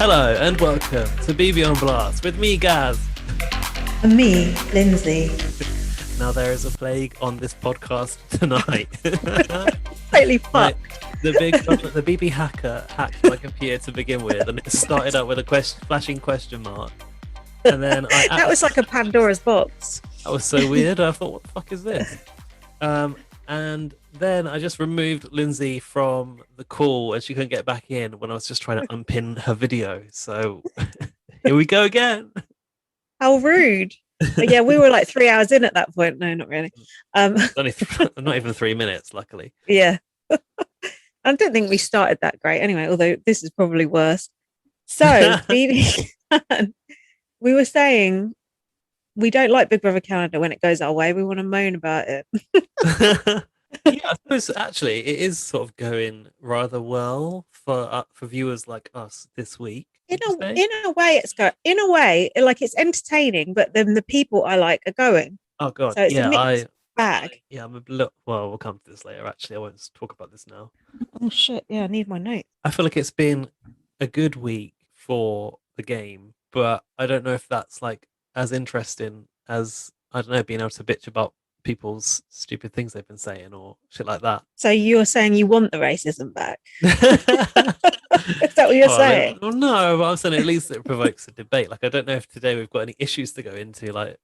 Hello and welcome to BB on Blast with me, Gaz. And me, Lindsay. Now there is a plague on this podcast tonight. Totally fucked. The BB hacker hacked my computer to begin with, and it started out with a flashing question mark. And then that was like a Pandora's box. That was so weird. I thought, what the fuck is this? And then I just removed Lindsay from the call and she couldn't get back in when I was just trying to unpin her video. So here we go again. How rude. But yeah, we were like 3 hours in at that point. No, not really. Only not even 3 minutes, luckily. Yeah. I don't think we started that great anyway, although this is probably worse. So, BB, we were saying we don't like Big Brother Canada when it goes our way. We want to moan about it. Yeah, I suppose actually it is sort of going rather well for viewers like us this week. In a way, like it's entertaining, but then the people I like are going. Oh god, so it's a mixed bag. I'm a little. Well, we'll come to this later. Actually, I won't talk about this now. Oh shit! Yeah, I need my notes. I feel like it's been a good week for the game, but I don't know if that's like as interesting as, I don't know, being able to bitch about people's stupid things they've been saying or shit like that. So you're saying you want the racism back? Is that what you're saying? Well, no, but I'm saying at least it provokes a debate. Like, I don't know if today we've got any issues to go into. Like,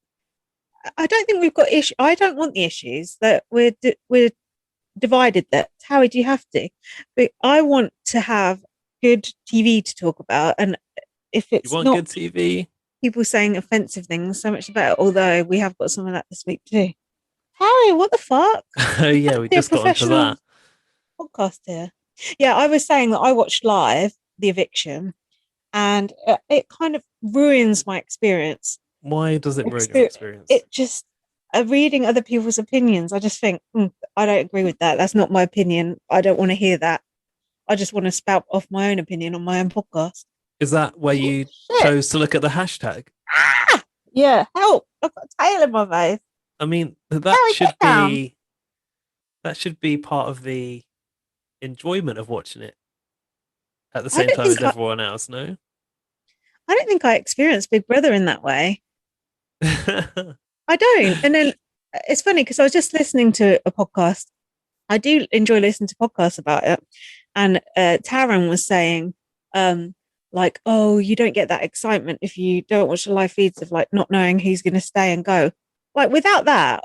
I don't think we've got issues. I don't want the issues that we're divided. That Howie, do you have to? But I want to have good TV to talk about, and if it's you want not good TV, people saying offensive things, so much the better. Although we have got some of that this week too. Harry, what the fuck? Oh yeah, we just got onto that podcast here. Yeah, I was saying that I watched live the eviction, and it kind of ruins my experience. Why does it ruin your experience? It just reading other people's opinions. I just think I don't agree with that. That's not my opinion. I don't want to hear that. I just want to spout off my own opinion on my own podcast. Is that where you chose to look at the hashtag? Yeah, help! I've got a tail in my face. I mean, that should be part of the enjoyment of watching it at the same time as everyone else. No, I don't think I experienced Big Brother in that way. I don't. And then it's funny because I was just listening to a podcast. I do enjoy listening to podcasts about it, and Taran was saying, like, oh, you don't get that excitement if you don't watch the live feeds of like not knowing who's going to stay and go. Like, without that,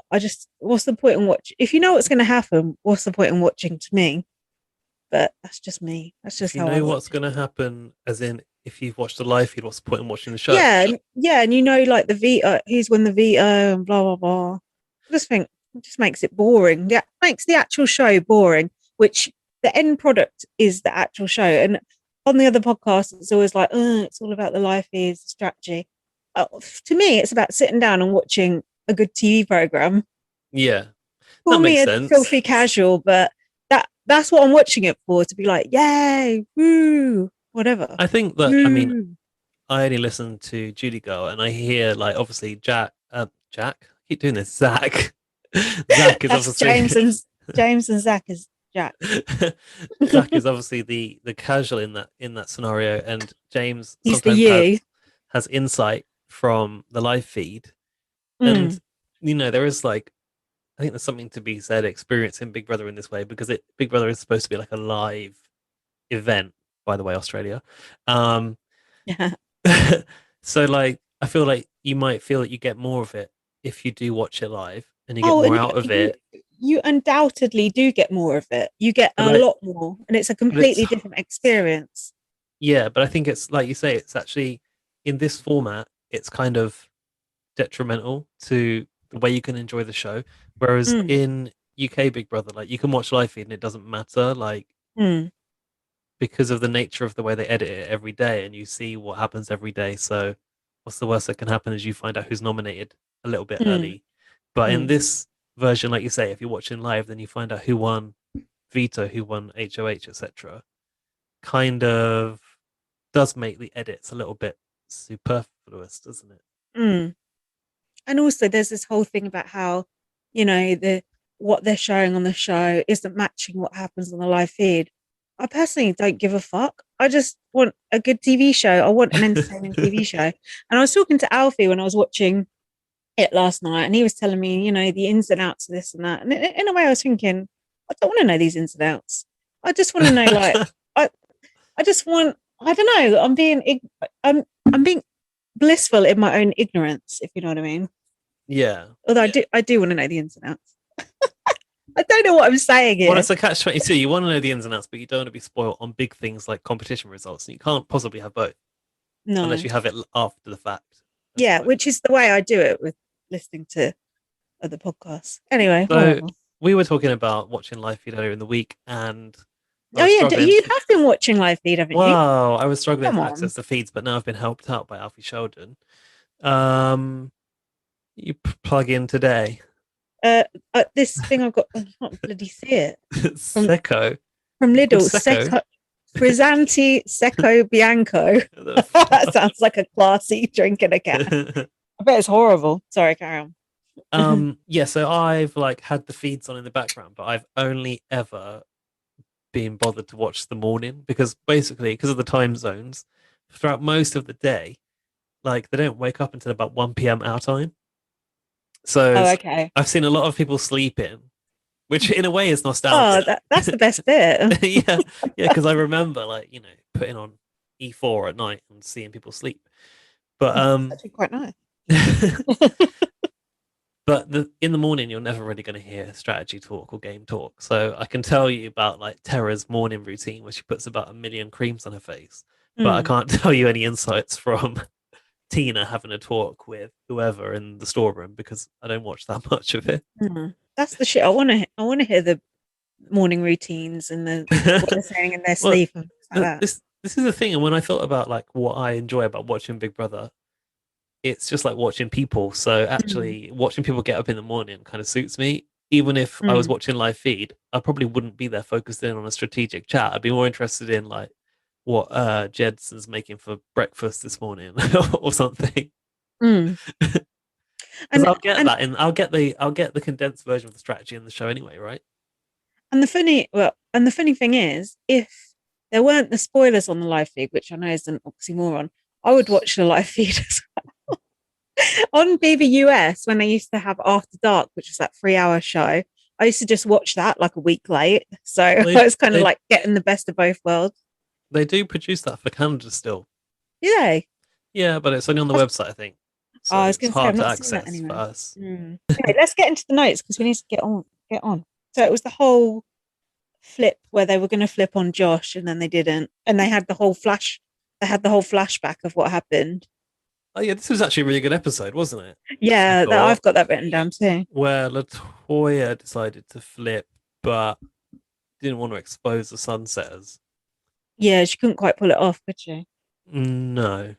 what's the point in watching? If you know what's going to happen, what's the point in watching, to me? But that's just me. That's just how I know what's going to happen, as in, if you've watched the live feed, what's the point in watching the show? Yeah, and you know, like the veto, who's won the veto and blah, blah, blah. I just think it just makes it boring. Yeah, makes the actual show boring, which the end product is the actual show. And on the other podcasts, it's always like, it's all about the live feeds, the strategy. To me, it's about sitting down and watching a good TV program. Yeah, call me a filthy casual, but that's what I'm watching it for, to be like, yay, woo, whatever. I think that I mean, I only listen to Judy Girl, and I hear, like, obviously Jack. I keep doing this. Zach is obviously James and Zach is Jack. Zach is obviously the casual in that scenario, and James sometimes has insight from the live feed. And you know, there is, like, I think there's something to be said experiencing Big Brother in this way, because Big Brother is supposed to be like a live event, by the way, Australia. Yeah. So, like, I feel like you might feel that you get more of it if you do watch it live, and you get more out of it. You undoubtedly do get more of it. You get a lot more, and it's a completely different experience. Yeah, but I think it's, like you say, it's actually, in this format, it's kind of detrimental to the way you can enjoy the show. Whereas in UK Big Brother, like, you can watch live feed and it doesn't matter, like, because of the nature of the way they edit it every day, and you see what happens every day. So what's the worst that can happen is you find out who's nominated a little bit early. But in this version, like you say, if you're watching live, then you find out who won veto, who won HOH, etc. Kind of does make the edits a little bit superfluous, doesn't it? And also there's this whole thing about how, you know, what they're showing on the show isn't matching what happens on the live feed. I personally don't give a fuck. I just want a good TV show. I want an entertaining TV show. And I was talking to Alfie when I was watching it last night, and he was telling me, the ins and outs of this and that. And in a way, I was thinking, I don't want to know these ins and outs. I just want to know, like, I just want. I don't know. I'm being blissful in my own ignorance, if you know what I mean. Yeah. Although I do want to know the ins and outs. I don't know what I'm saying here. Well, it's a catch-22. You want to know the ins and outs, but you don't want to be spoiled on big things like competition results. And you can't possibly have both. No. Unless you have it after the fact. Yeah, which is the way I do it with listening to other podcasts. Anyway, so we were talking about watching live feed earlier in the week, and you have been watching live feed, haven't you? Wow, I was struggling to access the feeds, but now I've been helped out by Alfie Sheldon. You plug in today. This thing I've got, I can't bloody see it. Secco. From Lidl. Secco. Frizzanti Secco Bianco. That sounds like a classy drink in a can. I bet it's horrible. Sorry, carry on. Yeah, so I've had the feeds on in the background, but I've only ever been bothered to watch the morning because of the time zones, throughout most of the day, they don't wake up until about 1 p.m. our time. So I've seen a lot of people sleeping, which in a way is nostalgic. Oh, that's the best bit. yeah, because I remember putting on E4 at night and seeing people sleep. But that's actually quite nice. But in the morning, you're never really going to hear strategy talk or game talk. So I can tell you about Tara's morning routine where she puts about 1 million creams on her face. But I can't tell you any insights from Tina having a talk with whoever in the storeroom because I don't watch that much of it. That's the shit. I want to hear the morning routines and what they're saying in their sleep. And this is the thing. And when I thought about what I enjoy about watching Big Brother, it's just like watching people. So actually watching people get up in the morning kind of suits me. Even if I was watching live feed, I probably wouldn't be there focused in on a strategic chat. I'd be more interested in what Jedson's making for breakfast this morning or something. And I'll get that and I'll get the condensed version of the strategy in the show anyway, right? And the funny thing is, if there weren't the spoilers on the live feed, which I know is an oxymoron, I would watch the live feed as well. On BBUS, when they used to have After Dark, which was that 3-hour show, I used to just watch that a week late. So I was kind of getting the best of both worlds. They do produce that for Canada still. Yeah. Yeah, but it's only on the website, I think. So I was going to say, I'm not access that anyway. for us. Anyway, let's get into the notes because we need to get on. So it was the whole flip where they were going to flip on Josh and then they didn't, and they had the whole flashback of what happened. Oh yeah, this was actually a really good episode, wasn't it? Yeah, I've got that written down too. Where LaToya decided to flip, but didn't want to expose the sunsetters. Yeah, she couldn't quite pull it off, could she? No.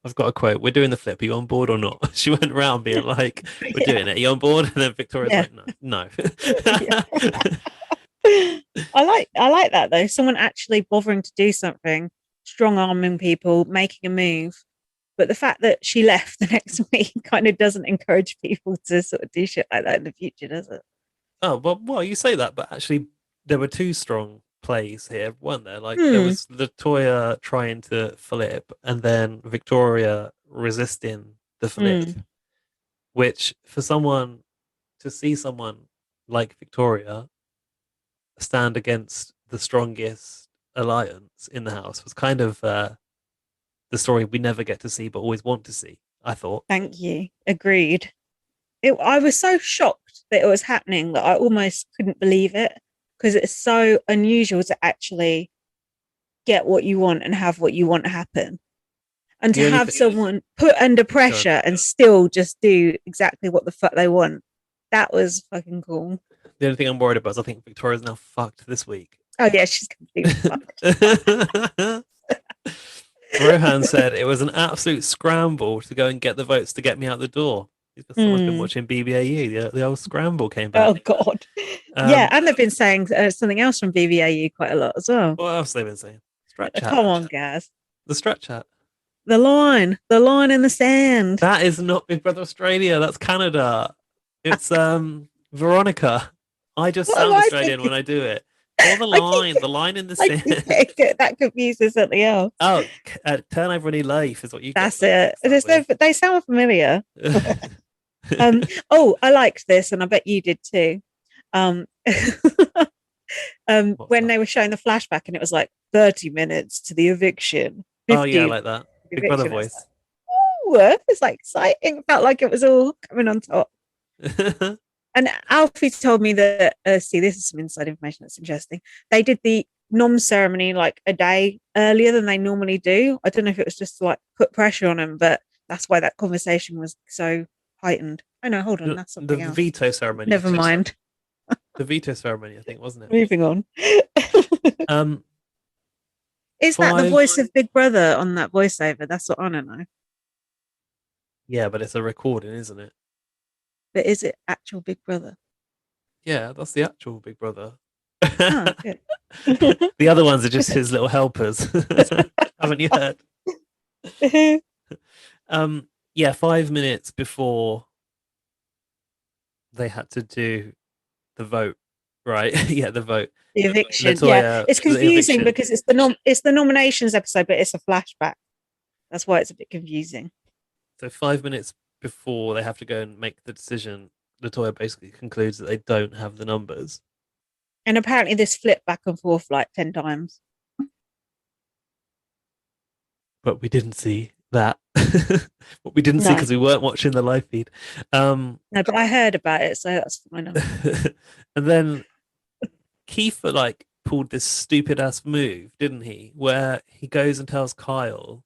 I've got a quote. We're doing the flip. Are you on board or not? She went around being like, we're doing it. Are you on board? And then Victoria's like, no. I like that though. Someone actually bothering to do something, strong arming people, making a move. But the fact that she left the next week kind of doesn't encourage people to sort of do shit like that in the future, does it? Oh, well, you say that, but actually there were two strong plays here, weren't there? There was LaToya trying to flip and then Victoria resisting the flip, which for someone to see someone like Victoria stand against the strongest alliance in the house was kind of the story we never get to see but always want to see, I thought. Thank you. Agreed. I was so shocked that it was happening that I almost couldn't believe it because it's so unusual to actually get what you want and have what you want happen. And to have someone put under pressure and still just do exactly what the fuck they want. That was fucking cool. The only thing I'm worried about is I think Victoria's now fucked this week. Oh yeah, she's completely fucked. Rohan said it was an absolute scramble to go and get the votes to get me out the door. Someone's been watching BBAU. The old scramble came back. Oh God! Yeah, and they've been saying something else from BBAU quite a lot as well. What else have they been saying? Strat chat. Come on, guys. The strat chat. The line in the sand. That is not Big Brother Australia. That's Canada. It's Veronica. I just sound Australian when I do it. Or the line in the I sand. keep getting that confused with something else. Oh, turn over any leaf is what you get. That's it. They sound familiar. Oh, I liked this, and I bet you did too. Um, What's when that? they were showing the flashback, and it was like 30 minutes to the eviction, Oh yeah, I 50 like that. the Big Brother eviction. voice. It's like exciting. It felt like it was all coming on top. And Alfie told me that, see, this is some inside information that's interesting. They did the nom ceremony like a day earlier than they normally do. I don't know if it was just to like put pressure on them, but that's why that conversation was so heightened. Oh no, hold on, that's The something else. veto ceremony. Never mind. The veto ceremony, I think, wasn't it? Moving on. Um, Is that the five. voice of Big Brother on that voiceover? That's what I don't know. Yeah, but it's a recording, isn't it? But is it actual Big Brother? Yeah, that's the actual Big Brother. Oh, good. The other ones are just his little helpers. Haven't you heard? Yeah, 5 minutes before they had to do the vote, right? Yeah, the vote. The eviction. Latoya, It's the confusing eviction. because it's the nominations episode, but it's a flashback. That's why it's a bit confusing. So 5 minutes before they have to go and make the decision, Latoya basically concludes that they don't have the numbers. And apparently this flipped back and forth like 10 times. But we didn't see that. What we didn't see because we weren't watching the live feed. No, but I heard about it, so that's fine. And then Kiefer like pulled this stupid ass move, didn't he? Where he goes and tells Kyle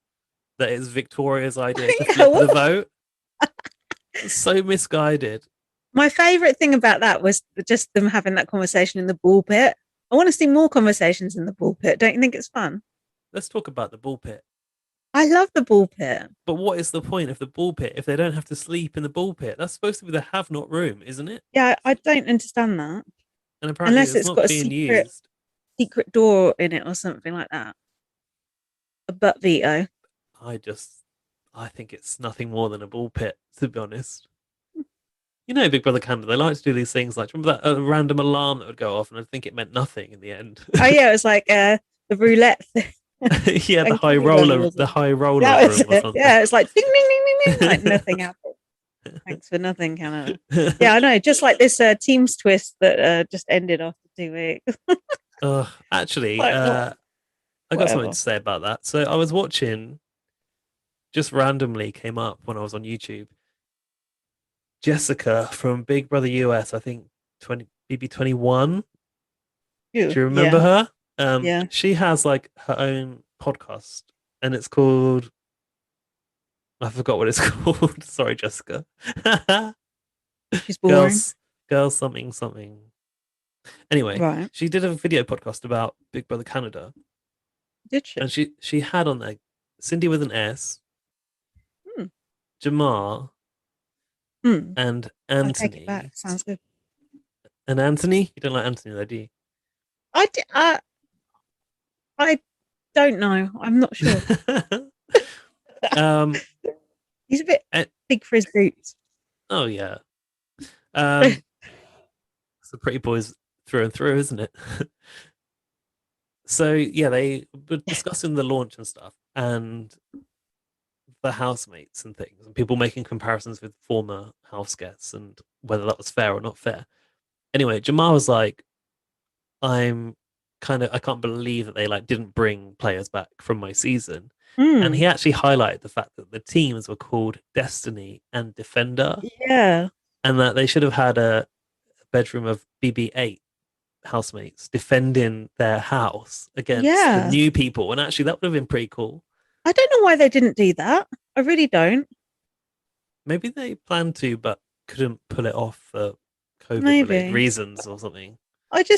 that it's Victoria's idea to flip the vote. It's so misguided. My favourite thing about that was just them having that conversation in the ball pit. I want to see more conversations in the ball pit. Don't you think it's fun? Let's talk about the ball pit. I love the ball pit. But what is the point of the ball pit if they don't have to sleep in the ball pit? That's supposed to be the have not room, isn't it? Yeah, I don't understand that. And apparently Unless it's not got a being used. secret door in it or something like that. A butt veto. I think it's nothing more than a ball pit, to be honest. You know, Big Brother Canada, they like to do these things like, remember that random alarm that would go off and I think it meant nothing in the end. Oh yeah, it was like the roulette thing. Yeah, the high roller room or something. Yeah, it's like ding ding ding ding ding, like nothing happened. Thanks for nothing, Canada. Yeah, I know. Just like this Teams twist that just ended after 2 weeks. Actually, Like, I got something to say about that. So I was watching, just randomly came up when I was on YouTube. Jessica from Big Brother US, I think maybe 21. Do you remember her? Yeah. She has like her own podcast, and it's called. I forgot what it's called. Sorry, Jessica. She's boring. Girls, something. Anyway, right. She did a video podcast about Big Brother Canada. Did she? And she had on there Cindy with an S, Jamar, and Anthony. I'll take it back. Sounds good. And Anthony? You don't like Anthony, though, do you? I don't know. I'm not sure. He's a bit big for his boots. Oh yeah. It's the pretty boys through and through, isn't it? So yeah, they were discussing the launch and stuff, and the housemates and things, and people making comparisons with former house guests and whether that was fair or not fair. Anyway, Jamar was like, I can't believe that they like didn't bring players back from my season. And he actually highlighted the fact that the teams were called Destiny and Defender. Yeah. And that they should have had a bedroom of BB8 housemates defending their house against the new people. And actually, that would have been pretty cool. I don't know why they didn't do that. I really don't. Maybe they planned to, but couldn't pull it off for COVID-related reasons or something. I do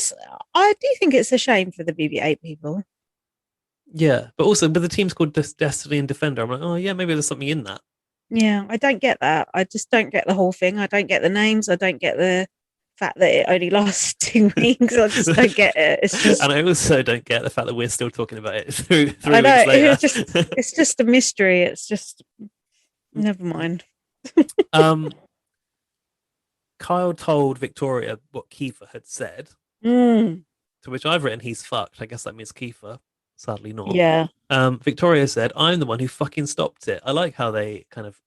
think it's a shame for the BB8 people. Yeah, but also, but the team's called Destiny and Defender. I'm like, oh yeah, maybe there's something in that. Yeah, I don't get that. I just don't get the whole thing. I don't get the names. I don't get the fact that it only lasts 2 weeks. I just don't get it. It's just, and I also don't get the fact that we're still talking about it three weeks later. It's just a mystery. It's just never mind. Kyle told Victoria what Kiefer had said. to which I've written, he's fucked. I guess that means Kiefer. Sadly not. Yeah. Victoria said, I'm the one who fucking stopped it. I like how they kind of,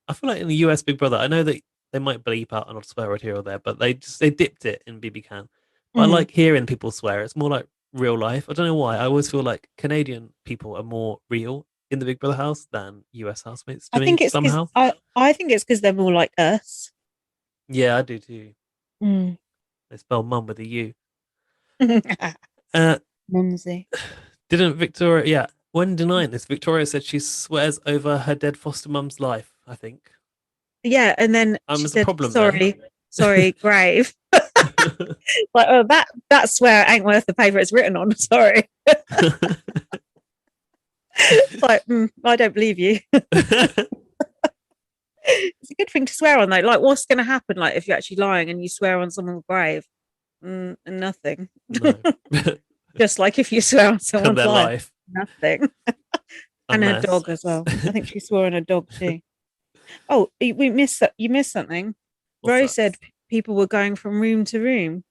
I feel like in the US Big Brother, I know that they might bleep out an odd swear word here or there, but they dipped it in BB Can. But I like hearing people swear. It's more like real life. I don't know why. I always feel like Canadian people are more real in the Big Brother house than US housemates to I me think it's because somehow. I think it's because they're more like us. Yeah, I do too. Mm. They spell mum with a U. Uh, Mumsy. didn't Victoria? Yeah, when denying this, Victoria said she swears over her dead foster mum's life. I think. Yeah, and then she There's a said, problem sorry, grave. Like, oh, that swear ain't worth the paper it's written on. Sorry. Like, I don't believe you. It's a good thing to swear on, though. Like, what's going to happen? Like, if you're actually lying and you swear on someone's grave, nothing. No. Just like if you swear on someone's Their life, life. nothing. And her Unless. dog as well. I think she swore on a dog too. Oh, we missed that. You missed something. What's Rose that? said people were going from room to room,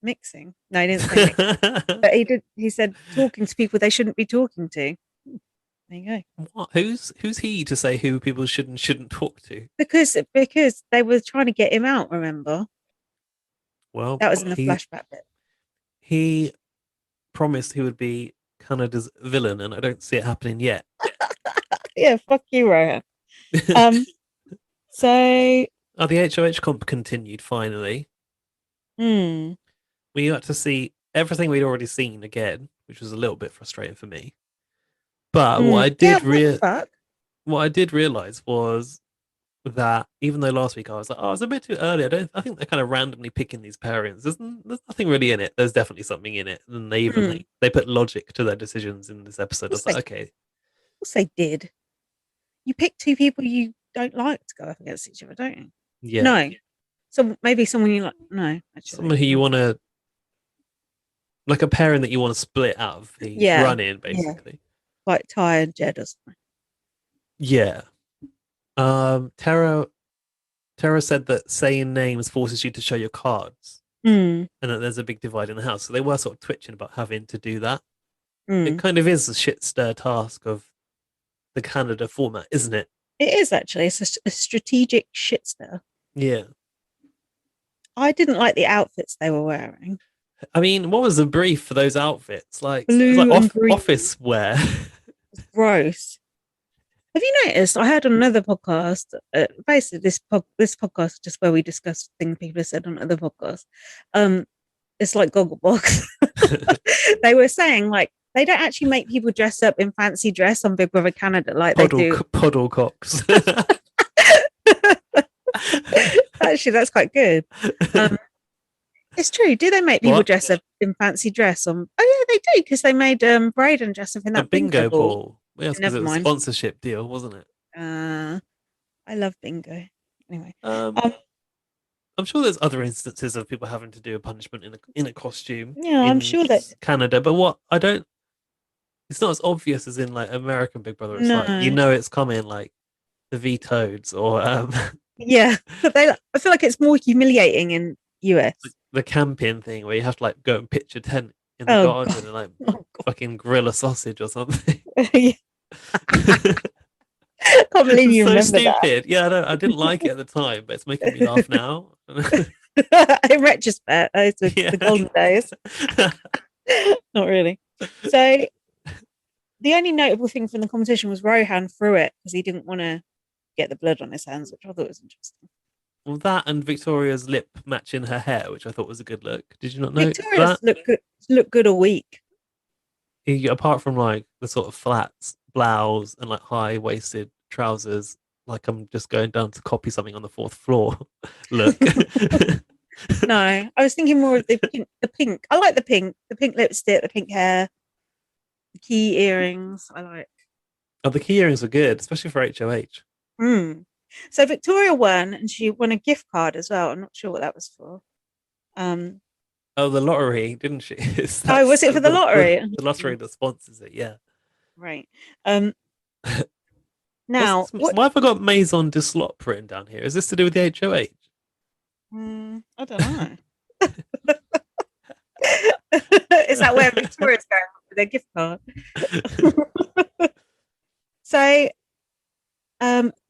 mixing. No, he didn't say mixing, but he did. He said talking to people they shouldn't be talking to. There you go. What? Who's he to say who people should and shouldn't talk to? Because they were trying to get him out. Remember, Well, that was in the flashback bit. he promised he would be Canada's villain, and I don't see it happening yet. Yeah, fuck you, Rohan. So the HOH comp continued finally. We got to see everything we'd already seen again, which was a little bit frustrating for me. But what I did realize was that even though last week I was like, oh, it's a bit too early. I think they're kind of randomly picking these pairings. There's nothing really in it. There's definitely something in it. And they even they put logic to their decisions in this episode. I was like, okay. Of course they did. You pick two people you don't like to go up against each other, don't you? Yeah. No. So maybe someone you like. No, actually. Someone who you want to, like a pairing that you want to split out of the run in, basically. Yeah. Like Ty and Jed or something. Yeah. Tara said that saying names forces you to show your cards, and that there's a big divide in the house. So they were sort of twitching about having to do that. It kind of is a shit stir task of the Canada format, isn't it? It is actually. It's a strategic shit stir. Yeah. I didn't like the outfits they were wearing. I mean, what was the brief for those outfits? Like, blue and green. Office wear. Gross. Have you noticed? I heard on another podcast, basically this podcast, just where we discuss things people have said on other podcasts. It's like Gogglebox. They were saying like they don't actually make people dress up in fancy dress on Big Brother Canada like they do. Puddlecocks. Actually, that's quite good. It's true. Do they make people dress up in fancy dress on? Oh yeah, they do because they made Braden dress up in that bingo ball. Yeah, because it was a sponsorship deal, wasn't it? I love bingo. Anyway, I'm sure there's other instances of people having to do a punishment in a costume. Yeah, I'm sure that Canada, but it's not as obvious as in like American Big Brother. It's like it's coming, like the V-Toads or yeah, but I feel like it's more humiliating in US. The camping thing where you have to like go and pitch a tent in the garden and like fucking grill a sausage or something. I can't believe you remember stupid. That. Yeah, I didn't like it at the time, but it's making me laugh now. In retrospect, those were the golden days. Not really. So the only notable thing from the competition was Rohan threw it because he didn't want to get the blood on his hands, which I thought was interesting. Well, that and Victoria's lip matching her hair, which I thought was a good look. Did you not know Victoria's that? Look good all week. Apart from like the sort of flats blouse and like high-waisted trousers, like I'm just going down to copy something on the fourth floor. Look. No, I was thinking more of the pink. I like the pink lipstick, the pink hair, the key earrings. I like. Oh, the key earrings are good, especially for HOH. So Victoria won, and she won a gift card as well. I'm not sure what that was for. Oh, the lottery, didn't she? Was it for the lottery? The lottery that sponsors it, yeah. Right. Now, why have I got Maison de Slop written down here? Is this to do with the HOH? I don't know. Is that where Victoria's going with their gift card? So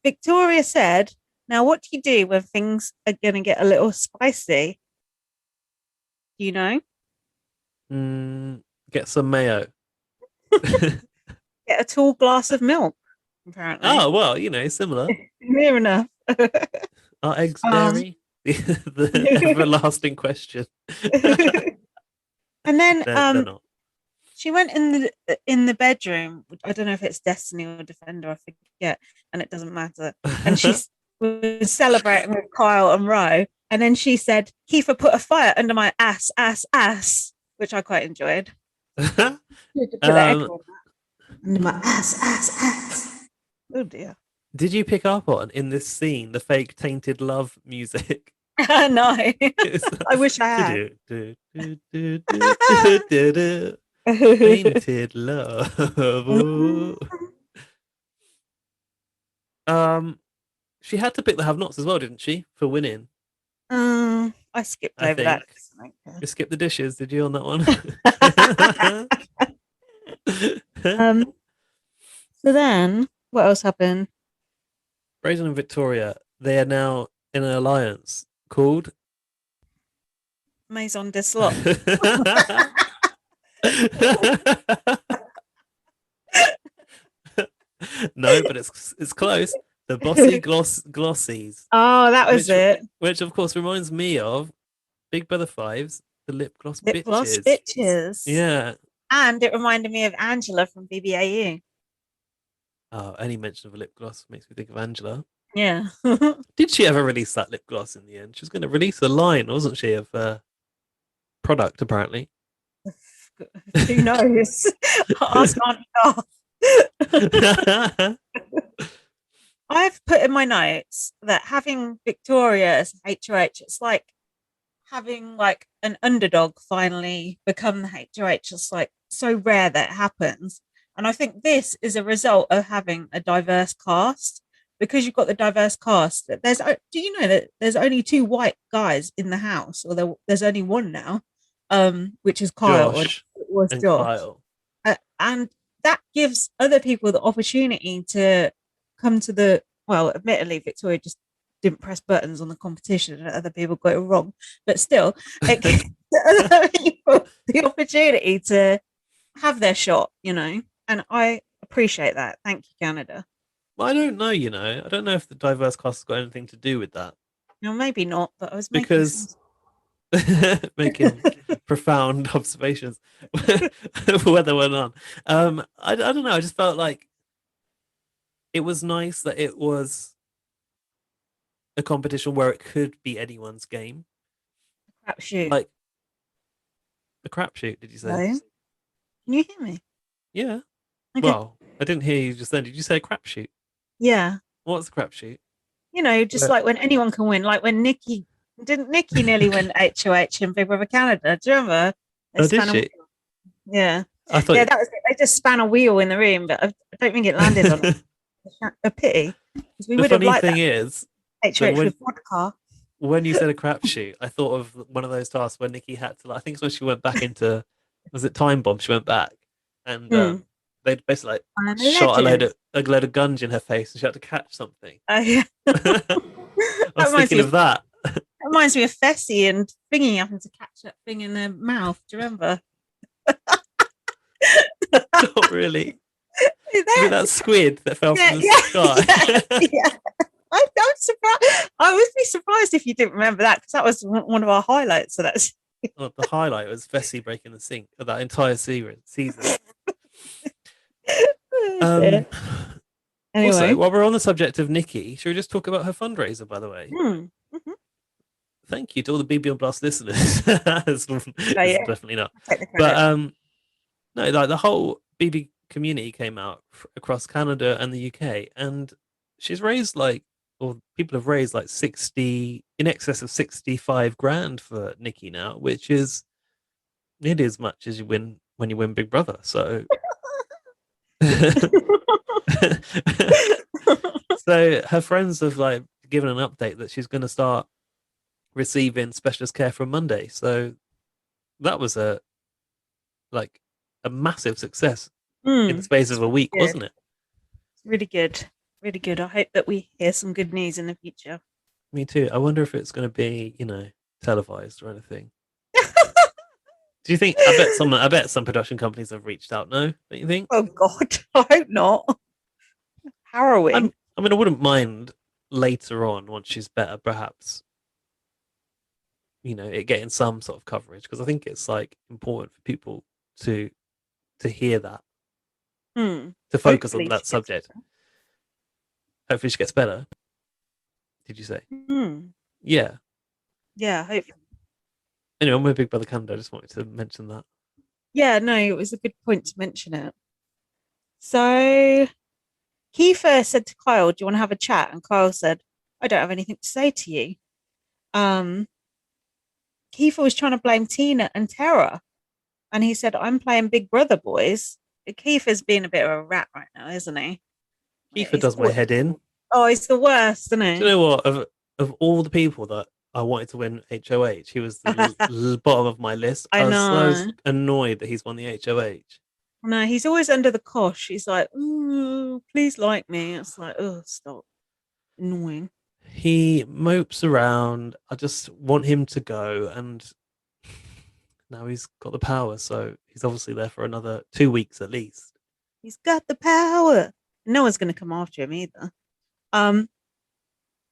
Victoria said, now what do you do when things are going to get a little spicy? Do you know? Get some mayo. Get a tall glass of milk, apparently. Oh, well, similar. Near enough. Are eggs dairy? The everlasting question. And then they're not. she went in the bedroom. I don't know if it's Destiny or Defender, I forget, and it doesn't matter. And she was celebrating with Kyle and Ro, and then she said, "Kiefer put a fire under my ass," which I quite enjoyed. Under my ass. Oh dear. Did you pick up on in this scene the fake tainted love music? No. I wish I had. Tainted love. She had to pick the have-nots as well, didn't she, for winning? I skipped over that. You skipped the dishes, did you, on that one? So then, what else happened? Brazen and Victoria, they are now in an alliance called Maison de Slot. No, but it's close. The Bossy Glossies. Oh, that was it. Which, of course, reminds me of Big Brother 5's The Lip Gloss Bitches. Yeah. And it reminded me of Angela from BBAU. Oh, any mention of a lip gloss makes me think of Angela. Yeah. Did she ever release that lip gloss in the end? She was going to release a line, wasn't she, of product, apparently. Who knows? Ask Auntie Garth. I've put in my notes that having Victoria as HOH, it's like having like an underdog finally become the HOH. It's like so rare that it happens. And I think this is a result of having a diverse cast, because you've got the diverse cast. Do you know that there's only 2 white guys in the house, or there's only one now, which is Kyle. Josh and Josh. Kyle. And that gives other people the opportunity to come to admittedly, Victoria just didn't press buttons on the competition and other people got it wrong. But still, it gives other people the opportunity to have their shot, And I appreciate that. Thank you, Canada. Well, I don't know, I don't know if the diverse cast has got anything to do with that. No, maybe not, but I was making profound observations whether we're on. I don't know. I just felt like it was nice that it was a competition where it could be anyone's game. Crapshoot. Like a crapshoot, did you say? Hello? Can you hear me? Yeah. Okay. Well, I didn't hear you just then. Did you say a crapshoot? Yeah. What's a crapshoot? Just like when anyone can win. Like when Nikki nearly win HOH in Big Brother Canada? Do you remember? Did she? Yeah. I thought. Yeah, that was it. They just span a wheel in the room, but I don't think it landed on it. A pity. The funny thing is, HOH with vodka. When you said a crapshoot, I thought of one of those tasks where Nikki had to. I think it's when she went back into. Was it Time Bomb? She went back, and they basically shot a load of guns in her face, and she had to catch something. Yeah. I was thinking of that. That reminds me of Fessy and Thingy having to catch that thing in their mouth. Do you remember? Not really. That squid that fell from the sky. Yeah. I'm surprised. I would be surprised if you didn't remember that, because that was one of our highlights. So that's the highlight was Fessy breaking the sink of that entire season. Anyway, also, while we're on the subject of Nikki, should we just talk about her fundraiser? By the way, thank you to all the BB on Blast listeners. Definitely not. But no, like the whole BB community came out across Canada and the UK, and she's raised people have raised like 60, in excess of 65 grand for Nikki now, which is nearly as much as you win when you win Big Brother. So, so her friends have given an update that she's going to start receiving specialist care from Monday. So that was a like a massive success in the Mm, space of a week, good. wasn't it? It's really good. Really good. I hope that we hear some good news in the future. Me too. I wonder if it's going to be, televised or anything. Do you think? I bet some production companies have reached out. No, don't you think? Oh God, I hope not. Harrowing. I mean, I wouldn't mind later on once she's better, perhaps. It getting some sort of coverage because I think it's like important for people to hear that, to focus on Hopefully that she gets subject. Hopefully, she gets better. Did you say? better. Yeah. Yeah, hopefully. Anyway, I'm a Big Brother Canada. I just wanted to mention that. Yeah, no, it was a good point to mention it. So Kiefer said to Kyle, "Do you want to have a chat?" And Kyle said, "I don't have anything to say to you." Um, Kiefer was trying to blame Tina and Tara, and he said, "I'm playing Big Brother, boys." Kiefer's being a bit of a rat right now, isn't he? Kiefer does my head in. Oh, he's the worst, isn't Do you he? know what? Of all the people that I wanted to win HOH, he was the bottom of my list. I I was so know. annoyed that he's won the HOH. No, he's always under the cosh. He's like, "Ooh, please like me." It's like, oh, stop. Annoying. He mopes around. I just want him to go, and now he's got the power, so he's obviously there for another 2 weeks at least. He's got the power. No one's going to come after him either. Um,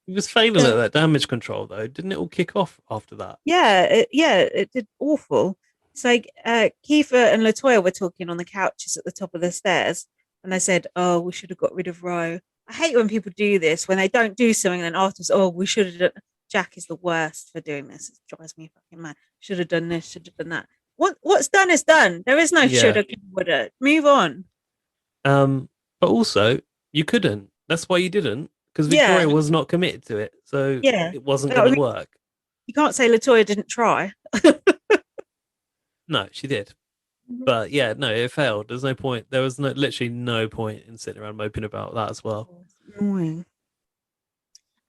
He was failing at that damage control, though. Didn't it all kick off after that? it did awful. It's like Kiefer and Latoya were talking on the couches at the top of the stairs, and they said, "Oh, we should have got rid of Ro." I hate when people do this when they don't do something, and then afterwards, "Oh, we should have done." Jack is the worst for doing this. It drives me fucking mad. Should have done this. Should have done that. What's done is done. There is no Yeah. shoulda, woulda. Move on. But also you couldn't. That's why you didn't, because Victoria was not committed to it, so it wasn't going to work. You can't say Latoya didn't try. No, she did. But yeah, no, it failed. There's no point. There was literally no point in sitting around moping about that as well. Annoying.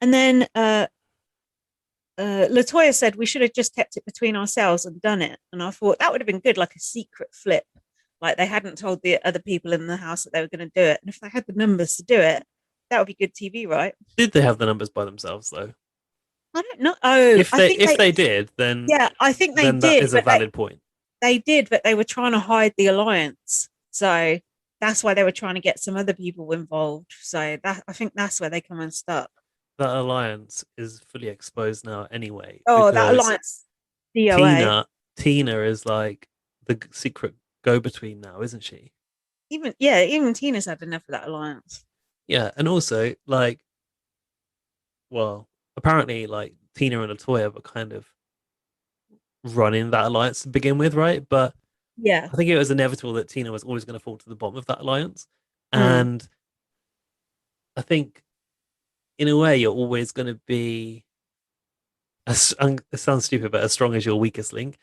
And then Latoya said we should have just kept it between ourselves and done it. And I thought that would have been good, like a secret flip. Like they hadn't told the other people in the house that they were going to do it. And if they had the numbers to do it, that would be good TV, right? Did they have the numbers by themselves though? I don't know. Oh, if they did, then yeah, I think they did. That is a valid point. They did, but they were trying to hide the alliance. So that's why they were trying to get some other people involved. So that I think that's where they come unstuck. That alliance is fully exposed now anyway. Oh, that alliance. DOA. Tina is like the secret go-between now, isn't she? Even Tina's had enough of that alliance. Yeah, and also apparently like Tina and Latoya were kind of running that alliance to begin with, right? But yeah, I think it was inevitable that Tina was always going to fall to the bottom of that alliance. And I think in a way you're always going to be, it sounds stupid, but as strong as your weakest link.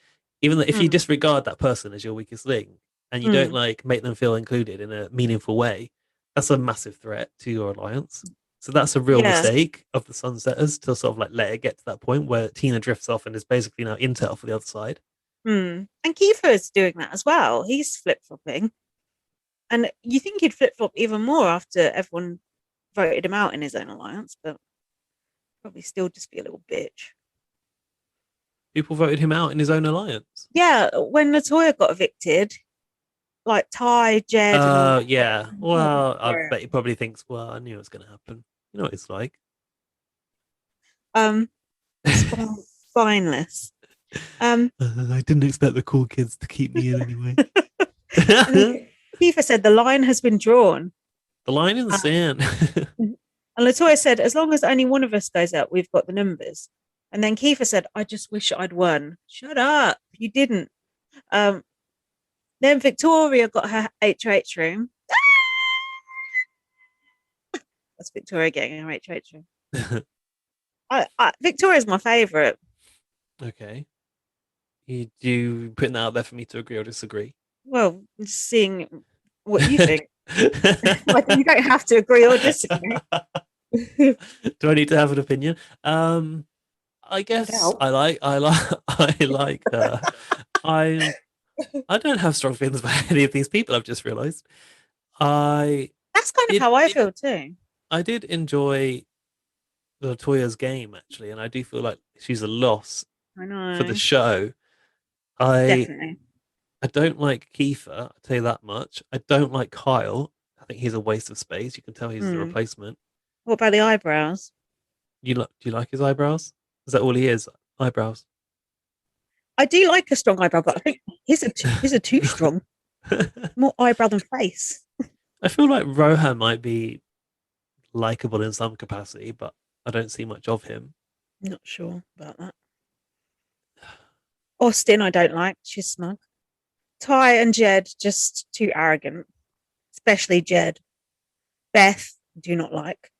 Even if you disregard that person as your weakest link and you don't like make them feel included in a meaningful way, that's a massive threat to your alliance. So that's a real mistake of the Sunsetters to sort of like let it get to that point where Tina drifts off and is basically now intel for the other side. And Kiefer is doing that as well. He's flip-flopping. And you think he'd flip-flop even more after everyone voted him out in his own alliance, but probably still just be a little bitch. People voted him out in his own alliance? Yeah, when Latoya got evicted, like Ty, Jed. Yeah. Well, I bet he probably thinks, well, I knew it was going to happen. You know what it's like. Spineless. I didn't expect the cool kids to keep me in anyway. Kiefer said the line has been drawn. The line in the sand. And Latoya said, as long as only one of us goes out, we've got the numbers. And then Kiefer said, I just wish I'd won. Shut up. You didn't. Then Victoria got her HH room. That's Victoria getting her HH room. Victoria's my favourite. Okay. You putting that out there for me to agree or disagree? Well, just seeing what you think. Like, you don't have to agree or disagree. Do I need to have an opinion? I guess I like her. I don't have strong feelings about any of these people. I've just realised. I That's kind of did, how I feel too. I did enjoy Latoya's game actually, and I do feel like she's a loss I for the know, show. I definitely. I don't like Kiefer, I'll tell you that much. I don't like Kyle. I think he's a waste of space. You can tell he's the Hmm. replacement. What about the eyebrows? Do you like his eyebrows? Is that all he is? Eyebrows. I do like a strong eyebrow, but I think his are too strong. More eyebrow than face. I feel like Rohan might be likable in some capacity, but I don't see much of him. Not sure about that. Austin, I don't like. She's smug. Ty and Jed, just too arrogant, especially Jed. Beth, do not like.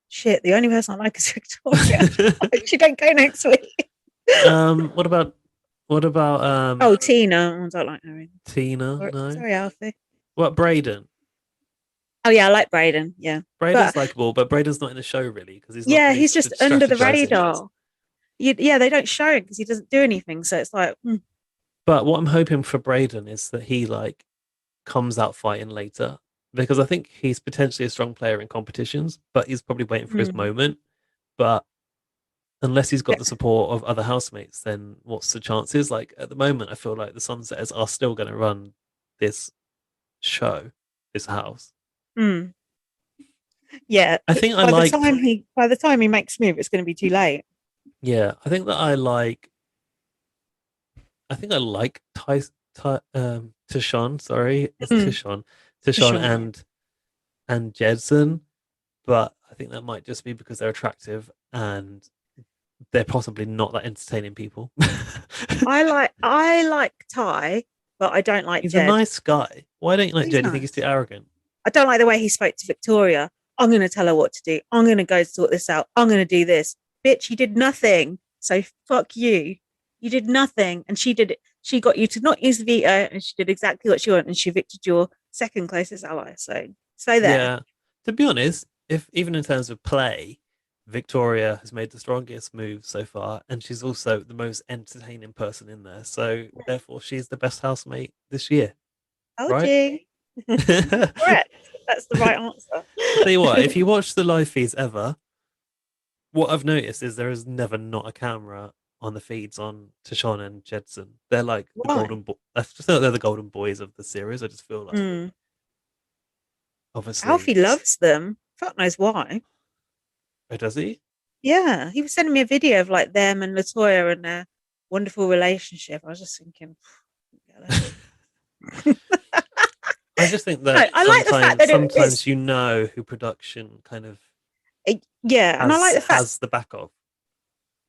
Shit, the only person I like is Victoria. She don't go next week. What about Oh, Tina. I don't like her. Tina? Sorry, No. sorry, Alfie. What Braden? Oh yeah, I like Braden. Yeah, Braden's but likable, but Braden's not in the show really because he's not yeah, really he's just under the strategizing. radar. Yeah, they don't show him because he doesn't do anything. So it's like, But what I'm hoping for Braden is that he like comes out fighting later because I think he's potentially a strong player in competitions, but he's probably waiting for his moment. But unless he's got yeah. the support of other housemates, then what's the chances? Like at the moment, I feel like the Sunsetters are still going to run this show, this house. Mm. Yeah, I think I by the liked, time he makes move, it's going to be too late. yeah, I think that I think I like Tishon. Sorry, it's Mm, for Tishon sure. and Jedson, but I think that might just be because they're attractive and they're possibly not that entertaining people. I like Ty, but I don't like He's a Jed. nice guy. Why don't you like He's Jed? Do you think he's too nice. arrogant? I don't like the way he spoke to Victoria. I'm going to tell her what to do. I'm going to go sort this out. I'm going to do this. Bitch, you did nothing. So fuck you. You did nothing. And she did it. She got you to not use the veto and she did exactly what she wanted and she evicted your second closest ally. So stay there. Yeah. To be honest, if even in terms of play, Victoria has made the strongest move so far, and she's also the most entertaining person in there. So therefore, she's the best housemate this year, Told right? you. I'll Correct. That's the right answer. tell you what, if you watch the live feeds ever, what I've noticed is there is never not a camera on the feeds on Tishon and Jedson. They're like the Why? golden boy. I just feel like they're the golden boys of the series. I just feel like, Mm. obviously, Alfie loves them. Fuck knows why. oh, does he? Yeah, he was sending me a video of like them and Latoya and their wonderful relationship. I was just thinking, I just think no, that I like the fact that sometimes you know who production kind of yeah, and has the back of.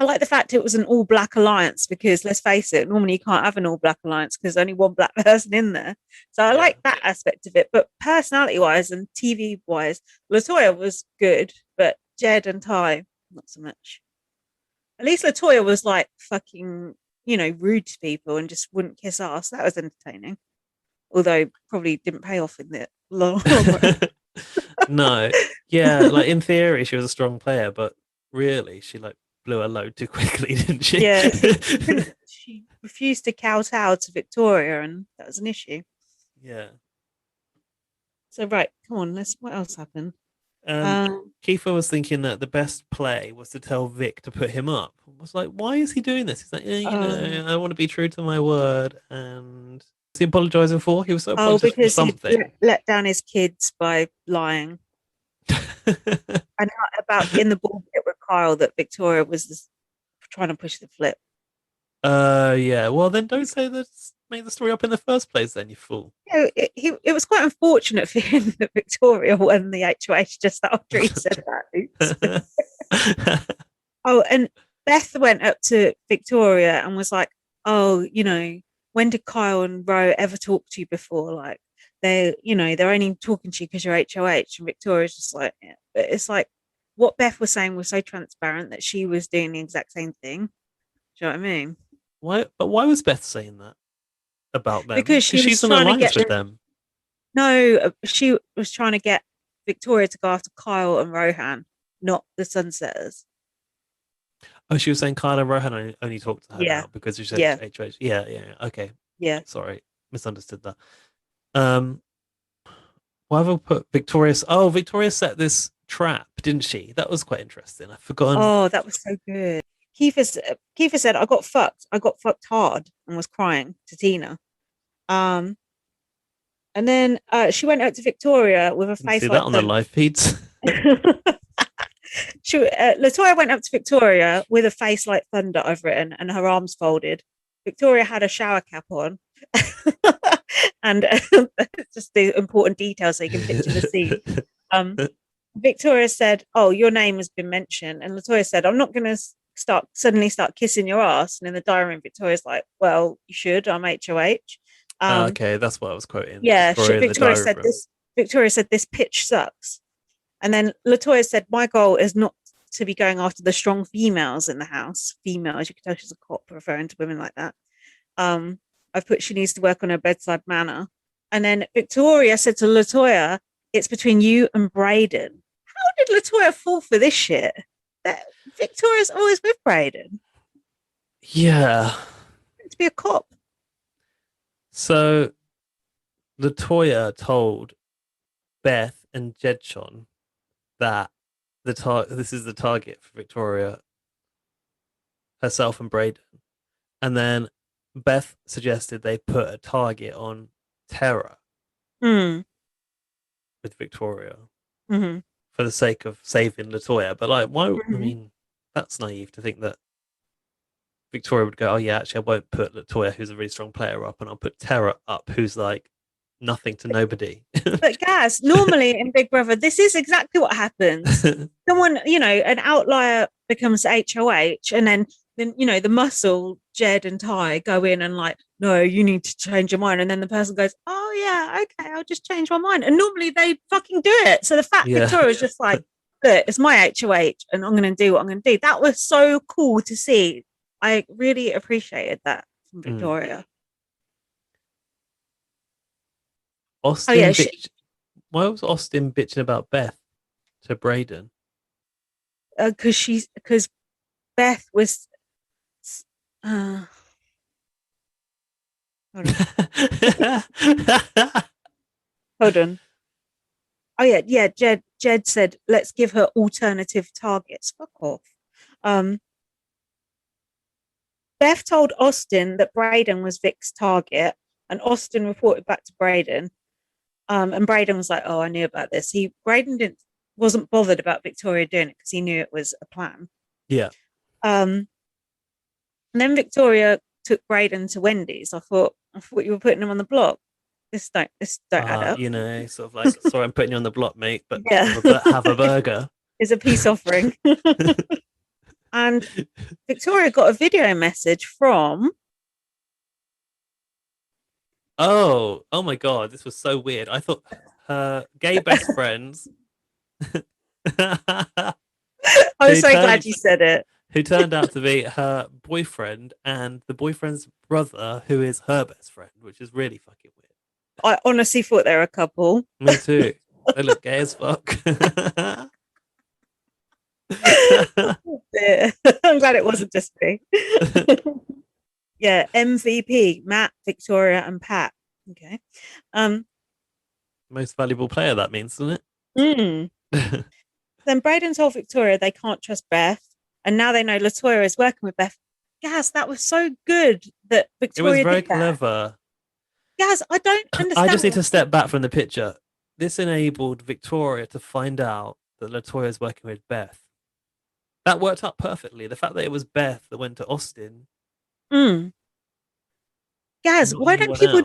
I like the fact it was an all black alliance because let's face it, normally you can't have an all black alliance because there's only one black person in there. So I Yeah. like that aspect of it. But personality wise and TV wise, Latoya was good, but Jed and Ty not so much. At least Latoya was like fucking, rude to people and just wouldn't kiss ass. That was entertaining. Although probably didn't pay off in the long run. No. Yeah, like in theory she was a strong player, but really she like blew her load too quickly, didn't she? Yeah, she refused to kowtow to Victoria, and that was an issue. Yeah. So right, come on, what else happened? And Um, Kiefer was thinking that the best play was to tell Vic to put him up. I was like, why is he doing this? He's like, um, I want to be true to my word. And what's he apologizing for? He was so oh, apologizing for because he something. let down his kids by lying, and about in the bullshit with Kyle that Victoria was trying to push the flip. Yeah. Well, then don't say that. Make the story up in the first place, then you fool. It was quite unfortunate for him that Victoria won the HOH just after he said that. Oops. Oh, and Beth went up to Victoria and was like, "Oh, when did Kyle and Ro ever talk to you before? Like, they're only talking to you because you're HOH." And Victoria's just like, yeah. But it's like what Beth was saying was so transparent that she was doing the exact same thing. Do you know what I mean? Why? But why was Beth saying that about them? Because Because she she's was in trying to alliance get with them. no, she was trying to get Victoria to go after Kyle and Rohan, not the Sunsetters. Oh, she was saying Kyle and Rohan only talked to her Yeah, now because she said yeah, HH. Yeah, yeah. Okay. Yeah. Sorry, misunderstood that. Why have I put Victoria? Oh, Victoria set this trap, didn't she? That was quite interesting. I've forgotten. Oh, that was so good. Kiefer said, I got fucked. I got fucked hard and was crying to Tina. Um, and then she went out to Victoria with a Didn't see face that like on the thunder. live feeds. Latoya went up to Victoria with a face like thunder over it and her arms folded. Victoria had a shower cap on. And just the important details so you can picture the scene. Victoria said, "Oh, your name has been mentioned," and Latoya said, "I'm not going to suddenly start kissing your ass." And in the diary room, Victoria's like, "Well, you should. I'm HOH." Okay, that's what I was quoting. Yeah, Victoria in the Victoria diary said room. this. Victoria said this pitch sucks, and then Latoya said, "My goal is not to be going after the strong females in the house. Females, you can tell she's a cop referring to women like that. Um, I've put she needs to work on her bedside manner." And then Victoria said to Latoya, "It's between you and Braden." How did Latoya fall for this shit? That Victoria's always with Braden. Yeah. To be a cop. So Latoya told Beth and Jedshon that this is the target for Victoria, herself and Braden. And then Beth suggested they put a target on Tara Mm. with Victoria Mm-hmm. for the sake of saving Latoya. But like, why? I Mm-hmm. mean, that's naive to think that Victoria would go, "Oh yeah, actually, I won't put Latoya, who's a really strong player, up, and I'll put Tara up, who's like nothing to nobody." But Gaz, normally in Big Brother, this is exactly what happens. Someone, an outlier becomes HOH, and then the muscle, Jed and Ty go in and like, no, you need to change your mind. And then the person goes, oh yeah, okay, I'll just change my mind. And normally they fucking do it. So the fact Yeah. Victoria was just like, look, it's my HOH and I'm gonna do what I'm gonna do. That was so cool to see. I really appreciated that from Victoria. Austin why was Austin bitching about Beth to Braden? Because Beth was hold on. Hold on. Oh yeah. Jed said, let's give her alternative targets. Fuck off. Beth told Austin that Braden was Vic's target, and Austin reported back to Braden. And Braden was like, "Oh, I knew about this." Braden wasn't bothered about Victoria doing it because he knew it was a plan. Yeah. And then Victoria took Braden to Wendy's. I thought you were putting him on the block. This don't add up. Sort of like, sorry, I'm putting you on the block, mate, but yeah. have a burger. It's a peace offering. And Victoria got a video message from. Oh my God, this was so weird. I thought her gay best friends. I'm so glad you said it. Who turned out to be her boyfriend and the boyfriend's brother, who is her best friend, which is really fucking weird. I honestly thought they were a couple. Me too. They look gay as fuck. I'm glad it wasn't just me. Yeah, MVP, Matt, Victoria, and Pat. Okay. Most valuable player, that means, doesn't it? Then Braden told Victoria they can't trust Beth, and now they know Latoya is working with Beth. Gaz, that was so good that Victoria. It was very clever. Gaz, I don't understand. I just need to step back from the picture. This enabled Victoria to find out that Latoya is working with Beth. That worked out perfectly. The fact that it was Beth that went to Austin. Gaz, why don't people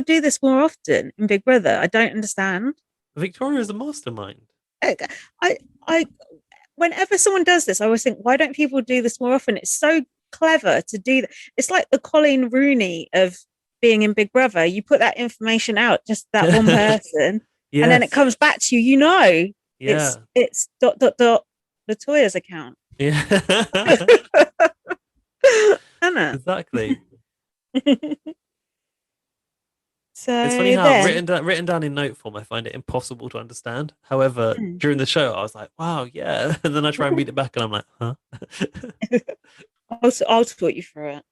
do this more often in Big Brother? I don't understand. Victoria is a mastermind. I whenever someone does this, I always think, why don't people do this more often? It's so clever to do that. It's like the Colleen Rooney of being in Big Brother. You put that information out, just that one person, yes. And then it comes back to you. Yeah. It's ... Latoya's account. Yeah. Anna. Exactly. So it's funny how written down in note form, I find it impossible to understand. However, during the show, I was like, "Wow, yeah," and then I try and read it back, and I'm like, "Huh?" I'll talk you through it.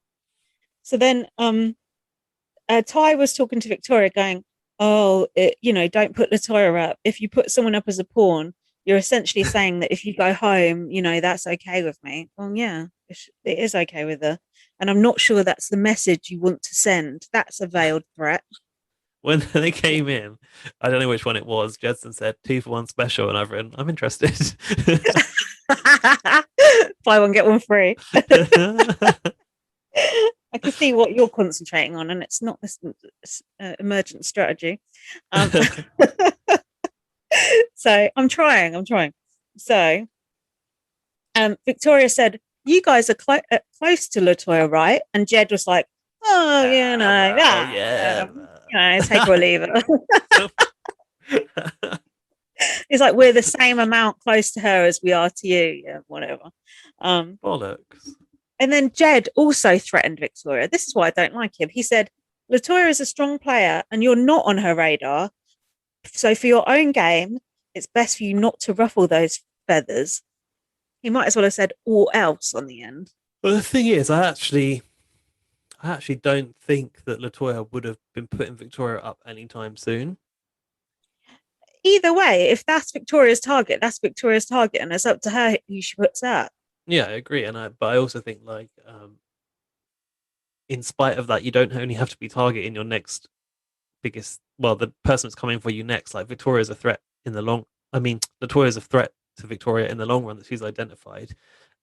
So then Ty was talking to Victoria, going, "Oh, don't put Latoya up. If you put someone up as a pawn, you're essentially saying that if you go home, that's okay with me." Well, yeah, it is okay with her, and I'm not sure that's the message you want to send. That's a veiled threat. When they came in, I don't know which one it was. Jedson said 2 for 1 special, and I've written, I'm interested. Buy one get one free. I can see what you're concentrating on, and it's not this emergent strategy. So I'm trying. So Victoria said, "You guys are close to Latoya, right?" And Jed was like, "Oh, well, yeah. take her or leave her." He's like, "We're the same amount close to her as we are to you." Yeah, whatever. Bollocks. And then Jed also threatened Victoria. This is why I don't like him. He said, "Latoya is a strong player and you're not on her radar. So for your own game, it's best for you not to ruffle those feathers." He might as well have said "or else" on the end. Well, the thing is, I actually don't think that Latoya would have been putting Victoria up anytime soon. Either way, if that's Victoria's target, that's Victoria's target, and it's up to her who she puts up. Yeah, I agree, but I also think in spite of that, you don't only have to be targeting your next biggest. Well, the person that's coming for you next. Like Victoria's a threat in the long. I mean, Latoya's a threat to Victoria in the long run that she's identified,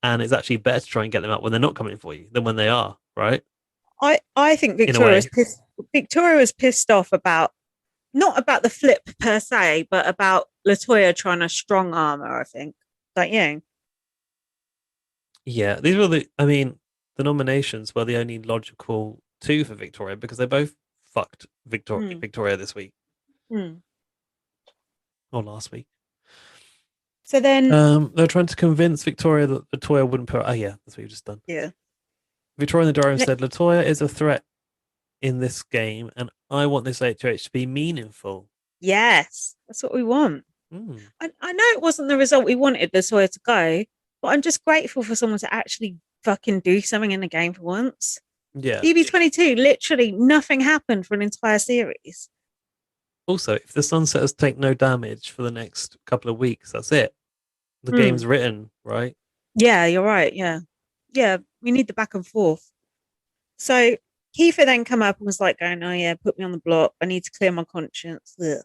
and it's actually better to try and get them out when they're not coming for you than when they are, right? I think In a way. Victoria was pissed off about, not about the flip per se, but about Latoya trying to strong arm her, I think. Don't you? Yeah, these were the. I mean, the nominations were the only logical two for Victoria because they both fucked Mm. Victoria this week Mm. or last week. So then, They're trying to convince Victoria that Latoya wouldn't put. Oh yeah, that's what you've just done. yeah. Victoria in the diary said Latoya is a threat in this game, and I want this HOH to be meaningful. Yes, that's what we want. Mm. I know it wasn't the result we wanted Latoya to go, but I'm just grateful for someone to actually fucking do something in the game for once. Yeah. BB22, literally nothing happened for an entire series. Also, if the Sunsetters take no damage for the next couple of weeks, that's it. The Mm. game's written, right? Yeah, you're right. Yeah. Yeah, we need the back and forth. So Kiefer then come up and was like going, "Oh yeah, put me on the block. I need to clear my conscience." Ugh.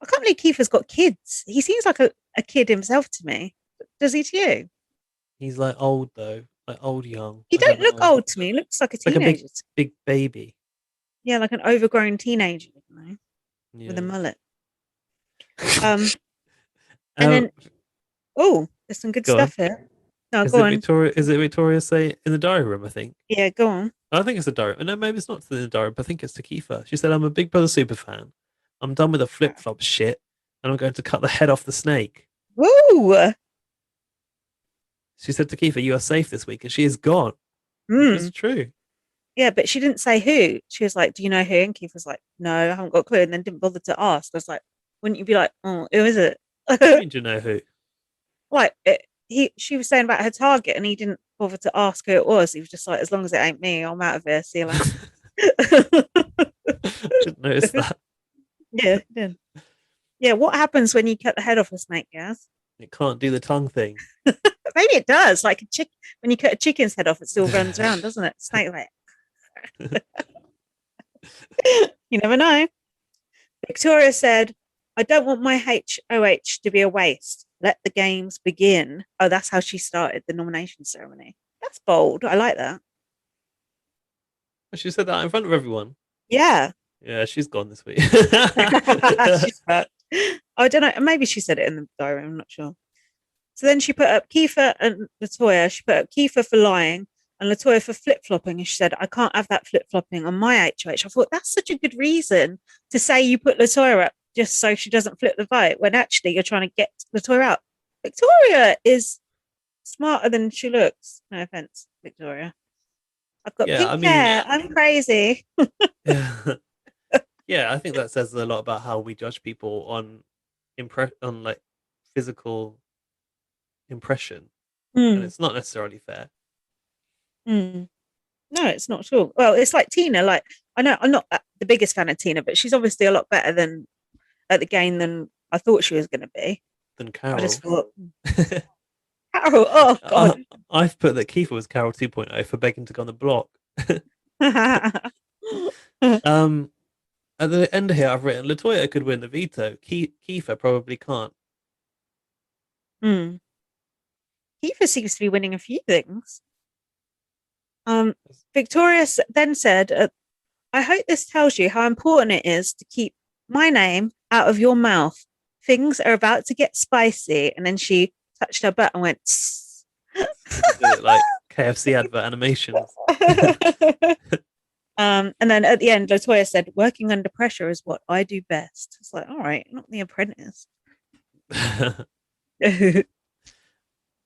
I can't believe Kiefer's got kids. He seems like a kid himself to me. Does he to you? He's like old though, like old young. He I don't don't look know. old to me. He looks like a Like a big, teenager. big baby. Yeah, like an overgrown teenager, with a Yeah. mullet. Um, and Um, then there's some good go on. stuff here. No, Is go it on. Victoria? Is it Victoria say in the diary room? I think. Yeah, go on. I think it's the diary. No, maybe it's not in the diary. But I think it's to Kiefer. She said, "I'm a Big Brother super fan. I'm done with the flip flop shit, and I'm going to cut the head off the snake." Woo! She said to Kiefer, "You are safe this week," and she is gone, which is Mm. true. Yeah, but she didn't say who. She was like, "Do you know who?" And Keith was like, "No, I haven't got a clue." And then didn't bother to ask. I was like, "Wouldn't you be like, oh, who is it?" What do you mean? Do you know who? Like she was saying about her target, and he didn't bother to ask who it was. He was just like, "As long as it ain't me, I'm out of here. See you later." Didn't notice that. Yeah, did. Yeah, what happens when you cut the head off a snake, Gaz? It can't do the tongue thing. Maybe it does. Like a chick, when you cut a chicken's head off, it still runs around, doesn't it? Snake like. You never know. Victoria said, "I don't want my HOH to be a waste. Let the games begin." Oh, that's how she started the nomination ceremony. That's bold. I like that. She said that in front of everyone. Yeah. Yeah, she's gone this week. She's back. I don't know. Maybe she said it in the diary. I'm not sure. So then she put up Kiefer and Latoya. She put up Kiefer for lying and Latoya for flip flopping. And she said, "I can't have that flip flopping on my HOH." I thought that's such a good reason to say you put Latoya up just so she doesn't flip the vote when actually you're trying to get Latoya out. Victoria is smarter than she looks. No offense, Victoria. I've got Yeah, I pink mean, hair. I'm crazy. yeah, yeah, I think that says a lot about how we judge people on like physical impression, and Mm, it's not necessarily fair. mm. No, it's not at all. Well, it's like Tina. Like I know I'm not the biggest fan of Tina, but she's obviously a lot better than at the game than I thought she was going to be. Than I just Carol. thought, Carol, oh I, God. I've put that Kiefer was Carol 2.0 for begging to go on the block. Um, at the end here, I've written Latoya could win the veto. Kiefer probably can't. Hmm. Kiefer seems to be winning a few things. Victoria then said, I hope this tells you how important it is to keep my name out of your mouth. Things are about to get spicy. And then she touched her butt and went, She did it like KFC advert animations. and then at the end, Latoya said, working under pressure is what I do best. It's like, all right, not The Apprentice. Should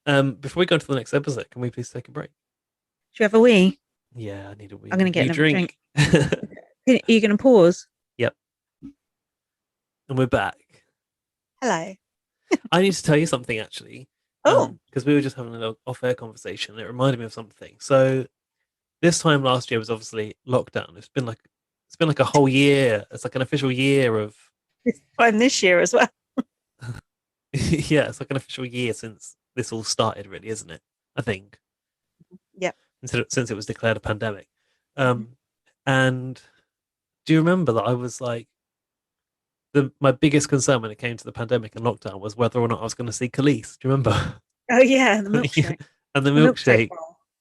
Before we go into the next episode, can we please take a break? we have a wee? Yeah, I need a wee. I'm going to get another drink. Yep. Are you going to pause? And we're back. Hello. I need to tell you something actually. Oh. Because we were just having an off-air conversation. It reminded me of something. So this time last year was obviously lockdown. It's been like a whole year. It's like an official year of I'm this year as well. yeah, it's like an official year since this all started, really, isn't it? I think. Yeah. Since it was declared a pandemic. And do you remember that I was like, my biggest concern when it came to the pandemic and lockdown was whether or not I was going to see Khalees. Do you remember? Oh yeah, the milkshake. And the milkshake,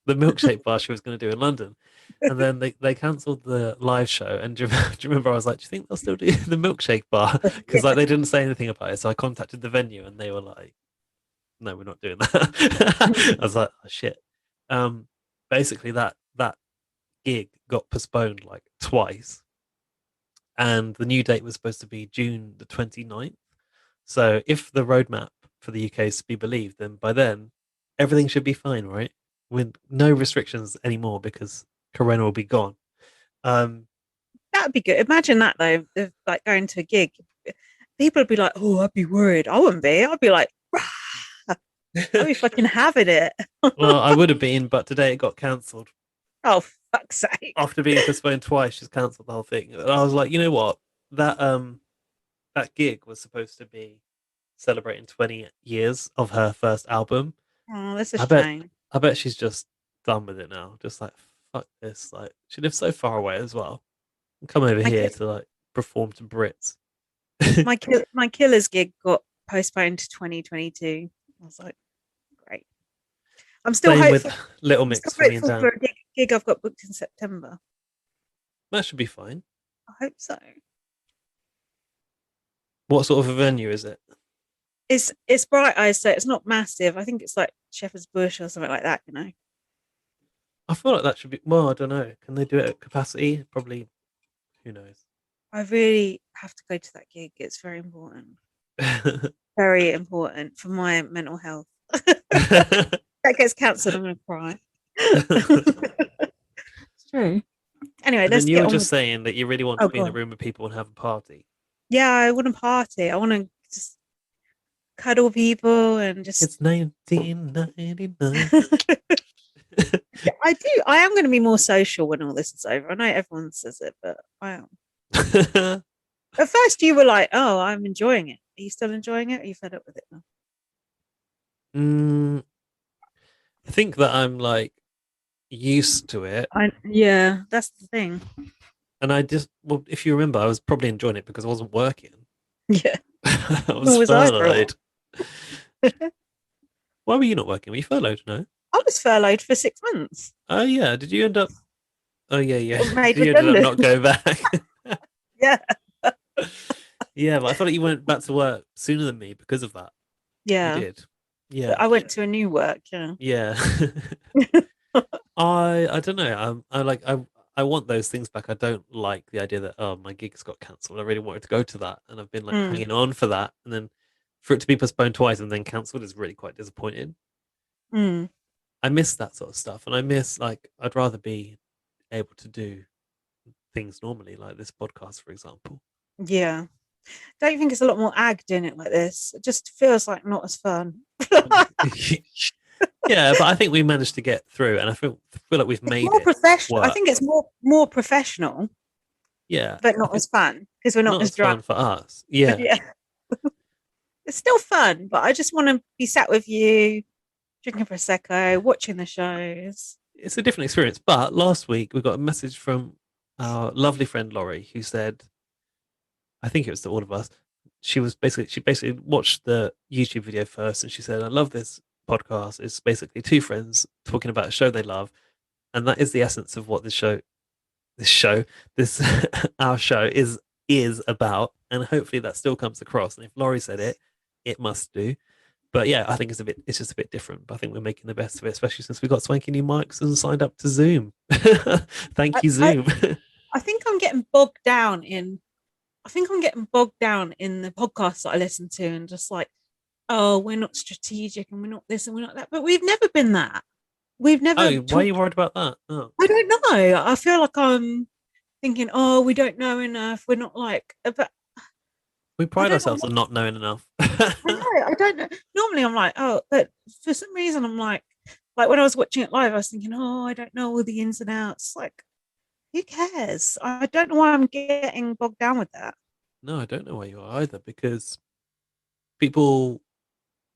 the milkshake bar she was going to do in London. And then they cancelled the live show. And do you remember I was like, do you think they'll still do the milkshake bar? Because like they didn't say anything about it. So I contacted the venue and they were like, no, we're not doing that. I was like, oh, shit. Basically that gig got postponed like twice. And the new date was supposed to be June the 29th. So if the roadmap for the UK is to be believed, then by then everything should be fine, right? With no restrictions anymore because Corona will be gone. That would be good. Imagine that though, if, like going to a gig. People would be like, "Oh, I'd be worried." I wouldn't be. I'd be like, Rah! I'd be fucking having it. Well, I would have been, but today it got cancelled. Oh, fuck's sake! After being postponed twice, she's cancelled the whole thing. And I was like, you know what? That gig was supposed to be celebrating 20 years of her first album. Oh, that's a I shame. bet she's just done with it now. Just like fuck this. Like she lives so far away as well. And come over here to like perform to Brits. My Killers gig got postponed to 2022. I was like, great. I'm still Same hopeful. with Little Mix for me and Dan. For a gig I've got booked in September. That should be fine. I hope so. What sort of a venue is it? It's Bright Eyes, so it's not massive. I think it's like Shepherd's Bush or something like that, you know. I feel like that should be. Well, I don't know. Can they do it at capacity? Probably. Who knows? I really have to go to that gig. It's very important. Very important for my mental health. That gets cancelled, I'm going to cry. It's true. Anyway, and then you were just saying that you really want to be in a room with people and have a party. Yeah, I want to party. I want to just cuddle people and just. It's 1999. I do. I am going to be more social when all this is over. I know everyone says it, but I am. At first, you were like, "Oh, I'm enjoying it." Are you still enjoying it? Or are you fed up with it now? I think that I'm like used to it. Yeah, that's the thing. And well, if you remember, I was probably enjoying it because I wasn't working. Yeah, I was furloughed. Why were you not working? Were you furloughed? No, I was furloughed for 6 months. Oh yeah, did you end up? Oh yeah. Did you ended up not going back? Yeah. Yeah, but I thought you went back to work sooner than me because of that. Yeah, you did. Yeah, but I went to a new work. Yeah. Yeah. I don't know. I want those things back. I don't like the idea that my gigs got cancelled. I really wanted to go to that, and I've been like hanging on for that, and then for it to be postponed twice and then cancelled is really quite disappointing. I miss that sort of stuff, and I miss I'd rather be able to do things normally, like this podcast, for example. Yeah. Don't you think it's a lot more ag doing it like this? It just feels like not as fun. Yeah, Yeah, but I think we managed to get through, and I feel like we've made more it professional. I work. think it's more professional, Yeah, but not as fun because we're not not as as fun drunk. for us. Yeah, Yeah, it's still fun, but I just want to be sat with you, drinking prosecco, watching the shows. it's a different experience. But last week we got a message from our lovely friend Laurie, who said, I think it was to all of us. She basically watched the YouTube video first, and she said, "I love this podcast. It's basically two friends talking about a show they love, and that is the essence of what this our show is about. And hopefully that still comes across. And if Laurie said it, it must do. But yeah, I think it's just a bit different. But I think we're making the best of it, especially since we got swanky new mics and signed up to Zoom. Thank I, you, I, Zoom. I think I'm getting bogged down in. I think I'm getting bogged down in the podcasts that I listen to, and just like, oh, we're not strategic, and we're not this, and we're not that. But we've never been that. We've never Oh, why are you talked. worried about that? Oh, I don't know. I feel like I'm thinking, oh, we don't know enough. We're not like, but we I pride don't know. ourselves on not knowing enough. I know. I don't know. Normally, I'm like, oh, but for some reason, I'm like when I was watching it live, I was thinking, oh, I don't know all the ins and outs. Like, who cares? I don't know why I'm getting bogged down with that. No, I don't know where you are either, because people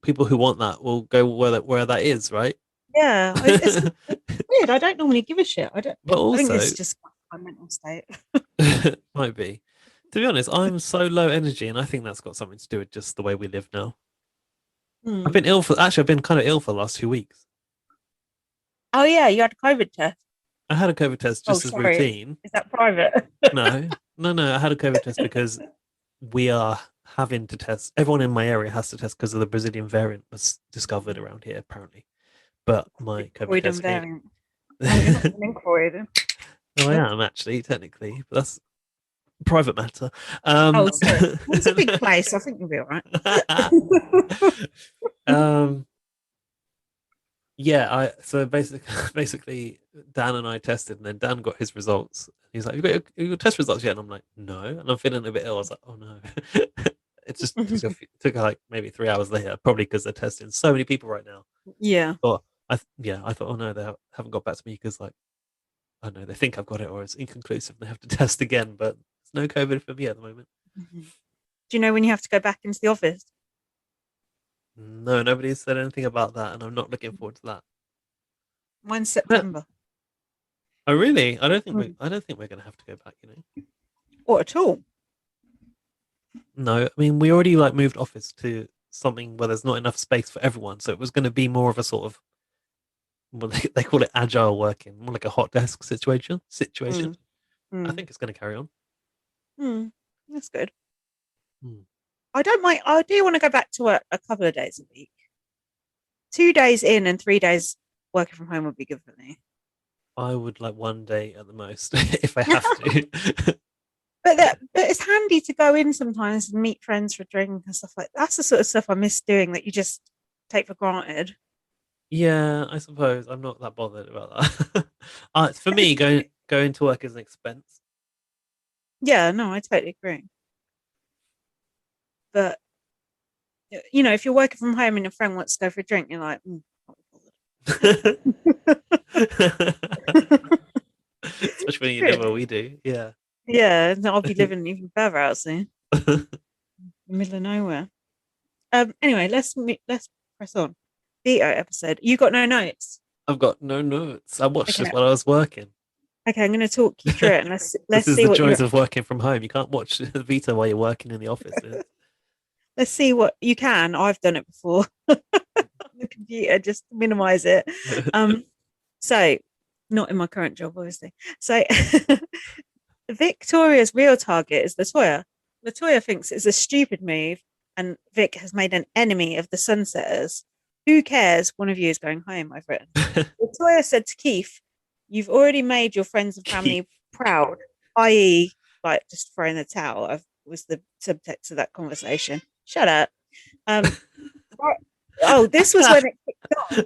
people who want that will go where that is, right? Yeah, it's weird. I don't normally give a shit. I don't. But I think this also, is just my mental state. might be. To be honest, I'm so low energy, and I think that's got something to do with just the way we live now. Hmm. I've been kind of ill for the last 2 weeks. Oh yeah, you had a COVID test. I had a COVID test Oh, just as sorry. routine. Is that private? No, no. I had a COVID test because we are having to test. Everyone in my area has to test because of the Brazilian variant was discovered around here, apparently. But my COVID Croydon test came. variant. Oh, you're not in Croydon. No, I am actually technically, but that's a private matter. Oh, sorry. It's a big place. I think you'll be all right. um, yeah, I so basically Dan and I tested, and then Dan got his results. He's like, "You got your test results yet?" And I'm like, "No," and I'm feeling a bit ill. I was like, "Oh no!" It just took like maybe 3 hours later, probably because they're testing so many people right now. Yeah. But I thought, oh no, they haven't got back to me because like I don't know, they think I've got it or it's inconclusive. And they have to test again, but there's no COVID for me at the moment. Do you know when you have to go back into the office? No, nobody's said anything about that, and I'm not looking forward to that. Mine's But September. oh really? Mm. I don't think we're gonna have to go back, you know. Or at all. No, I mean we already like moved office to something where there's not enough space for everyone, so it was gonna be more of a sort of, well, they call it agile working, more like a hot desk situation. Mm. I Mm. think it's gonna carry on. Mm. That's good. Hmm. I don't mind. I do want to go back to work a couple of days a week. 2 days in and 3 days working from home would be good for me. I would like one day at the most if I have to. But it's handy to go in sometimes and meet friends for a drink and stuff like that. That's the sort of stuff I miss doing that you just take for granted. Yeah, I suppose I'm not that bothered about that. For me, going to work is an expense. Yeah, no, I totally agree. But if you're working from home and your friend wants to go for a drink, you're like, Especially when you live where we do. Yeah. yeah, I'll be living even further out soon, the middle of nowhere. Anyway, let's press on. Veto episode. You got no notes. I've got no notes. I watched Okay. this while I was working. Okay, I'm going to talk you through it, and This let's is see the what you joys of working from home. You can't watch Vita while you're working in the office. let's see what you can. I've done it before on the computer, just to minimize it. So not in my current job, obviously. So Victoria's real target is Latoya. Latoya thinks it's a stupid move, and Vic has made an enemy of the Sunsetters. Who cares? One of you is going home, I've written. Latoya said to Keith, "You've already made your friends and family proud," i.e., like just throwing the towel. Was the subtext of that conversation. Shut up. Um, this was when it kicked off.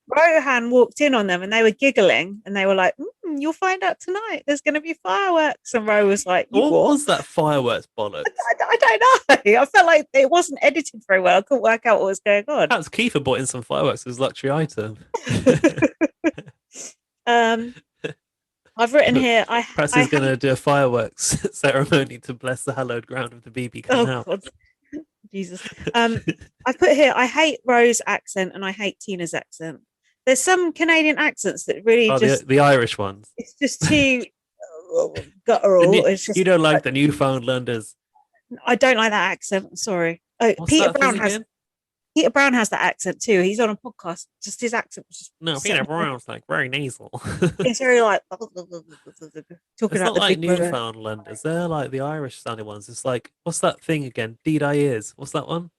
Rohan walked in on them and they were giggling and they were like, you'll find out tonight. There's going to be fireworks. And Ro was like, what was that fireworks bollocks? I don't know. I felt like it wasn't edited very well. I couldn't work out what was going on. Perhaps Kiefer bought in some fireworks as luxury item. I've written here. Perhaps he's going to do a fireworks ceremony to bless the hallowed ground of the BB Canal. God. Jesus. I put here, I hate Ro's accent and I hate Tina's accent. There's some Canadian accents that really the Irish ones. It's just too guttural. It's just, you don't like the Newfoundlanders. I don't like that accent. I'm sorry. Peter Brown has that accent too. He's on a podcast. Just his accent was just Peter Brown's like very nasal. It's very like talking about like Newfoundlanders. They're like the Irish sounding ones. It's like, what's that thing again? Deed-eye ears. What's that one?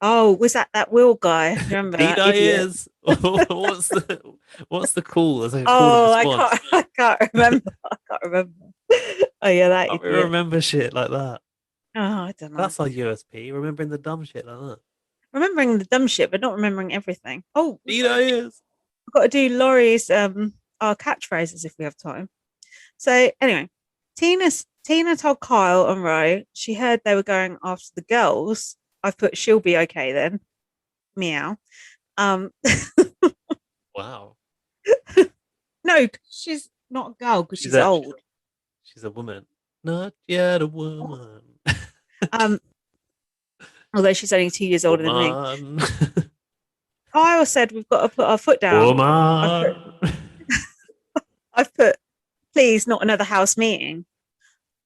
Oh, was that Will guy? Remember? Deed-eye ears. what's the call? I can't remember. Oh yeah, that. I remember shit like that. Oh, I don't know. That's our USP. Remembering the dumb shit like that. Remembering the dumb shit, but not remembering everything. Oh, Deed-eye ears. I've got to do Laurie's our catchphrases if we have time. So anyway, Tina told Kyle and Ro she heard they were going after the girls. I've put she'll be okay then. Meow. Wow. No, she's not a girl because she's old. She's a woman. Not yet a woman. Although she's only 2 years older than me. Kyle said we've got to put our foot down. Woman. I've put please not another house meeting.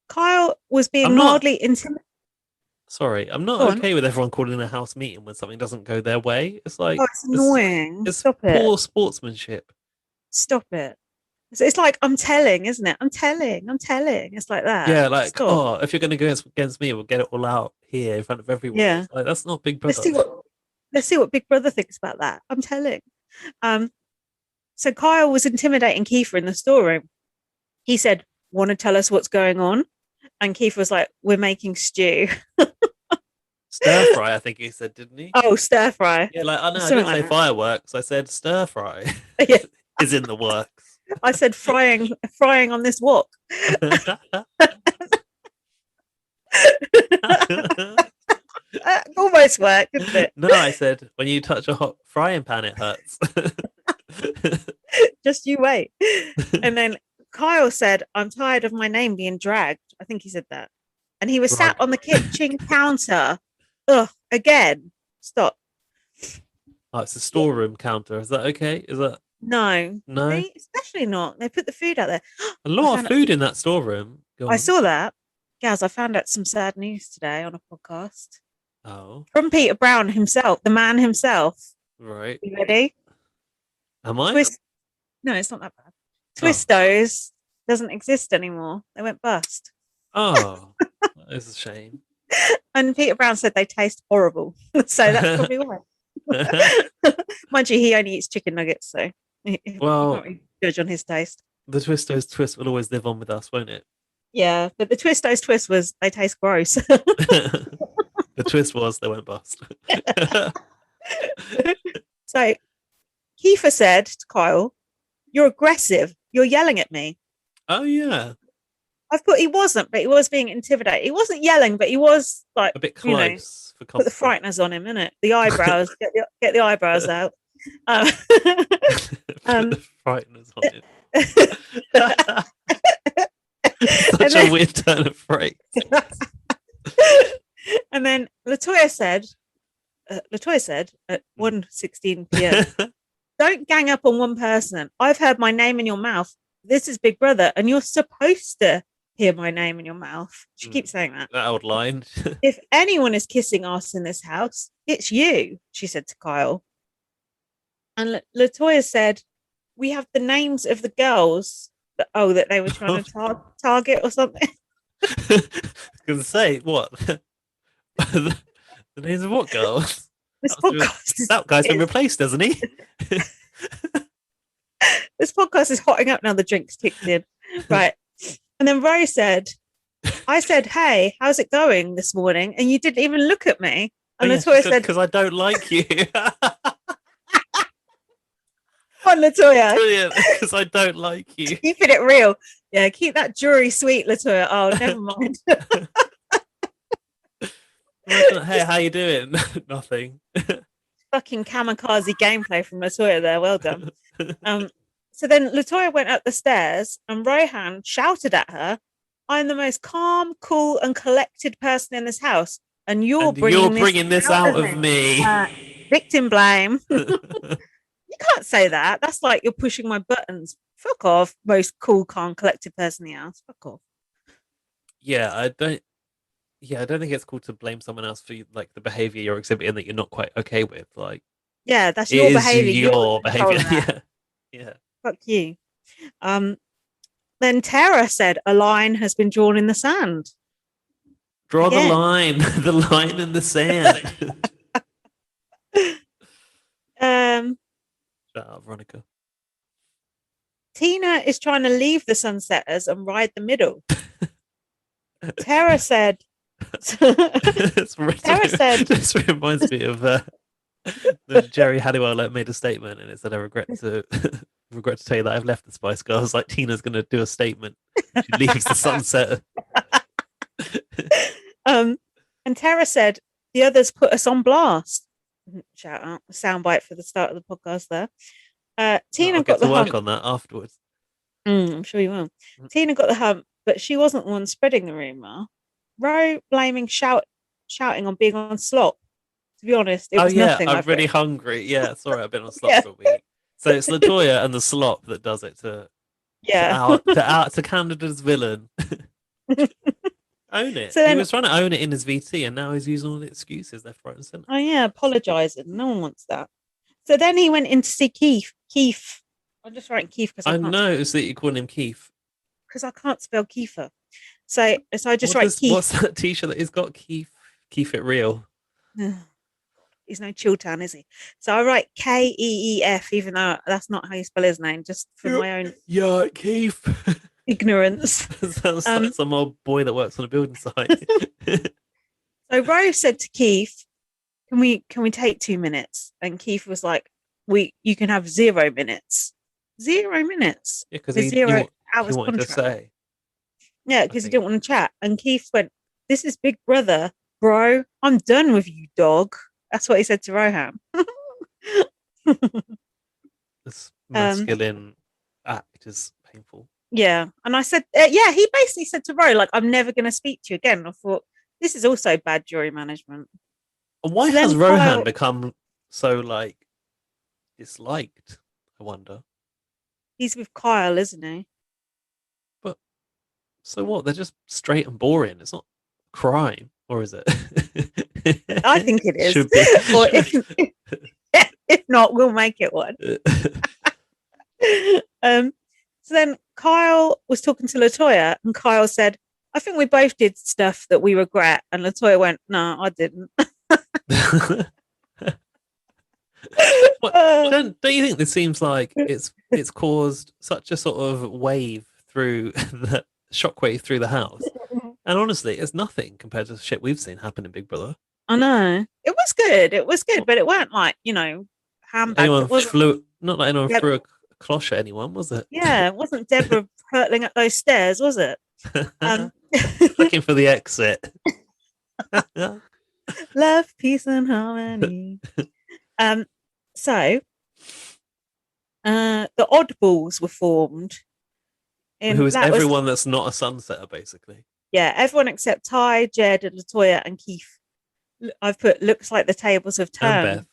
Kyle was being mildly intimidated. Sorry, I'm not okay with everyone calling a house meeting when something doesn't go their way. It's like it's annoying. It's Stop it. Poor sportsmanship. Stop it. It's like I'm telling, isn't it? I'm telling. It's like that. Yeah, like if you're going to go against me, we'll get it all out here in front of everyone. Yeah, like, that's not Big Brother. Let's see what Big Brother thinks about that. I'm telling. So Kyle was intimidating Kiefer in the storeroom. He said, "Want to tell us what's going on?" And Kiefer was like, "We're making stew." Stir fry, I think he said, didn't he? Oh, stir fry. Yeah, like I didn't say fireworks. I said stir fry. Yeah. Is in the works. I said frying on this wok. Almost worked, didn't it? No, I said when you touch a hot frying pan, it hurts. Just you wait. And then Kyle said, "I'm tired of my name being dragged." I think he said that. And he was sat on the kitchen counter. Ugh, again. Stop. Oh, it's a storeroom counter. Is that okay? Is that No. No. Especially not. They put the food out there. A lot of food in that storeroom. I saw that. Gaz, I found out some sad news today on a podcast. Oh. From Peter Brown himself, the man himself. Right. You ready? Am I? No, it's not that bad. Twistos doesn't exist anymore. They went bust. Oh, that is a shame. And Peter Brown said they taste horrible. So that's probably why. Mind you, he only eats chicken nuggets, so well, can't really judge on his taste. The Twistos twist will always live on with us, won't it? Yeah, but the Twistos twist was they taste gross. The twist was they went bust. So Kiefer said to Kyle, "You're aggressive. You're yelling at me." Oh yeah. I've put he wasn't, but he was being intimidated. He wasn't yelling, but he was like a bit close. For put the frighteners on him, innit? The eyebrows. get the eyebrows out. Put the frighteners on him. Such a weird turn of phrase. And then Latoya said at 1:16 p.m. "Don't gang up on one person. I've heard my name in your mouth. This is Big Brother, and you're supposed to hear my name in your mouth." She keeps saying that. That old line. "If anyone is kissing ass in this house, it's you," she said to Kyle. And Latoya said, "We have the names of the girls that they were trying to target or something." I was going to say, what? The names of what girls? That guy's been replaced, hasn't he? This podcast is hotting up now. The drinks kicked in. Right. And then Ro said, "I said, hey, how's it going this morning? And you didn't even look at me." And Latoya said, "Because I don't like you." on, Latoya. Brilliant, because I don't like you. Keeping it real. Yeah, keep that jewelry sweet, Latoya. Oh, never mind. Hey, how you doing? Nothing. Fucking kamikaze gameplay from Latoya there. Well done. So then Latoya went up the stairs and Rohan shouted at her, I'm the most calm, cool, and collected person in this house. And you're bringing this out of me. Victim blame. You can't say that. That's like you're pushing my buttons. Fuck off, most cool, calm, collected person in the house. Fuck off. I don't think it's cool to blame someone else for like the behavior you're exhibiting that you're not quite okay with. Like, yeah, that's your behavior. Your behavior. Yeah. Fuck you. Then Tara said a line has been drawn in the sand. Draw the line, the line in the sand. Shut up, Veronica. Tina is trying to leave the Sunsetters and ride the middle. Tara said. Tara said. This reminds me of Jerry Halliwell made a statement, and it said, "I regret to tell you that I've left the Spice Girls." Like Tina's going to do a statement. She leaves the Sunsetter. And Tara said the others put us on blast. Shout out, soundbite for the start of the podcast there. Tina got the work hump. on that afterwards. I'm sure you will. Tina got the hump, but she wasn't the one spreading the rumor. Ro blaming shouting on being on slop. To be honest, it was nothing. I'm really hungry. Yeah, sorry, I've been on slop for a week. So it's Latoya and the slop that does it to Canada's villain. Own it. So he was trying to own it in his VT, and now he's using all the excuses left, right, and centre. Oh yeah, apologising. No one wants that. So then he went in to see Keith. Keith. I'm just writing Keith because I noticed that you call him Keith. Because I can't spell Kiefer. So I just write Keith. What's that t-shirt that he's got? Keith it real. He's no Chiltan, is he? So I write Keef, even though that's not how you spell his name, just for my own Keith ignorance. Sounds like some old boy that works on a building site. So Rose said to Keith, "Can we take 2 minutes?" And Keith was like, "You can have 0 minutes." 0 minutes. Yeah, because he wanted contract. To say. Yeah, because he didn't want to chat. And Keith went, "This is Big Brother, bro. I'm done with you, dog." That's what he said to Rohan. This masculine act is painful. Yeah. And I said, he basically said to Ro, like, I'm never going to speak to you again. I thought, this is also bad jury management. And why has Rohan become so, like, disliked, I wonder? He's with Kyle, isn't he? But, so what? They're just straight and boring. It's not crime, or is it? I think it is. Should be. Or if not, we'll make it one. So then Kyle was talking to Latoya, and Kyle said, "I think we both did stuff that we regret." And Latoya went, "No, I didn't." Don't you think this seems like it's caused such a sort of wave through the shockwave through the house? And honestly, it's nothing compared to the shit we've seen happen in Big Brother. I know. It was good, but it weren't like, handbags. Not like anyone threw a cloche at anyone, was it? Yeah, it wasn't Deborah hurtling up those stairs, was it? Looking for the exit. Love, peace, and harmony. So the oddballs were formed. Who is everyone that's not a Sunsetter, basically. Yeah, everyone except Ty, Jed, and Latoya, and Keith. I've put looks like the tables have turned.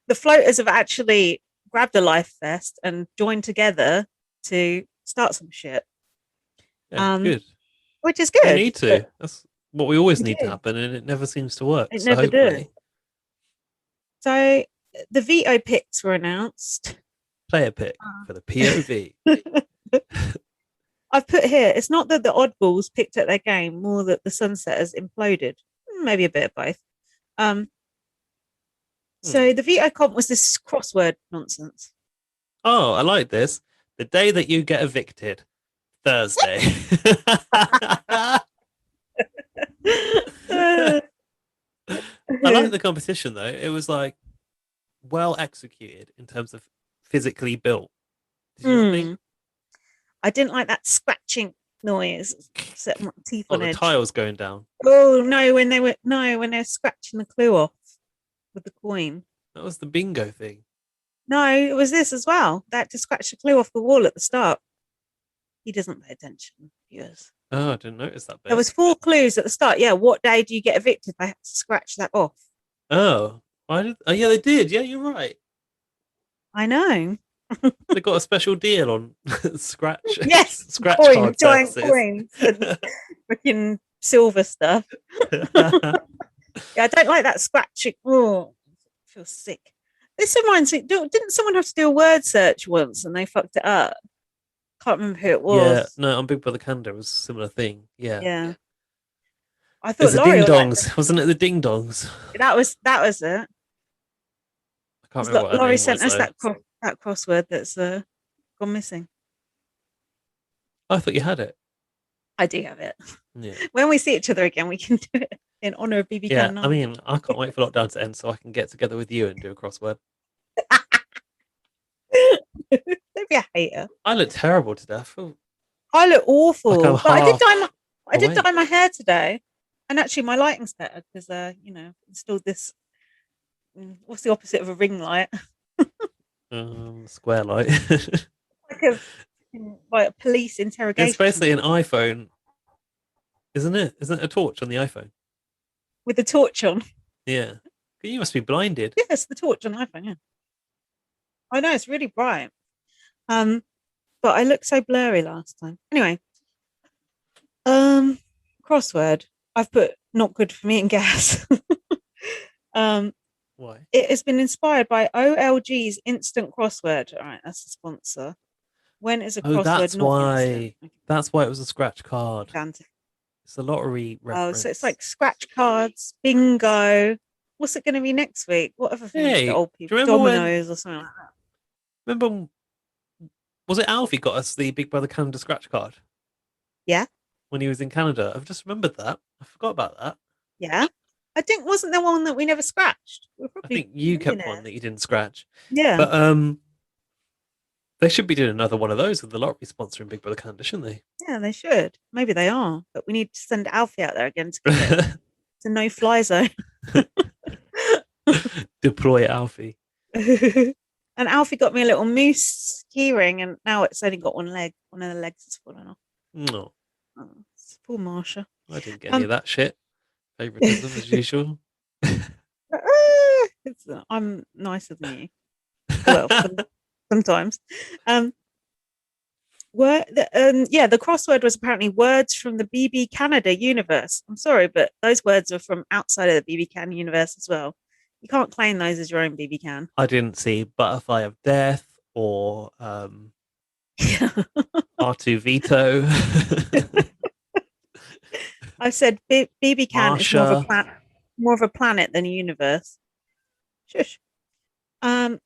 The floaters have actually grabbed a life vest and joined together to start some shit. Yeah, good. Which is good. We need to. That's what we always need to happen, and it never seems to work. It never does. So the veto picks were announced. Player pick for the POV. I've put here, it's not that the oddballs picked at their game, more that the Sunsetters imploded. Maybe a bit of both. So the veto comp was this crossword nonsense. Oh, I like this. The day that you get evicted, Thursday. I like the competition, though. It was like well executed in terms of physically built. Did you not think? I didn't like that scratching noise. Set my teeth Oh, on the edge. tiles going down. Oh no, when they were scratching the clue off with the coin. That was the bingo thing. No, it was this as well. They had to scratch the clue off the wall at the start. He doesn't pay attention, viewers. Oh, I didn't notice that bit. There was 4 clues at the start. Yeah, what day do you get evicted? They had to scratch that off. Oh, why did? Oh, yeah, they did. Yeah, you're right. I know. They got a special deal on scratch. Yes, scratch coins, card giant services. coins, and freaking silver stuff. Yeah, I don't like that scratching. Oh, I feel sick. This reminds me. Didn't someone have to do a word search once and they fucked it up? Can't remember who it was. Yeah, no, on Big Brother Canada it was a similar thing. Yeah. Yeah. I It's thought the Laurie ding would like dongs, wasn't it? The ding dongs. that was it. I can't remember what her Laurie name sent was us though. that crossword that's gone missing. I thought you had it. I do have it. Yeah. When we see each other again, we can do it in honor of BB Yeah, Can 9. I mean, I can't wait for lockdown to end so I can get together with you and do a crossword. Don't be a hater. I look terrible today. I feel I look awful, like I'm but I did awake. dye my hair today, and actually my lighting's better because installed this. What's the opposite of a ring light? Square light. Like a police interrogation. It's basically an iPhone, isn't it? Isn't it a torch on the iPhone? With the torch on. Yeah. You must be blinded. Yes, the torch on iPhone. Yeah. I know it's really bright. But I looked so blurry last time. Anyway, crossword. I've put not good for me and gas. Why? It has been inspired by OLG's instant crossword. All right, that's the sponsor. When is a crossword that's not why. instant? That's why it was a scratch card. Fantastic. It's a lottery reference. Oh, so it's like scratch cards, bingo. What's it going to be next week? What other things Hey, do old people? do you remember Dominoes or something like that. Remember, was it Alfie got us the Big Brother Canada scratch card? Yeah. When he was in Canada. I've just remembered that. I forgot about that. Yeah. I think wasn't there one that we never scratched? I think you kept one that you didn't scratch. Yeah. But they should be doing another one of those with the lottery sponsoring Big Brother Canada, shouldn't they? Yeah, they should. Maybe they are, but we need to send Alfie out there again to get it. It's a no-fly zone. Deploy Alfie. And Alfie got me a little moose keyring, and now it's only got one leg. One of the legs has fallen off. No. Oh, poor Marsha. I didn't get any of that shit. Favoritism as usual. I'm nicer than you. Well, sometimes. The crossword was apparently words from the BB Canada universe. I'm sorry, but those words are from outside of the BB Can universe as well. You can't claim those as your own BB Can. I didn't see Butterfly of Death or R2 Veto. I said BB Can is more of a planet than a universe. Shush. Who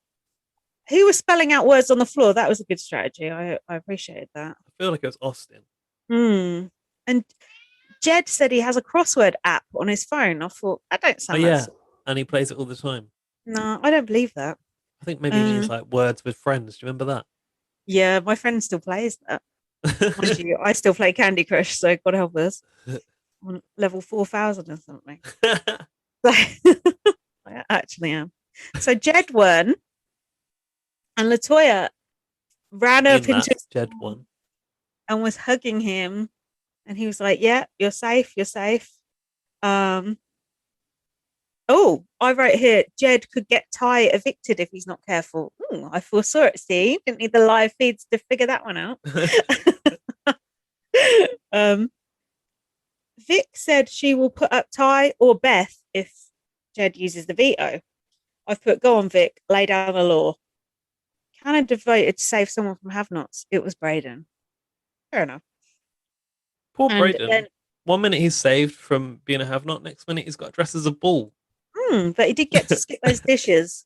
was spelling out words on the floor? That was a good strategy. I appreciated that. I feel like it was Austin. And Jed said he has a crossword app on his phone. I thought, that don't sound yeah. And he plays it all the time. No, I don't believe that. I think maybe it means like words with friends. Do you remember that? Yeah, my friend still plays that. Mind you, I still play Candy Crush, so God help us. On level 4,000 or something. I actually am. So Jed won, and Latoya ran up into Jed won and was hugging him, and he was like, "Yeah, you're safe. You're safe." Oh, I wrote here, Jed could get Ty evicted if he's not careful. I foresaw it, Steve. Didn't need the live feeds to figure that one out. Vic said she will put up Ty or Beth if Jed uses the veto. I've put, go on, Vic, lay down the law. Canada voted to save someone from have-nots. It was Brayden. Fair enough. Poor Brayden. Then, 1 minute he's saved from being a have-not, next minute he's got dressed as a bull. But he did get to skip those dishes.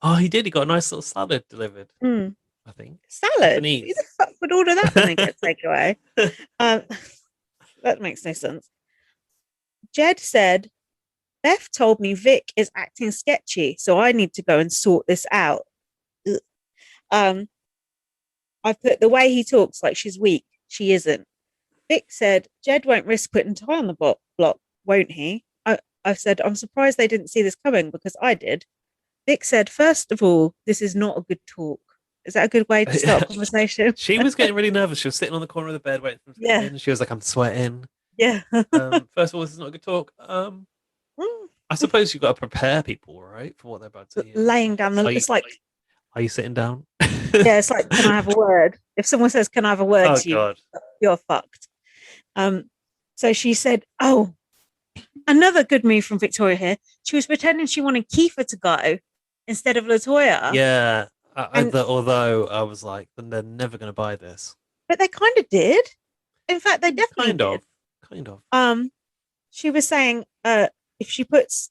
Oh, he did. He got a nice little salad delivered. I think. Salad? Who the fuck would order that when they get taken away? That makes no sense. Jed said Beth told me Vic is acting sketchy, so I need to go and sort this out. Ugh. Um, I put the way he talks like she's weak. She isn't. Vic said Jed won't risk putting Ty on the block, won't he? I said I'm surprised they didn't see this coming because I did. Vic said, first of all, this is not a good talk. Is that a good way to start a conversation? She was getting really nervous. She was sitting on the corner of the bed waiting for him to come Yeah. in. She was like, I'm sweating. Yeah. First of all, this is not a good talk. I suppose you've got to prepare people, right, for what they're about to hear. Laying down the. It's like. Are you sitting down? Yeah, it's like, can I have a word? If someone says, can I have a word to you? God. You're fucked. So she said, oh, another good move from Victoria here. She was pretending she wanted Kiefer to go instead of LaToya. Yeah. Although I was like, they're never going to buy this. But they kind of did. In fact, they definitely did. Kind of. She was saying, if she puts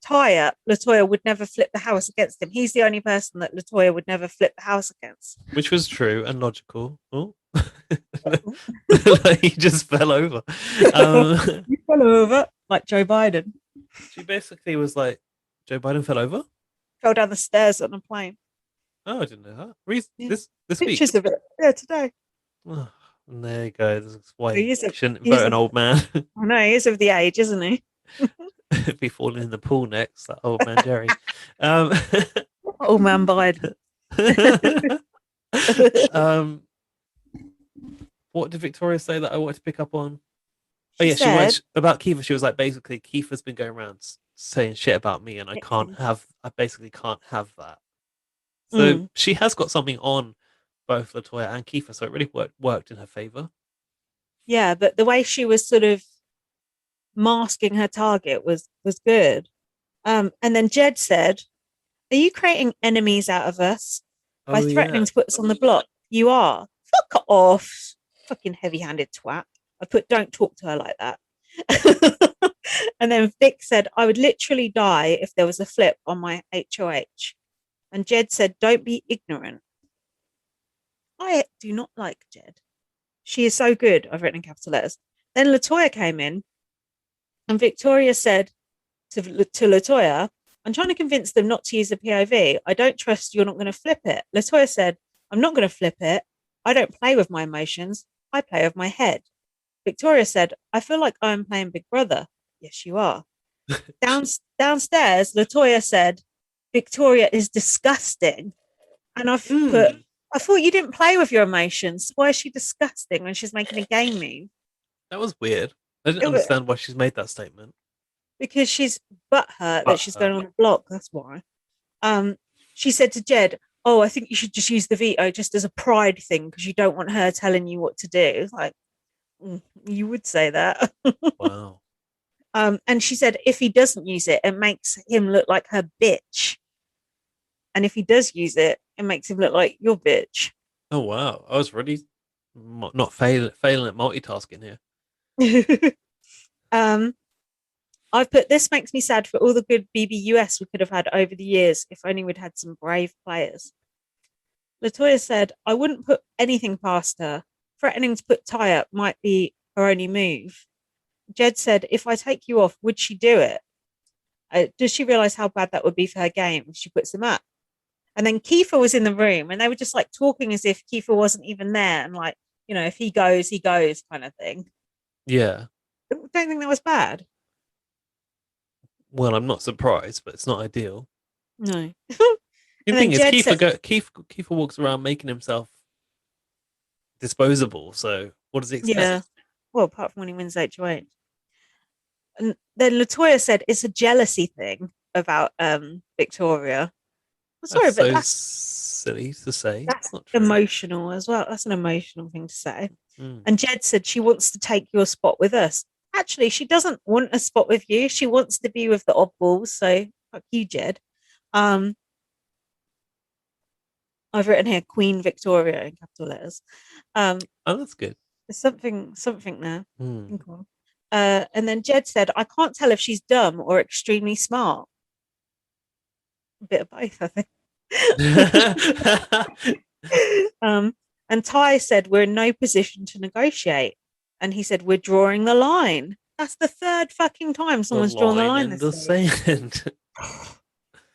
Ty up, LaToya would never flip the house against him. He's the only person that LaToya would never flip the house against. Which was true and logical. Oh. He just fell over. He fell over like Joe Biden. She basically was like, Joe Biden fell over? Fell down the stairs on a plane. Oh, I didn't know that. This Pictures week? of it. Yeah, today. Oh, there you go. This is why He shouldn't vote an old man. I know, he is of the age, isn't he? Be falling in the pool next, that old man Jerry. Old man Biden. What did Victoria say that I wanted to pick up on? She said about Kiefer. She was like, basically, Kiefer's been going around saying shit about me, and I basically can't have that. So she has got something on both LaToya and Kiefer, so it really worked in her favor. Yeah, but the way she was sort of masking her target was good. And then Jed said, are you creating enemies out of us by threatening to put us on the block? You are. Fuck off. Fucking heavy-handed twat. I put, don't talk to her like that. And then Vic said, I would literally die if there was a flip on my HOH. And Jed said, don't be ignorant. I do not like Jed. She is so good. I've written in capital letters. Then LaToya came in and Victoria said to LaToya, I'm trying to convince them not to use the POV. I don't trust you're not going to flip it. LaToya said, I'm not going to flip it. I don't play with my emotions. I play with my head. Victoria said, I feel like I'm playing Big Brother. Yes, you are. Downstairs, LaToya said, Victoria is disgusting. And I've put, I thought you didn't play with your emotions. Why is she disgusting when she's making a game move? That was weird. I didn't understand why she's made that statement. Because she's butthurt that she's going on the block. That's why. She said to Jed, oh, I think you should just use the veto just as a pride thing because you don't want her telling you what to do. It's like, you would say that. Wow. And she said, if he doesn't use it, it makes him look like her bitch. And if he does use it, it makes him look like your bitch. Oh, wow. I was really not failing at multitasking here. I've put, this makes me sad for all the good BBUS we could have had over the years if only we'd had some brave players. LaToya said, I wouldn't put anything past her. Threatening to put Ty up might be her only move. Jed said, if I take you off, would she do it? Does she realise how bad that would be for her game if she puts him up? And then Kiefer was in the room and they were just like talking as if Kiefer wasn't even there. And like, you know, if he goes kind of thing. Yeah. I don't think that was bad. Well, I'm not surprised, but it's not ideal. No. The thing is, Kiefer walks around making himself disposable. So what does he expect? Yeah. Well, apart from when he wins HOH. And then LaToya said it's a jealousy thing about Victoria. I'm sorry, but that's silly to say. That's emotional as well. That's an emotional thing to say. And Jed said she wants to take your spot with us. Actually, she doesn't want a spot with you. She wants to be with the oddballs. So fuck you, Jed. I've written here Queen Victoria in capital letters. Oh, that's good. There's something there. And then Jed said, I can't tell if she's dumb or extremely smart. A bit of both, I think. And Ty said, we're in no position to negotiate. And he said, we're drawing the line. That's the third fucking time The someone's drawn the line line in this the week. sand.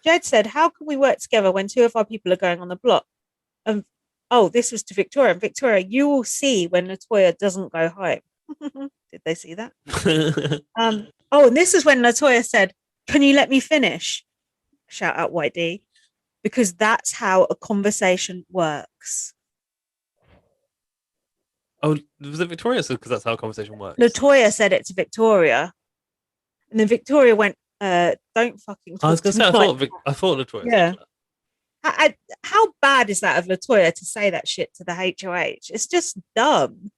Jed said, "How can we work together when two of our people are going on the block?" And oh, this was to Victoria. And Victoria, you will see when Latoya doesn't go home. Did they see that? Oh, and this is when Latoya said, "Can you let me finish?" Shout out White D, because that's how a conversation works. Oh, was it Victoria? Because that's how a conversation works. Latoya said it to Victoria, and then Victoria went, "Don't fucking talk." I was gonna say, I thought Latoya said that. How bad is that of Latoya to say that shit to the HOH? It's just dumb.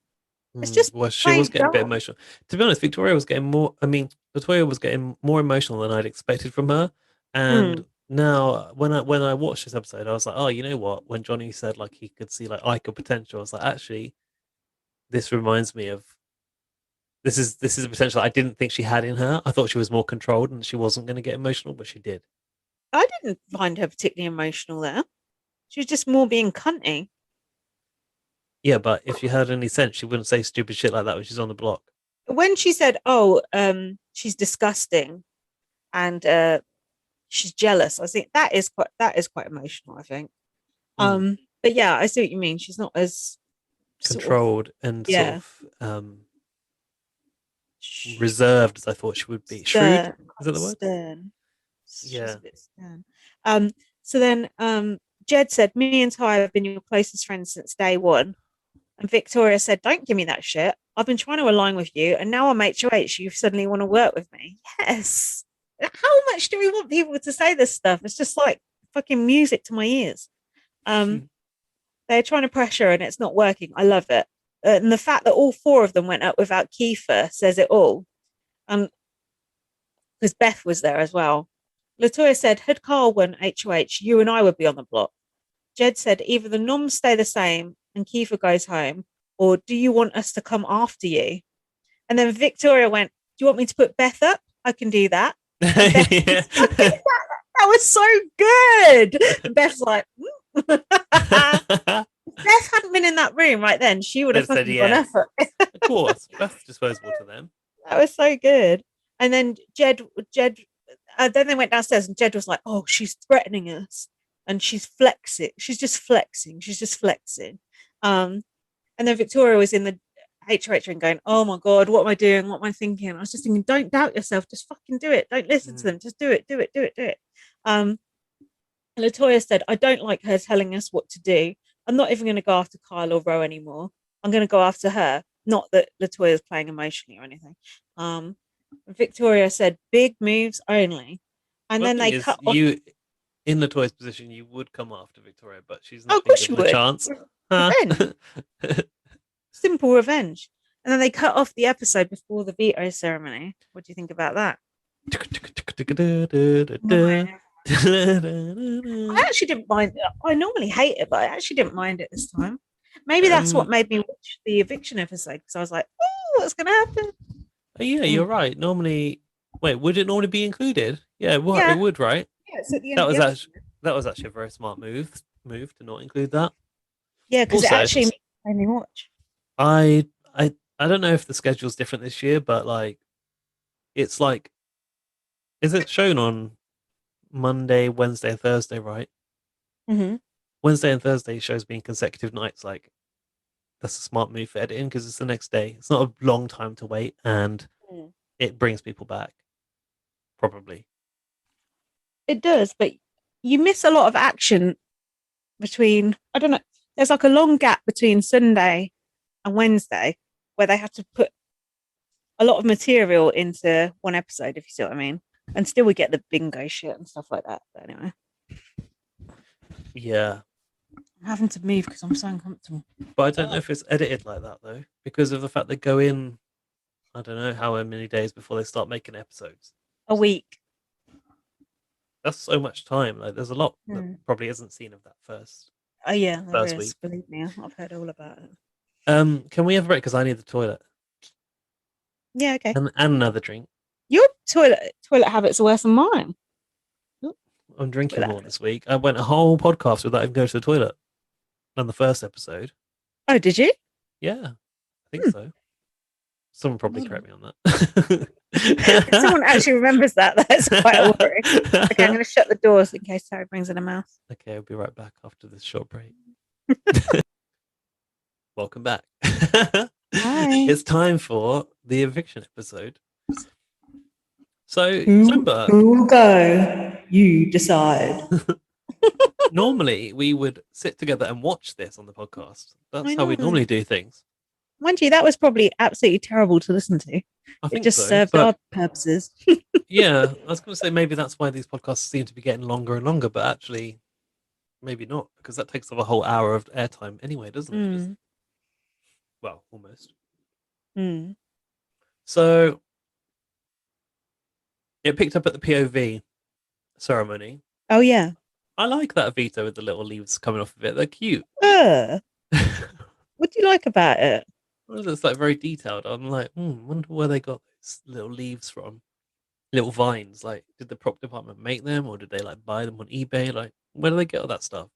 It's just Well, she was plain getting a bit dumb. emotional. To be honest, Victoria was getting more. I mean, Latoya was getting more emotional than I'd expected from her. And now, when I watched this episode, I was like, oh, you know what? When Johnny said like he could see like Ica potential, I was like, actually, this reminds me of this is a potential I didn't think she had in her. I thought she was more controlled and she wasn't going to get emotional, but she did. I didn't find her particularly emotional there. She was just more being cunty. Yeah, but if she had any sense, she wouldn't say stupid shit like that when she's on the block. When she said, "Oh, she's disgusting," and she's jealous, I think that is quite emotional. I think. But yeah, I see what you mean. She's not as Controlled and sort yeah of reserved as I thought she would be. Shrewd, is that the word? stern. She's Yeah. a bit stern. So then Jed said, "Me and Ty have been your closest friends since day one." And Victoria said, "Don't give me that shit. I've been trying to align with you, and now I'm HOH. You suddenly want to work with me." Yes. How much do we want people to say this stuff? It's just like fucking music to my ears. They're trying to pressure and it's not working. I love it. And the fact that all four of them went up without Kiefer says it all. Because Beth was there as well. Latoya said, "Had Carl won HOH, you and I would be on the block." Jed said, "Either the noms stay the same and Kiefer goes home, or do you want us to come after you?" And then Victoria went, "Do you want me to put Beth up? I can do that." And Beth that was so good. And Beth's like, Beth hadn't been in that room right then, she would have fucking gone yes. effort. Of course, Beth's disposable to them. That was so good. And then Jed, then they went downstairs and Jed was like, "Oh, she's threatening us, and she's flexing. She's just flexing. She's just flexing." And then Victoria was in the HOH and going, "Oh my god, what am I doing? What am I thinking?" I was just thinking, don't doubt yourself. Just fucking do it. Don't listen to them. Just do it. Do it. Do it. Do it. And Latoya said, "I don't like her telling us what to do. I'm not even going to go after Kyle or Ro anymore. I'm going to go after her." Not that Latoya is playing emotionally or anything. Victoria said, "Big moves only." And Well, then the thing they is, cut you in Latoya's position, you would come after Victoria, but she's Oh, not of been course you given a would. chance. Revenge. Simple revenge. And then they cut off the episode before the veto ceremony. What do you think about that? I actually didn't mind it. I normally hate it, but I actually didn't mind it this time. Maybe that's what made me watch the eviction episode, because I was like, "Oh, what's going to happen?" Yeah, you're right. Normally, wait, would it normally be included? Yeah, what Yeah. it would, right? Yeah, it's at the end That of was the actually episode. that was actually a very smart move to not include that. Yeah, because it Also, actually made me watch. I I don't know if the schedule's different this year, but like it's like is it shown on Monday, Wednesday, and Thursday, right? Mm-hmm. Wednesday and Thursday shows being consecutive nights, like that's a smart move for editing because it's the next day. It's not a long time to wait and it brings people back. Probably. It does, but you miss a lot of action between, I don't know, there's like a long gap between Sunday and Wednesday where they have to put a lot of material into one episode, if you see what I mean. And still we get the bingo shit and stuff like that. But anyway. Yeah. I'm having to move because I'm so uncomfortable. But I don't know if it's edited like that though, because of the fact they go in, I don't know how many days before they start making episodes. A week. That's so much time. Like, there's a lot that probably isn't seen of that first. Oh yeah, there first is. week. Believe me, I've heard all about it. Can we have a break? Because I need the toilet. Yeah, okay. And another drink. Your toilet habits are worse than mine. I'm drinking more this week. I went a whole podcast without even going to the toilet. On the first episode. Oh, did you? Yeah, I think so. Someone probably correct me on that. If someone actually remembers that, that's quite a worry. Okay, I'm going to shut the doors in case Sarah brings in a mouse. Okay, I'll be right back after this short break. Welcome back. Hi. It's time for the eviction episode. So, Who will go? You decide. normally we would sit together and watch this on the podcast. That's how we normally do things. Mind you, that was probably absolutely terrible to listen to. I think it just so, served but our purposes. yeah, I was going to say maybe that's why these podcasts seem to be getting longer and longer, but actually, maybe not, because that takes up a whole hour of airtime anyway, doesn't it? Just, well, almost. So it picked up at the POV ceremony. Oh yeah, I like that veto with the little leaves coming off of it. They're cute. What do you like about it? Well, it's like very detailed. I'm like, wonder where they got those little leaves from. Little vines. Like, did the prop department make them, or did they like buy them on eBay? Like, where do they get all that stuff?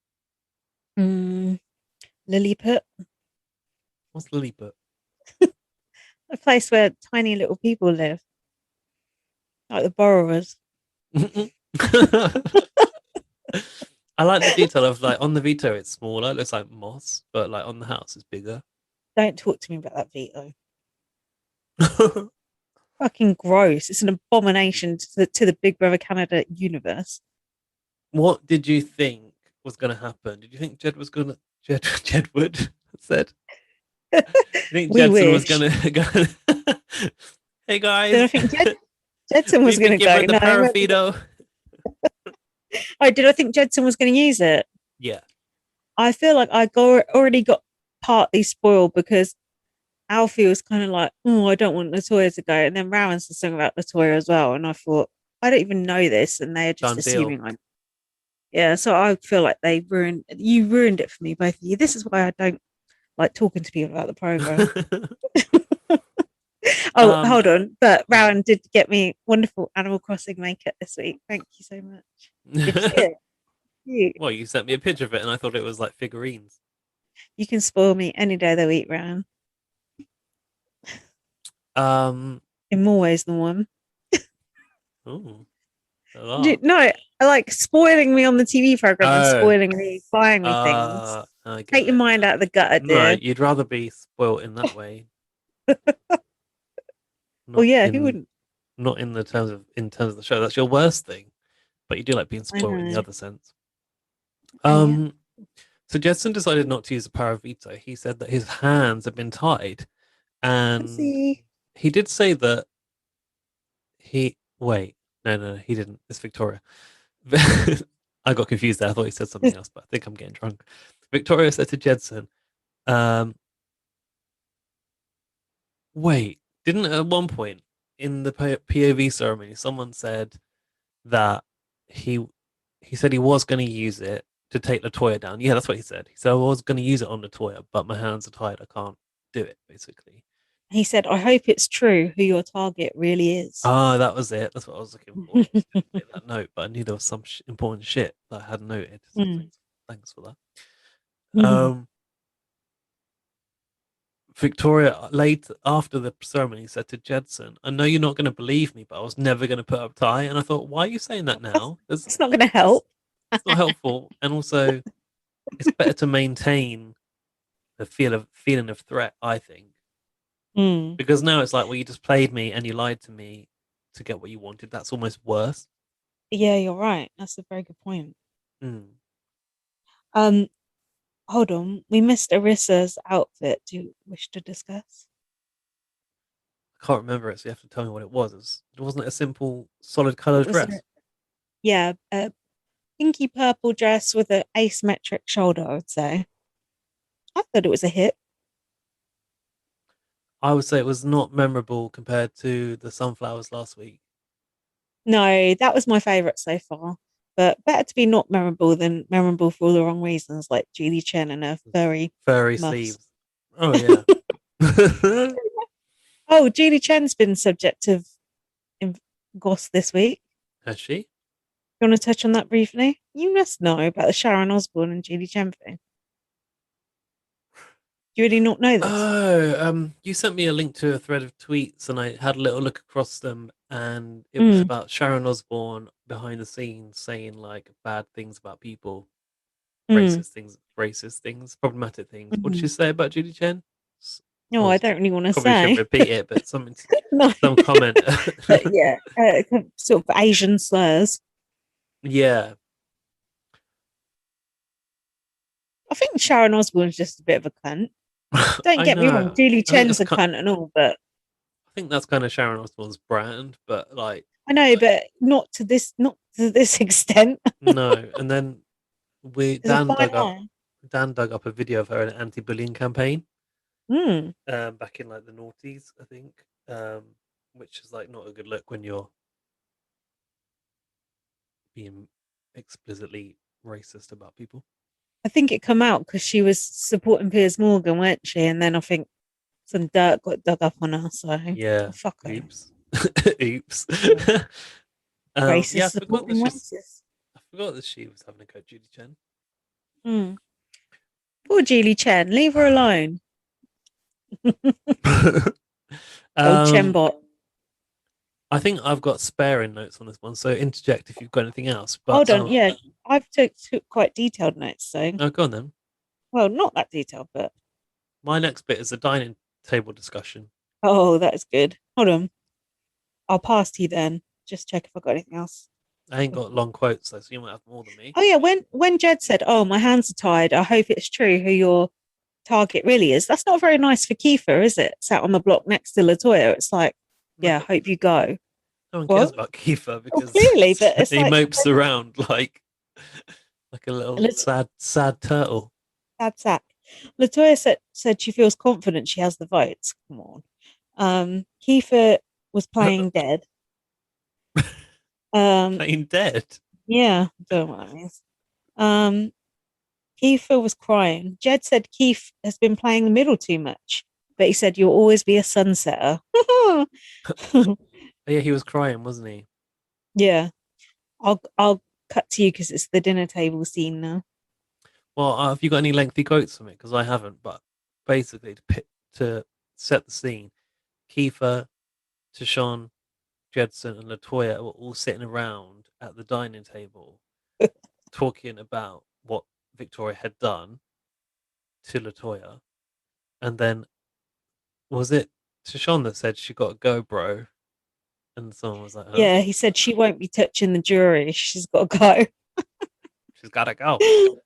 Lilliput. What's Lilliput? A place where tiny little people live, like the borrowers. I like the detail of like on the veto it's smaller, it looks like moss, but like on the house it's bigger. Don't talk to me about that veto. Fucking gross. It's an abomination to the Big Brother Canada universe. What did you think was going to happen? Did you think Jedward said? I think Jedson was going to go. Hey guys. Did I think Jedson was going to go? The parafido. Oh, did I think Jedson was going to use it? Yeah. I feel like I already got partly spoiled because Alfie was kind of like, oh, I don't want Latoya to go. And then Rowan's the song about Latoya as well. And I thought, I don't even know this. And they're just assuming I'm. Yeah, so I feel like you ruined it for me, both of you. This is why I don't like talking to people about the program. Hold on. But Rowan did get me wonderful Animal Crossing makeup this week. Thank you so much. Did you see it? Well, you sent me a picture of it and I thought it was like figurines. You can spoil me any day of the week, Rowan. In more ways than one. Oh. No, I like spoiling me on the TV program and spoiling me, buying me things. Take your mind out of the gutter, dear. No, you'd rather be spoiled in that way. Well, yeah, who wouldn't? Not in terms of the show. That's your worst thing. But you do like being spoiled in the other sense. So Jedson decided not to use the power of veto. He said that his hands had been tied. And he did say that No, he didn't. It's Victoria. I got confused there. I thought he said something else, but I think I'm getting drunk. Victoria said to Jedson, didn't at one point in the POV ceremony someone said that he said he was going to use it to take Latoya down? Yeah, that's what he said. He said, I was going to use it on Latoya, but my hands are tied. I can't do it, basically. He said, I hope it's true who your target really is. Ah, that was it. That's what I was looking for. Make that note, but I knew there was some important shit that I hadn't noted. So thanks for that. Victoria, later after the ceremony, said to Jedson, I know you're not going to believe me, but I was never going to put up Ty. And I thought, why are you saying that now? It's not going to help. It's not helpful. And also, it's better to maintain the feeling of threat, I think. Because now it's like, well, you just played me and you lied to me to get what you wanted. That's almost worse. Yeah, you're right. That's a very good point. Hold on. We missed Arissa's outfit. Do you wish to discuss? I can't remember it, so you have to tell me what it was. It wasn't a simple, solid coloured dress. Yeah, a pinky purple dress with an asymmetric shoulder, I would say. I thought it was a hit. I would say it was not memorable compared to the sunflowers last week. No, that was my favourite so far. But better to be not memorable than memorable for all the wrong reasons, like Julie Chen and her furry sleeves. Oh yeah. Oh, Julie Chen's been subject of goss this week. Has she? You want to touch on that briefly? You must know about the Sharon Osbourne and Julie Chen thing. Do you really not know this? Oh, you sent me a link to a thread of tweets, and I had a little look across them, and it was Mm, about Sharon Osbourne behind the scenes saying like bad things about people, mm, racist things, problematic things. What did she mm. say about Judy Chen? No, I Oh, don't really want to probably shouldn't say. repeat it, but No, some comment. but yeah, sort of Asian slurs. Yeah, I think Sharon Osbourne's just a bit of a cunt. Don't I get me wrong, know. Julie I think Chen's that's a cunt and all, but I think that's kind of Sharon Osbourne's brand, but like I know, but not to this extent. no. And then we There's a fine line. Dan dug up a video of her in an anti-bullying campaign Mm. back in like the noughties, I think, which is like not a good look when you're being explicitly racist about people. I think it come out because she was supporting Piers Morgan, weren't she? And then I think some dirt got dug up on her. So Yeah, fuck her. oops, oops. Yeah. Yeah, Racist supporting racist. I forgot that she was having a go at Judy Chen. Mm. Poor Julie Chen, leave her alone. Old um, Chenbot. I think I've got sparing notes on this one, so interject if you've got anything else. But Hold on, yeah, I've took quite detailed notes. So, oh, go on then. well, not that detailed, but My next bit is a dining table discussion. oh, that's good. Hold on, I'll pass to you then. Just check if I got anything else. I ain't got long quotes though, so you might have more than me. Oh yeah, when Jed said, "Oh, my hands are tied. I hope it's true who your target really is." That's not very nice for Kiefer, is it? Sat on the block next to Latoya. It's like, No, yeah, but hope you go. no one cares What? about Kiefer Well, because clearly, but it's he like mopes around like a and little it's sad turtle. sad sack. Latoya said she feels confident she has the votes. Come on. Kiefer was playing dead. Um, Playing dead. yeah, don't know what that means. Um, Kiefer was crying. Jed said Keith has been playing the middle too much, but he said you'll always be a sunsetter. Oh, yeah, he was crying, wasn't he? Yeah, I'll cut to you because it's the dinner table scene now. Well, have you got any lengthy quotes from it? Because I haven't. But basically, to set the scene, Kiefer, Tashawn, Jedson, and Latoya were all sitting around at the dining table talking about what Victoria had done to Latoya, and then was it Tashawn that said she got to go, bro? And someone was like, "Huh? Yeah, he said she won't be touching the jury. She's got to She's gotta go." go.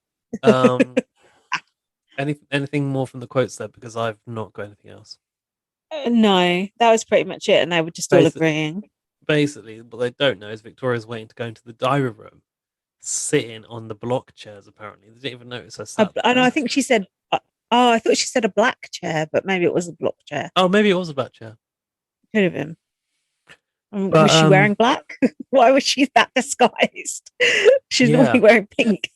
Um, anything more from the quotes there? Because I've not got anything else. No, that was pretty much it, and they were just all Basi- agreeing. Basically, what they don't know is Victoria's waiting to go into the diary room, sitting on the block chairs. Apparently, they didn't even notice her sat I know. there. I think she said. Oh, I thought she said a black chair, but maybe it was a block chair. Oh, maybe it was a black chair. Could have been. Was But she wearing black? Why was she that disguised? She's normally yeah, wearing pink.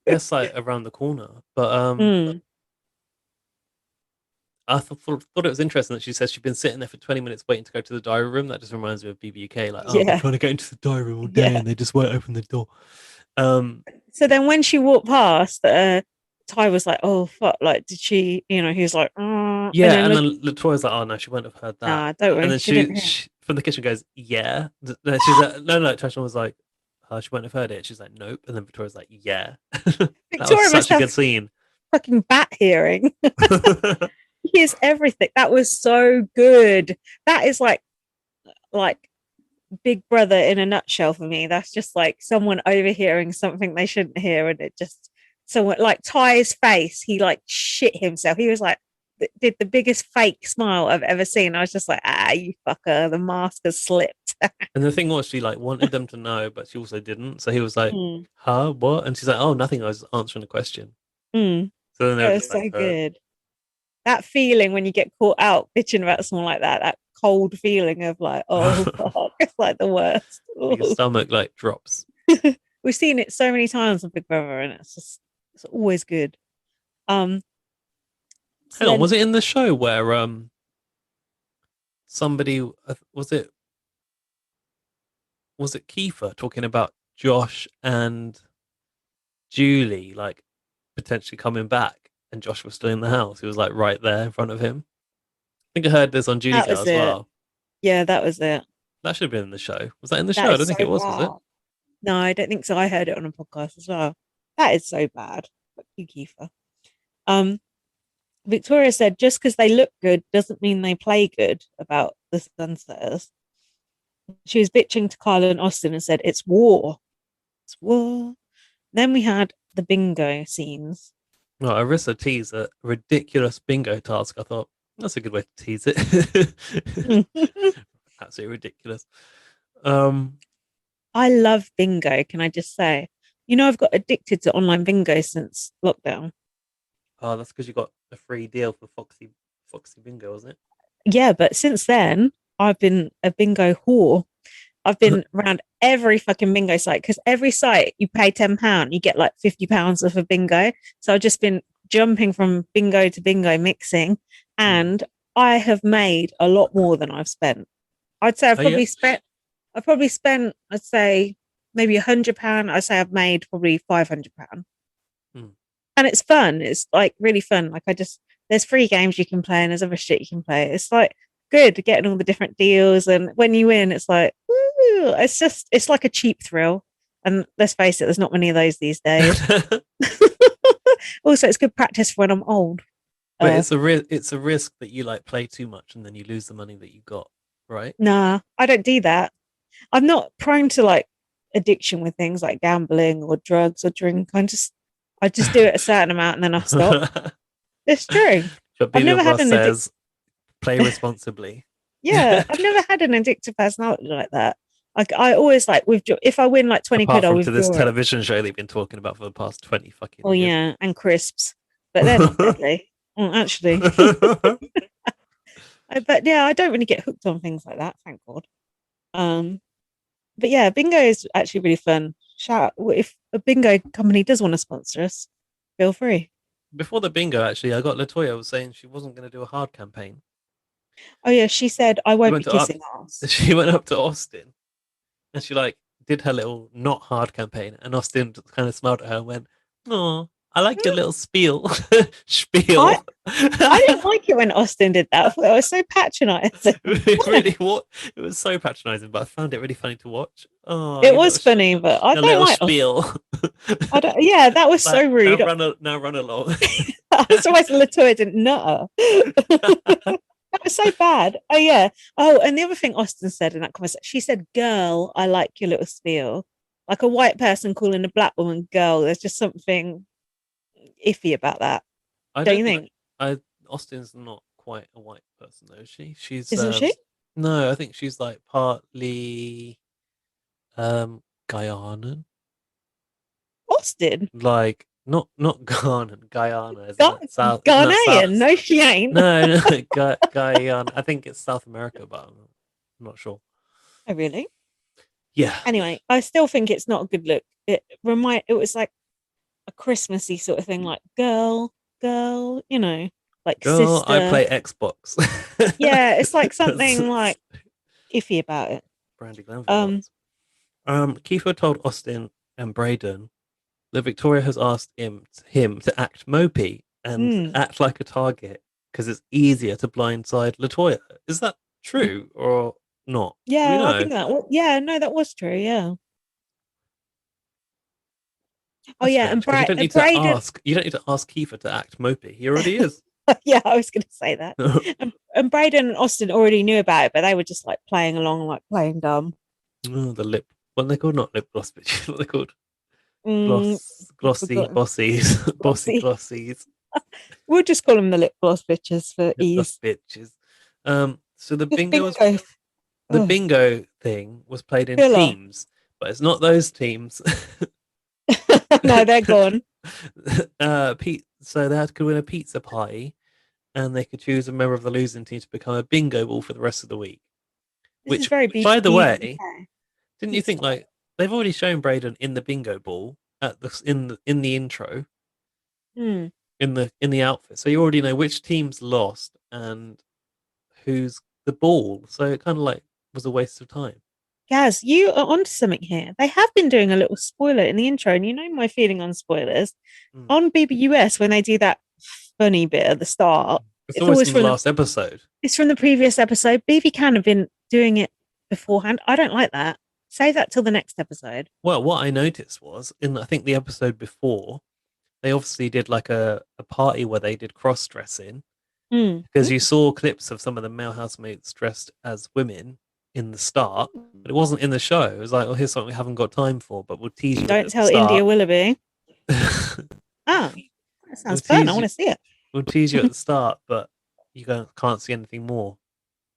guess like around the corner. But Mm, I thought it was interesting that she says she'd been sitting there for 20 minutes waiting to go to the diary room. That just reminds me of BBUK. Like, oh, I've been yeah, trying to get into the diary room all day yeah. and they just won't open the door. Um, So then when she walked past, Ty was like, "Oh fuck!" Like, did she? He was like, and yeah, then and look, then Latoya's like, oh no, she won't have heard that. nah, don't And worry, then she didn't hear. she from the kitchen goes, yeah. No, she's like, no. Tasha was like, she won't have heard it. She's like, nope. And then Victoria's like, yeah. That was Victoria must such a good have scene. fucking bat hearing. He hears everything. That was so good. That is like Big Brother in a nutshell for me. That's just like someone overhearing something they shouldn't hear, and it just someone like Ty's face. He like shit himself. He was like did the biggest fake smile I've ever seen. I was just like, you fucker, the mask has slipped. And the thing was, she like wanted them to know, but she also didn't. So he was like, Mm, huh, what? And she's like, oh, nothing. I was answering a question. mm. So then they were It just was like, so good. That feeling when you get caught out bitching about someone like that cold feeling of like, oh fuck, it's like the worst. your stomach like drops. We've seen it so many times on Big Brother, and it's always good. Um, so Hang on, then was it in the show where somebody was it Kiefer talking about Josh and Julie like potentially coming back? and Josh was still in the house. He was like right there in front of him. I think I heard this on Judy That Girl was as it. well. Yeah, that was it. That should have been in the show. Was that in the show? That I is don't so think it was it? bad. No, I don't think so. I heard it on a podcast as well. That is so bad. Fuck you, Kiefer. Um, Victoria said just because they look good doesn't mean they play good about the Sunsetters. She was bitching to Carla and Austin and said, it's war. It's war. Then we had the bingo scenes. Well, Arissa teased a ridiculous bingo task. I thought that's a good way to tease it. Absolutely ridiculous. I love bingo, can I just say? You know, I've got addicted to online bingo since lockdown. Oh, that's because you got a free deal for Foxy Bingo, wasn't it? Yeah, but since then, I've been a bingo whore. I've been around every fucking bingo site because every site you pay £10, you get like £50 off a bingo. So I've just been jumping from bingo to bingo mixing, and I have made a lot more than I've spent. I'd say I'd say maybe £100. I'd say I've made probably £500. And it's fun. It's like really fun. Like there's free games you can play and there's other shit you can play. It's like good getting all the different deals. And when you win, it's like, woo, it's like a cheap thrill. And let's face it, there's not many of those these days. Also, it's good practice for when I'm old. But it's a risk that you like play too much and then you lose the money that you got, right? Nah, I don't do that. I'm not prone to like addiction with things like gambling or drugs or drink. I just do it a certain amount and then I stop. It's true. But Billy Ross says, play responsibly. Yeah, I've never had an addictive personality like that. Like I always like withdraw. If I win like 20 Apart quid, I'll from withdraw to this it. television show they've been talking about for the past 20 fucking years. Oh yeah, and crisps, but they're not deadly. Actually. But yeah, I don't really get hooked on things like that, thank God. But yeah, bingo is actually really fun. Shout out if a bingo company does want to sponsor us, feel free. Before the bingo, actually, I got Latoya was saying she wasn't going to do a hard campaign. Oh yeah, she said I won't be kissing ass. She went up to Austin and she like did her little not hard campaign, and Austin kind of smiled at her and went, "Oh, I like your little spiel." Spiel. I didn't like it when Austin did that. I thought it was so patronizing. It was so patronizing, but I found it really funny to watch. Oh, it was funny, but I don't like spiel. Yeah, that was so rude. Now run along. I was always Latoya didn't know. That was so bad. Oh yeah. Oh, and the other thing Austin said in that conversation, she said, "Girl, I like your little spiel." Like a white person calling a black woman girl. There's just something iffy about that. Don't you think? Austin's not quite a white person though, is she? Isn't she? No, I think she's like partly Guyanan. Austin? Like not Ghanaian, Guyana. South Ghanaian? No, she ain't. No, Guyana. I think it's South America, but I'm not sure. Oh really? Yeah. Anyway, I still think it's not a good look. It was like a Christmassy sort of thing, like girl, you know, like girl, sister. I play Xbox. Yeah, it's like something like iffy about it. Brandy Glanville. Kiefer told Austin and Braden that Victoria has asked him to act mopey and act like a target because it's easier to blindside Latoya. Is that true or not? Yeah, I think that. Yeah, no, that was true. Yeah. That's strange, and you don't need to ask Kiefer to act mopey. He already is. Yeah, I was going to say that. and Braden and Austin already knew about it, but they were just like playing along, like playing dumb. Oh, what are they called? Not lip gloss bitches. What are they called? Glossy bossies. Bossy glossies. We'll just call them the lip gloss bitches for ease. Bitches. So the bingo thing was played in teams, but it's not those teams. No, they're gone. So they could win a pizza party, and they could choose a member of the losing team to become a bingo ball for the rest of the week. Which, by the way, didn't you think like they've already shown Braden in the bingo ball in the intro, in the outfit, so you already know which team's lost and who's the ball. So it kind of like was a waste of time. Gaz, you are onto something here. They have been doing a little spoiler in the intro, and you know my feeling on spoilers. On BBUS, when they do that funny bit at the start. It's It's always always from the from last episode. it's from the previous episode. BB can have been doing it beforehand. I don't like that. Save that till the next episode. Well, what I noticed was in I think the episode before, they obviously did like a party where they did cross dressing Mm. because you saw clips of some of the male housemates dressed as women in the start, but it wasn't in the show. It was like, oh, here's something we haven't got time for, but we'll tease you Don't at the tell India start. Willoughby. Oh, that sounds fun. I want to see it. We'll tease you at the start, but you can't see anything more,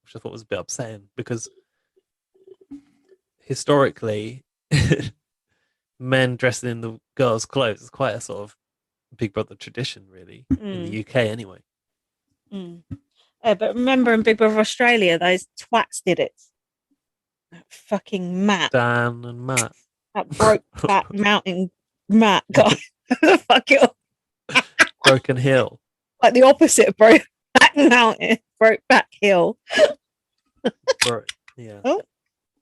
which I thought was a bit upsetting because historically, men dressing in the girls' clothes is quite a sort of Big Brother tradition, really, in the UK anyway. But remember in Big Brother Australia, those twats did it. That fucking Matt. Dan and Matt. That broke that mountain Matt guy. Fuck it up. Broken Hill. Like the opposite of broke back mountain, broke back hill. Yeah. Oh,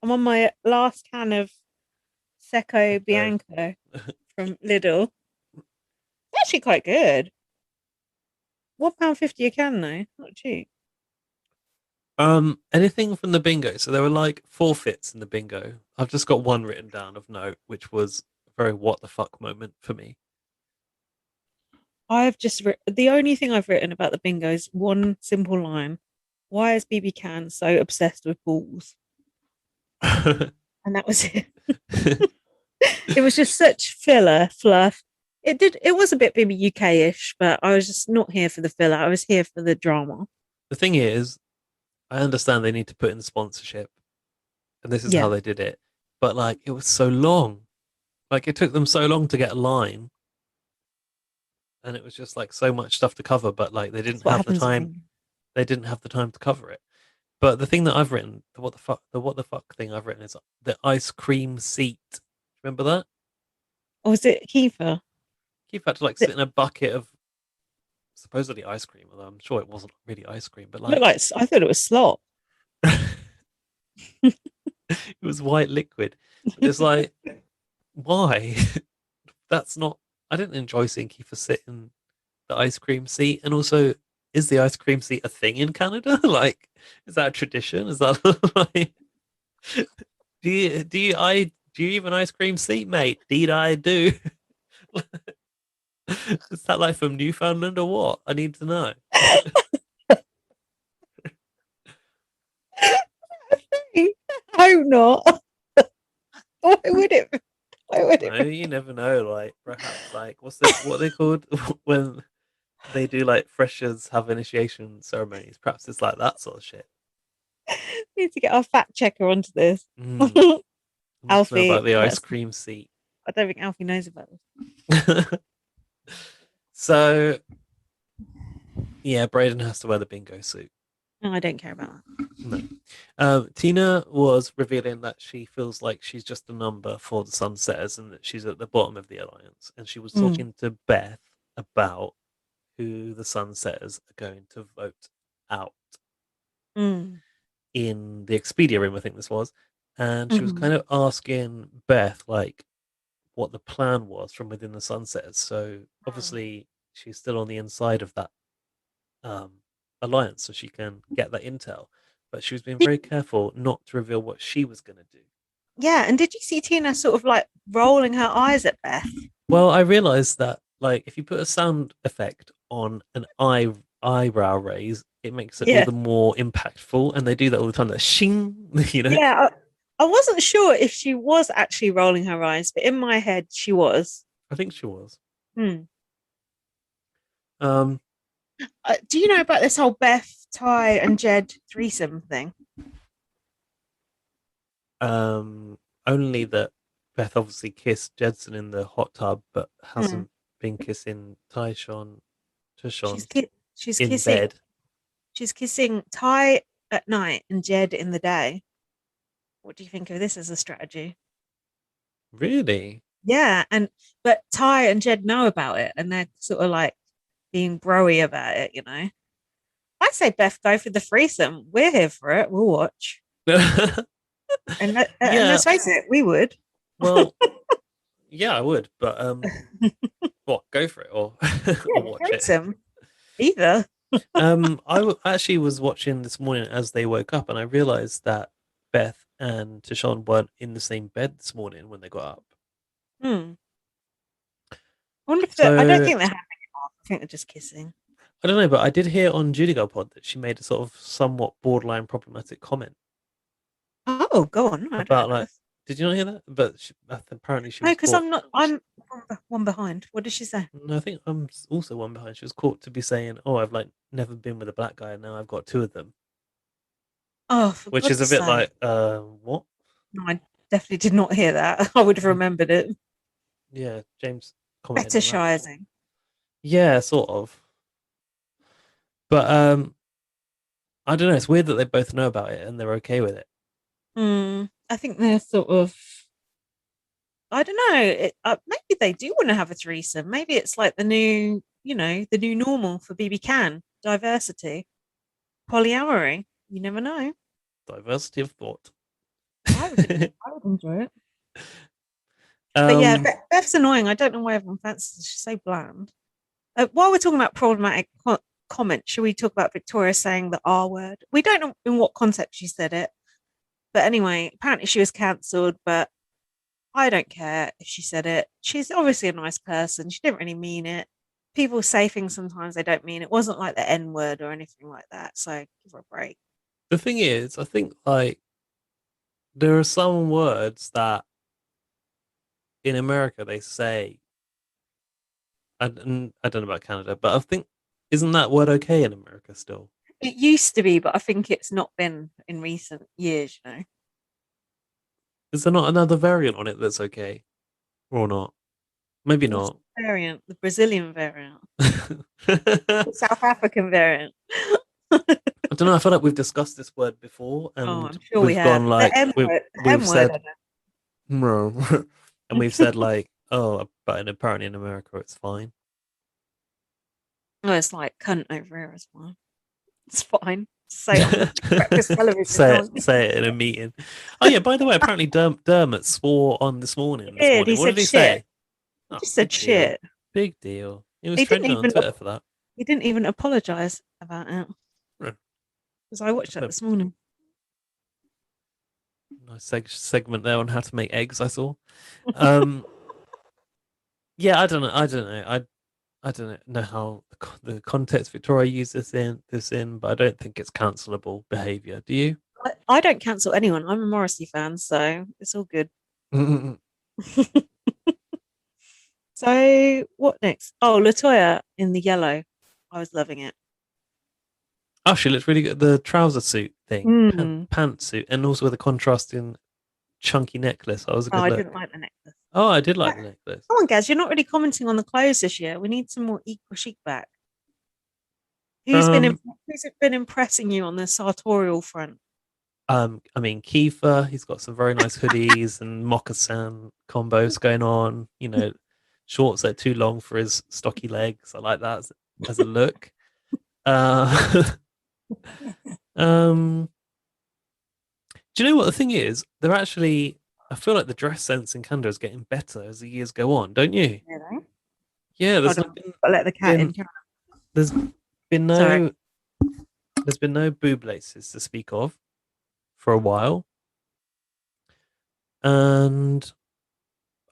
I'm on my last can of Secco Bianco from Lidl. It's actually quite good. £1.50 a can though, not cheap. Anything from the bingo? So there were like forfeits in the bingo. I've just got one written down of note, which was a very what the fuck moment for me. I've just the only thing I've written about the bingo is one simple line. Why is BB Can so obsessed with balls? And that was it. It was just such filler fluff. It was a bit BB UK-ish, but I was just not here for the filler. I was here for the drama. The thing is, I understand they need to put in sponsorship, and this is how they did it. But like, it was so long. Like, it took them so long to get a line, and it was just like so much stuff to cover. But like, they didn't have the time. They didn't have the time to cover it. But the thing that I've written, the what the fuck thing I've written is the ice cream seat. Remember that? Or was it Kiefer? Kiefer had to like sit in a bucket of supposedly ice cream, although I'm sure it wasn't really ice cream. But like I thought it was slop. It was white liquid. But it's like, why? That's not. I didn't enjoy seeing Kiefer sit in the ice cream seat, and also, is the ice cream seat a thing in Canada? Like, is that a tradition? Is that like, do you even ice cream seat, mate? Did I do? Is that like from Newfoundland or what? I need to know. I hope not. Why would it? No, you never know. Like, perhaps, like, what they called when they do like freshers have initiation ceremonies? Perhaps it's like that sort of shit. We need to get our fact checker onto this. Alfie, about the ice cream seat. I don't think Alfie knows about this. So, yeah, Brayden has to wear the bingo suit. No, I don't care about that. No. Tina was revealing that she feels like she's just a number for the Sunsetters and that she's at the bottom of the alliance. And she was talking to Beth about who the Sunsetters are going to vote out in the Expedia room, I think this was. And she was kind of asking Beth, like, what the plan was from within the Sunsetters. So obviously she's still on the inside of that alliance, so she can get that intel. But she was being very careful not to reveal what she was going to do. Yeah, and did you see Tina sort of like rolling her eyes at Beth? Well, I realized that like if you put a sound effect on an eyebrow raise, it makes it all the more impactful, and they do that all the time. That shing, you know. Yeah, I wasn't sure if she was actually rolling her eyes, but in my head, she was. I think she was. Do you know about this whole Beth, Ty, and Jed threesome thing? Only that Beth obviously kissed Jedson in the hot tub, but hasn't been kissing Tyshawn she's in kissing, bed. She's kissing Ty at night and Jed in the day. What do you think of this as a strategy? Really? Yeah, but Ty and Jed know about it, and they're sort of like being broy about it, you know. I say Beth, go for the threesome. We're here for it. We'll watch. And let's face it, we would. Well, yeah, I would, but what? Go for it or watch threesome. it. either. Actually was watching this morning as they woke up, and I realized that Beth and Tashawn weren't in the same bed this morning when they got up. Hmm. I wonder if I don't So think they're having it off. I think they're just kissing. I don't know, but I did hear on Judy Girl Pod that she made a sort of somewhat borderline problematic comment Oh, go on. I don't about know like, this. did you not hear that? But apparently she No, was because caught. I'm not. I'm one behind. What did she say? No, I think I'm also one behind. She was caught to be saying, "Oh, I've like never been with a black guy, and now I've got two of them," Oh, for which is God's a bit sake! like, what? No, I definitely did not hear that. I would have remembered it. Yeah, James commented on that. Fetishizing. Yeah, sort of. But I don't know. It's weird that they both know about it and they're okay with it. I think they're sort of. I don't know. Maybe they do want to have a threesome. Maybe it's like the new, the new normal for BB Can diversity, polyamory. You never know. Diversity of thought. I would. I would enjoy it. But yeah, um, Beth's annoying. I don't know why everyone fancies her. She's so bland. While we're talking about problematic comments, should we talk about Victoria saying the R word? We don't know in what context she said it. But anyway, apparently she was cancelled, but I don't care if she said it. She's obviously a nice person. She didn't really mean it. People say things sometimes they don't mean. It wasn't like the N word or anything like that. So give her a break. the thing is, I think like there are some words that in America they say. I don't know about Canada, but I think isn't that word okay in America still? It used to be, but I think it's not been in recent years. Is there not another variant on it that's okay or not? Maybe What's not. the variant? The Brazilian variant, I the South African variant. don't know. I feel like we've discussed this word before, Oh, and I'm sure we we've have. gone The like M word. The we've M word. said no, and we've said like oh, but apparently in America it's fine. Oh, it's like cunt over here as well. It's fine. Say it on breakfast television. say No it, one say it in a meeting. Oh yeah. By the way, apparently Dermot swore on this morning. This did. He morning, what did said he shit. say? He Oh, just big said deal. shit. Big deal. He was He didn't trending on even Twitter for that. he didn't even apologize about it Hmm. because I watched that No, this morning. nice segment there on how to make eggs. I saw. Um, yeah, I don't know. I don't know. I don't know how the context Victoria used this in, but I don't think it's cancelable behavior. Do you? I don't cancel anyone. I'm a Morrissey fan, so it's all good. So what next? Oh, Latoya in the yellow. I was loving it. Oh, she looks really good. The trouser suit thing, Mm. pantsuit, and also with a contrasting chunky necklace. That was a Oh, good I look. didn't like the necklace. Oh, I did like Come the necklace. on, Gaz, you're not really commenting on the clothes this year. We need some more equal chic back. Um, Who's been impressing you on the sartorial front? I mean, Kiefer, he's got some very nice hoodies and moccasin combos going on. Shorts that are too long for his stocky legs. I like that as a look. Uh, um, do you know what the thing is? They're actually. I feel like the dress sense in Canada is getting better as the years go on, don't you? Really? Yeah, Hold on, I'll let the cat in. been there's been Sorry. no boob laces to speak of for a while, and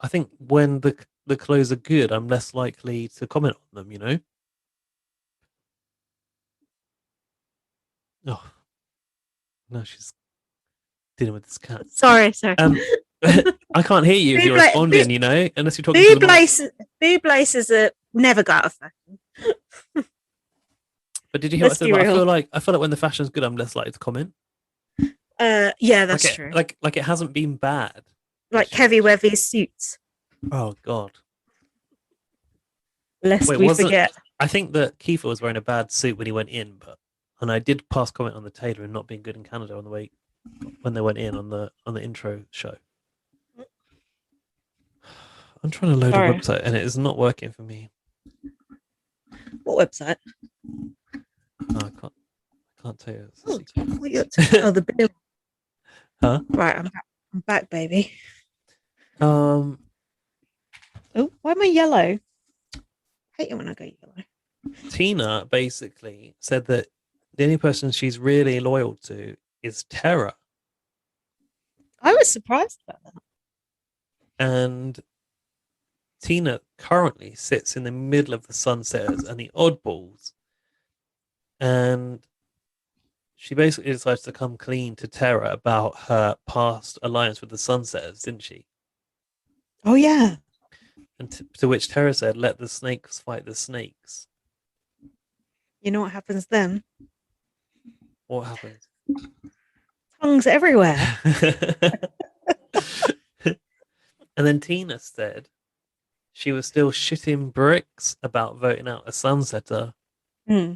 I think when the clothes are good, I'm less likely to comment on them. Oh no, she's dealing with this cat. Sorry. Um, I can't hear you if Boob, you're la- responding. boob, Unless you're talking to the boob mic. laces, boob laces are never go out of fashion. But did you hear what I Let's said be about? real. I feel like when the fashion's good, I'm less likely to comment. Yeah, Like that's it, true. like it hasn't been bad Like this year. Kevy Wevy's suits, Oh God. lest Wait, we was it? forget. I think that Kiefer was wearing a bad suit when he went in, and I did pass comment on the tailor and not being good in Canada on the way when they went in on the intro show. I'm trying to load a Sorry. website and it is not working for me. What website? No, I can't tell you. It's a secret. What you up to? Oh, the bill. Huh? Right, I'm back, baby. Um, Oh, why am I yellow? I hate it when I go yellow. Tina basically said that the only person she's really loyal to is Tara. I was surprised about that. And Tina currently sits in the middle of the Sunsetters and the Oddballs. And she basically decides to come clean to Tara about her past alliance with the Sunsetters, didn't she? Oh yeah. And to which Tara said, "Let the snakes fight the snakes." You know what happens then? What happens? Tongues everywhere. And then Tina said she was still shitting bricks about voting out a Sunsetter. Hmm.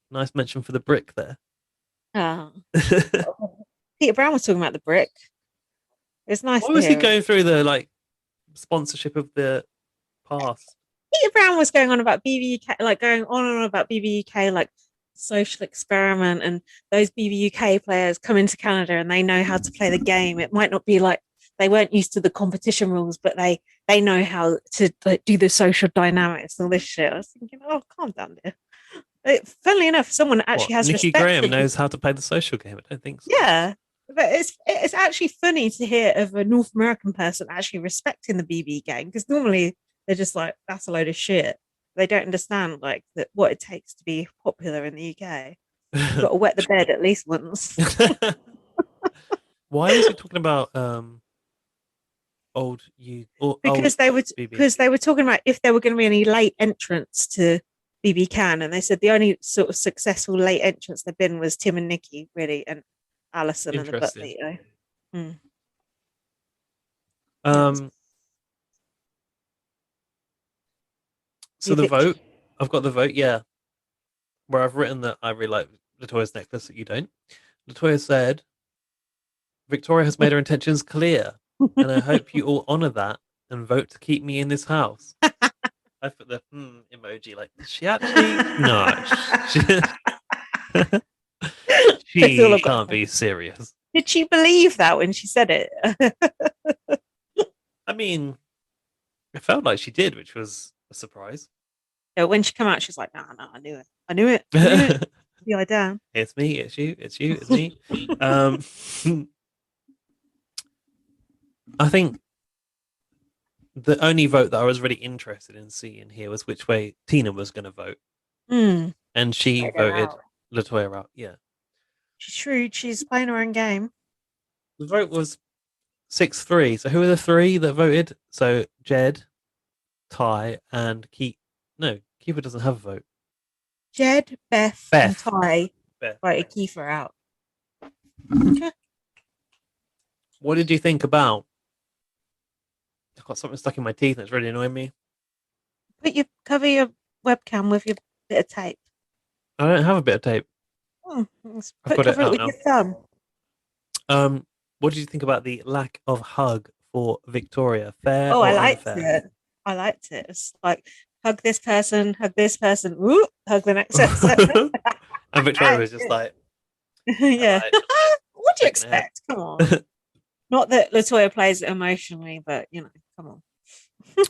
Nice mention for the brick there. Ah. Peter Brown was talking about the brick. It's nice Why to was he hear. going through the sponsorship of the past? Peter Brown was going on about BBUK, like going on and on about BBUK, like social experiment, and those BBUK players come into Canada and they know how to play the game. It might not be like they weren't used to the competition rules, but they know how to like, do the social dynamics and all this shit. I was thinking, oh, calm down there. Funnily enough, someone What? actually has Nikki respect Graham for knows how to play the social game. I don't think so. yeah. But it's actually funny to hear of a North American person actually respecting the BB game because normally they're just like that's a load of shit. They don't understand like that what it takes to be popular in the UK. You've got to wet the bed at least once. Why was he talking about old BB? Because they were talking about if there were going to be any late entrants to BB Can, and they said the only sort of successful late entrants there've been was Tim and Nikki, really, and Alison and the Butler. Interesting. You know? Mm. Yeah. Um, so Your the victory. vote, I've got the vote, yeah, where I've written that I really like Latoya's necklace that you don't. Latoya said, Victoria has made her intentions clear, and I hope you all honor that and vote to keep me in this house. I put the emoji like, she actually? No. That's all She I've got. can't be serious. Did she believe that when she said it? I mean, it felt like she did, which was a surprise. No, when she came out, she's like, "No, no, I knew it. I knew it. I knew it. Yeah, I damn." It's me, it's you, it's you, it's me. I think the only vote that I was really interested in seeing here was which way Tina was going to vote. Mm. And she voted Latoya out. Yeah. She's shrewd. She's playing her own game. The vote was 6-3. So who are the three that voted? So Jed, Ty, and Keith. No, Keeper doesn't have a vote. Jed, Beth, and Beth. Ty Beth. voted Kiefer out. Okay. What did you think about? I've got something stuck in my teeth and it's really annoying me. Cover your webcam with your bit of tape. I don't have a bit of tape. I've got it Cover it out with now. your thumb. What did you think about the lack of hug for Victoria? Fair Oh, or I liked unfair? it. I liked it. It's like hug this person, whoop, hug the next person. And Victoria was just like, Yeah. right, What do you shaking her head. expect? Come on. Not that Latoya plays it emotionally, but you know, come on.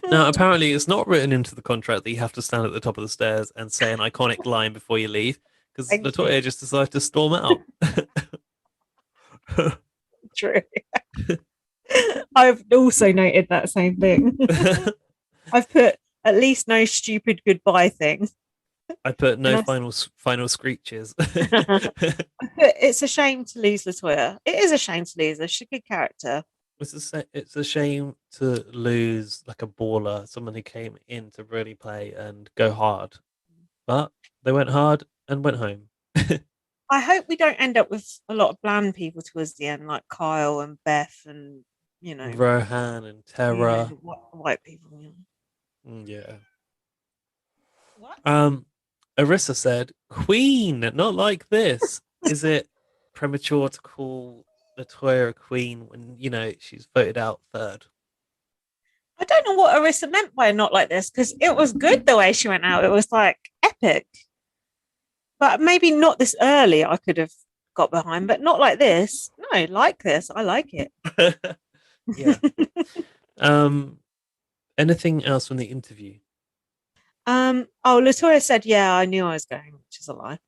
Now, apparently, it's not written into the contract that you have to stand at the top of the stairs and say an iconic line before you leave, because Thank Latoya you. just decided to storm out. True. I've also noted that same thing. I've put at least no stupid goodbye thing. I put no And final screeches. it's a shame to lose Latoya. It is a shame to lose her. She's a good character. It's a shame to lose like a baller, someone who came in to really play and go hard, but they went hard and went home. I hope we don't end up with a lot of bland people towards the end, like Kyle and Beth and Rohan and Terra. white people. Yeah. What? Arissa said, "Queen, not like this. Is it premature to call Latoya a queen when she's voted out third?" I don't know what Arissa meant by not like this because it was good the way she went out. It was like epic, but maybe not this early. I could have got behind, but not like this. No, like this. I like it. Yeah. Anything else from the interview? Latoya said, yeah, I knew I was going, which is a lie.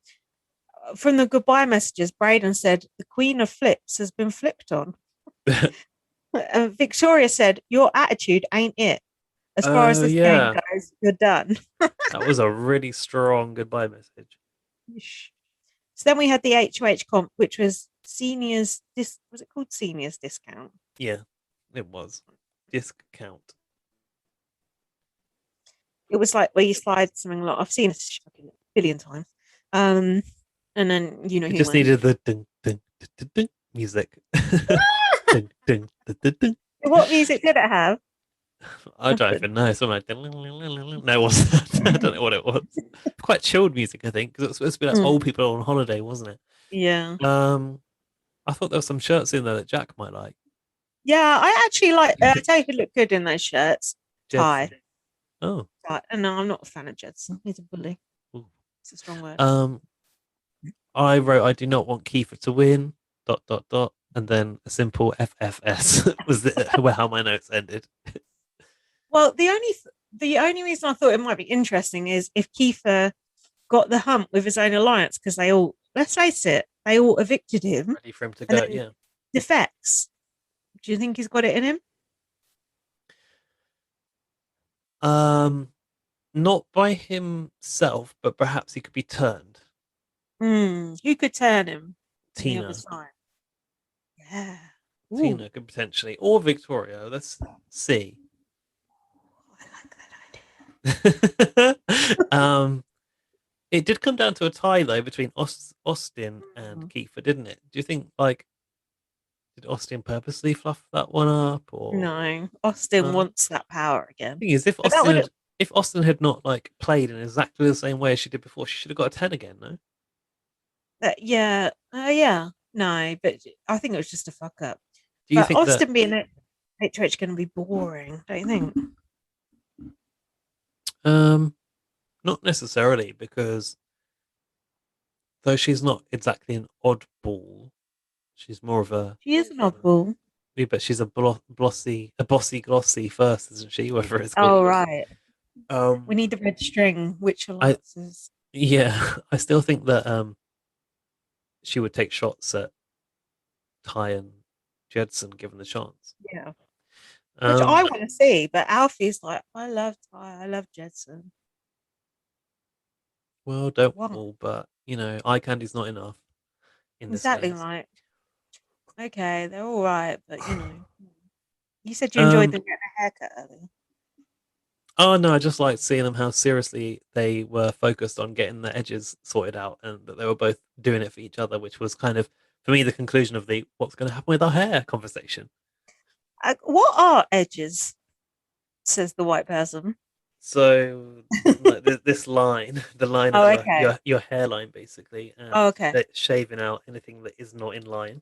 From the goodbye messages, Braden said, the Queen of Flips has been flipped on. Victoria said, your attitude ain't it. As far as Oh this game yeah, goes, you're done. that was a really strong goodbye message. So then we had the HOH comp, which was was it called seniors discount? Yeah, it was discount. It was like where you slide something a lot. I've seen it a billion times. Um, and then It he just went. needed the ding, ding, ding, ding, ding music. Ding, ding, ding, ding, ding. What music did it have? I don't Nothing. even know. Something like no, it wasn't. I don't know what it was. Quite chilled music, I think, because it was supposed to be like Mm, old people on holiday, wasn't yeah. it? I thought there were some shirts in there that Jack might like. Yeah, I actually like. I think it looked good in those shirts. Tie. Jedson. Oh. Tie. And no, I'm not a fan of Jedson. He's a bully. Ooh. It's a strong word. I wrote I do not want Kiefer to win. Dot dot dot, and then a simple FFS was how my notes ended. Well, the only reason I thought it might be interesting is if Kiefer got the hump with his own alliance because they all, let's face it, they all evicted him Ready for him to and go. then Yeah. defects. Do you think he's got it in him? Um, not by himself, but perhaps he could be turned. Who could turn him on the other Tina. side? Yeah. Ooh, Tina could potentially, or Victoria. Let's see. I like that idea. um, it did come down to a tie though between Austin and Hmm. Kiefer, didn't it? Do you think like did Austin purposely fluff that one up, or No, Austin no? wants that power again. Thing is, But that would, If Austin had not like played in exactly the same way as she did before, she should have got a 10 again. No, yeah, yeah. No, but I think it was just a fuck up. do you But think that? Austin being at HH going to be boring, don't you think? Um, Not necessarily, because though she's not exactly an oddball, she's more of a She is an oddball. yeah, but she's a bossy glossy first, isn't she? Whatever it's called. Oh, right. We Um, need the red string. Which I alliances? yeah, I still think that she would take shots at Ty and Jedson given the chance. Yeah. Which I Um, want to see, but Alfie's like, I love Ty, I love Jedson. well, don't What? all, but you know, eye candy's not enough in this Exactly case. like, okay, they're all right, but you said you enjoyed Um, them getting a haircut earlier. oh no, I just like seeing them how seriously they were focused on getting the edges sorted out, and that they were both doing it for each other, which was kind of for me the conclusion of the what's going to happen with our hair conversation. What are edges? Says the white person. So like this line, the line Oh, of okay. your hairline basically, Oh, and okay. shaving out anything that is not in line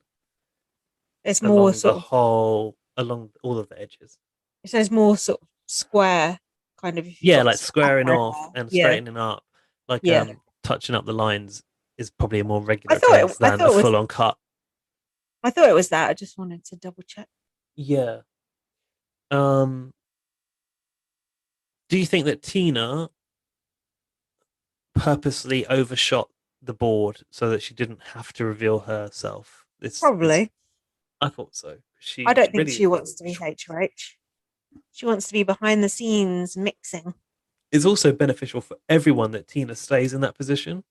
It's more along the sort of, whole along all of the edges. it says more sort of square, kind of if you've Yeah, got like squaring afro off hair. and Yeah, straightening up, like yeah. touching up the lines is probably a more regular occurrence I than a thought it was, full on cut. I thought it was that. I just wanted to double check. Yeah. Um, do you think that Tina purposely overshot the board so that she didn't have to reveal herself? This Probably. I thought so. I She don't think really she wants to be HOH. She wants to be behind the scenes mixing. is also beneficial for everyone that Tina stays in that position.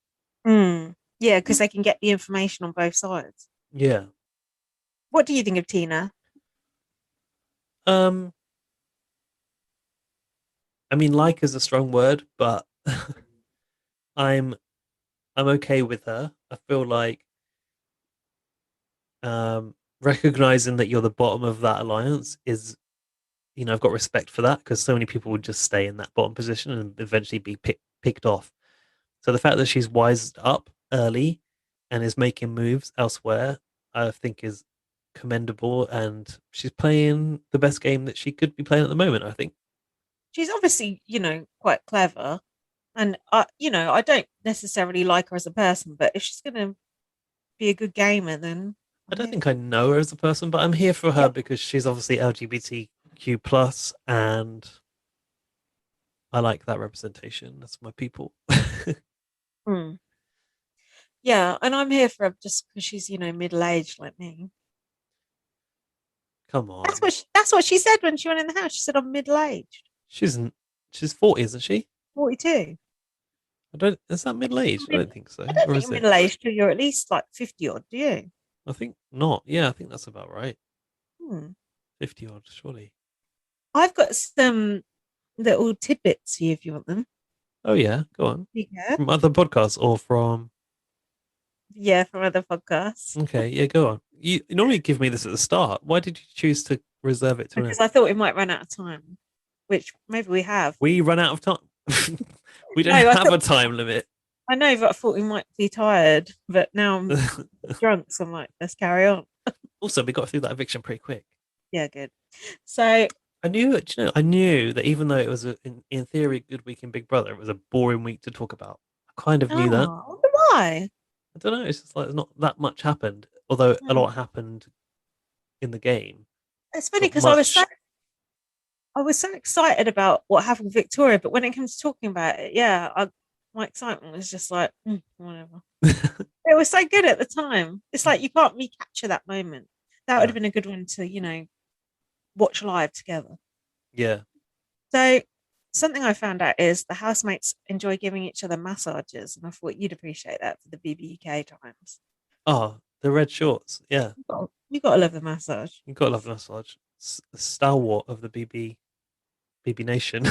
Yeah, because they can get the information on both sides. Yeah. What do you think of Tina? Um, I mean, like is a strong word, but I'm I'm okay with her. I feel like recognizing that you're the bottom of that alliance is, you know, I've got respect for that because so many people would just stay in that bottom position and eventually be picked off. So the fact that she's wised up early and is making moves elsewhere, I think is commendable, and she's playing the best game that she could be playing at the moment, I think. She's obviously, quite clever. And, I don't necessarily like her as a person, but if she's going to be a good gamer, then I I'm don't here think I for it. know her as a person, but I'm here for her Yep. because she's obviously LGBTQ plus, and I like that representation. That's my people. Mm. Yeah, and I'm here for her just because she's, middle aged like me. Come on. That's what she said when she went in the house. She said I'm middle aged. She's she's 40, isn't she? 42. I don't. Is that middle aged? I Mid- don't think so. I don't Or think is you're it? middle aged till you're at least like 50 odd, do you? I think not. Yeah, I think that's about right. Hmm. 50 odd, surely. I've got some little tidbits for you if you want them. Oh yeah, go on. Yeah. From other podcasts or from? Yeah, from other podcasts. Okay, yeah, go on. You normally give me this at the start. Why did you choose to reserve it to an Because end? I thought we might run out of time, which maybe we have. We run out of time. We don't No, have a time limit. I know, but I thought we might be tired. But now I'm drunk, so I'm like, let's carry on. Also, we got through that eviction pretty quick. Yeah, good. So, I knew, do you know, I knew that even though it was in theory a good week in Big Brother, it was a boring week to talk about. I kind of knew that. I wonder why. I don't know. It's just like not that much happened, although a Hmm. lot happened in the game. It's funny Not because much. I was so excited about what happened with Victoria, but when it comes to talking about it, yeah, my excitement was just like whatever. It was so good at the time. It's like you can't recapture that moment. That would have No. been a good one to watch live together. Yeah. So something I found out is the housemates enjoy giving each other massages, and I thought you'd appreciate that for the BBUK times. Oh, the red shorts. Yeah. You got to love the massage. You've got to love massage. Stalwart of the BB Nation.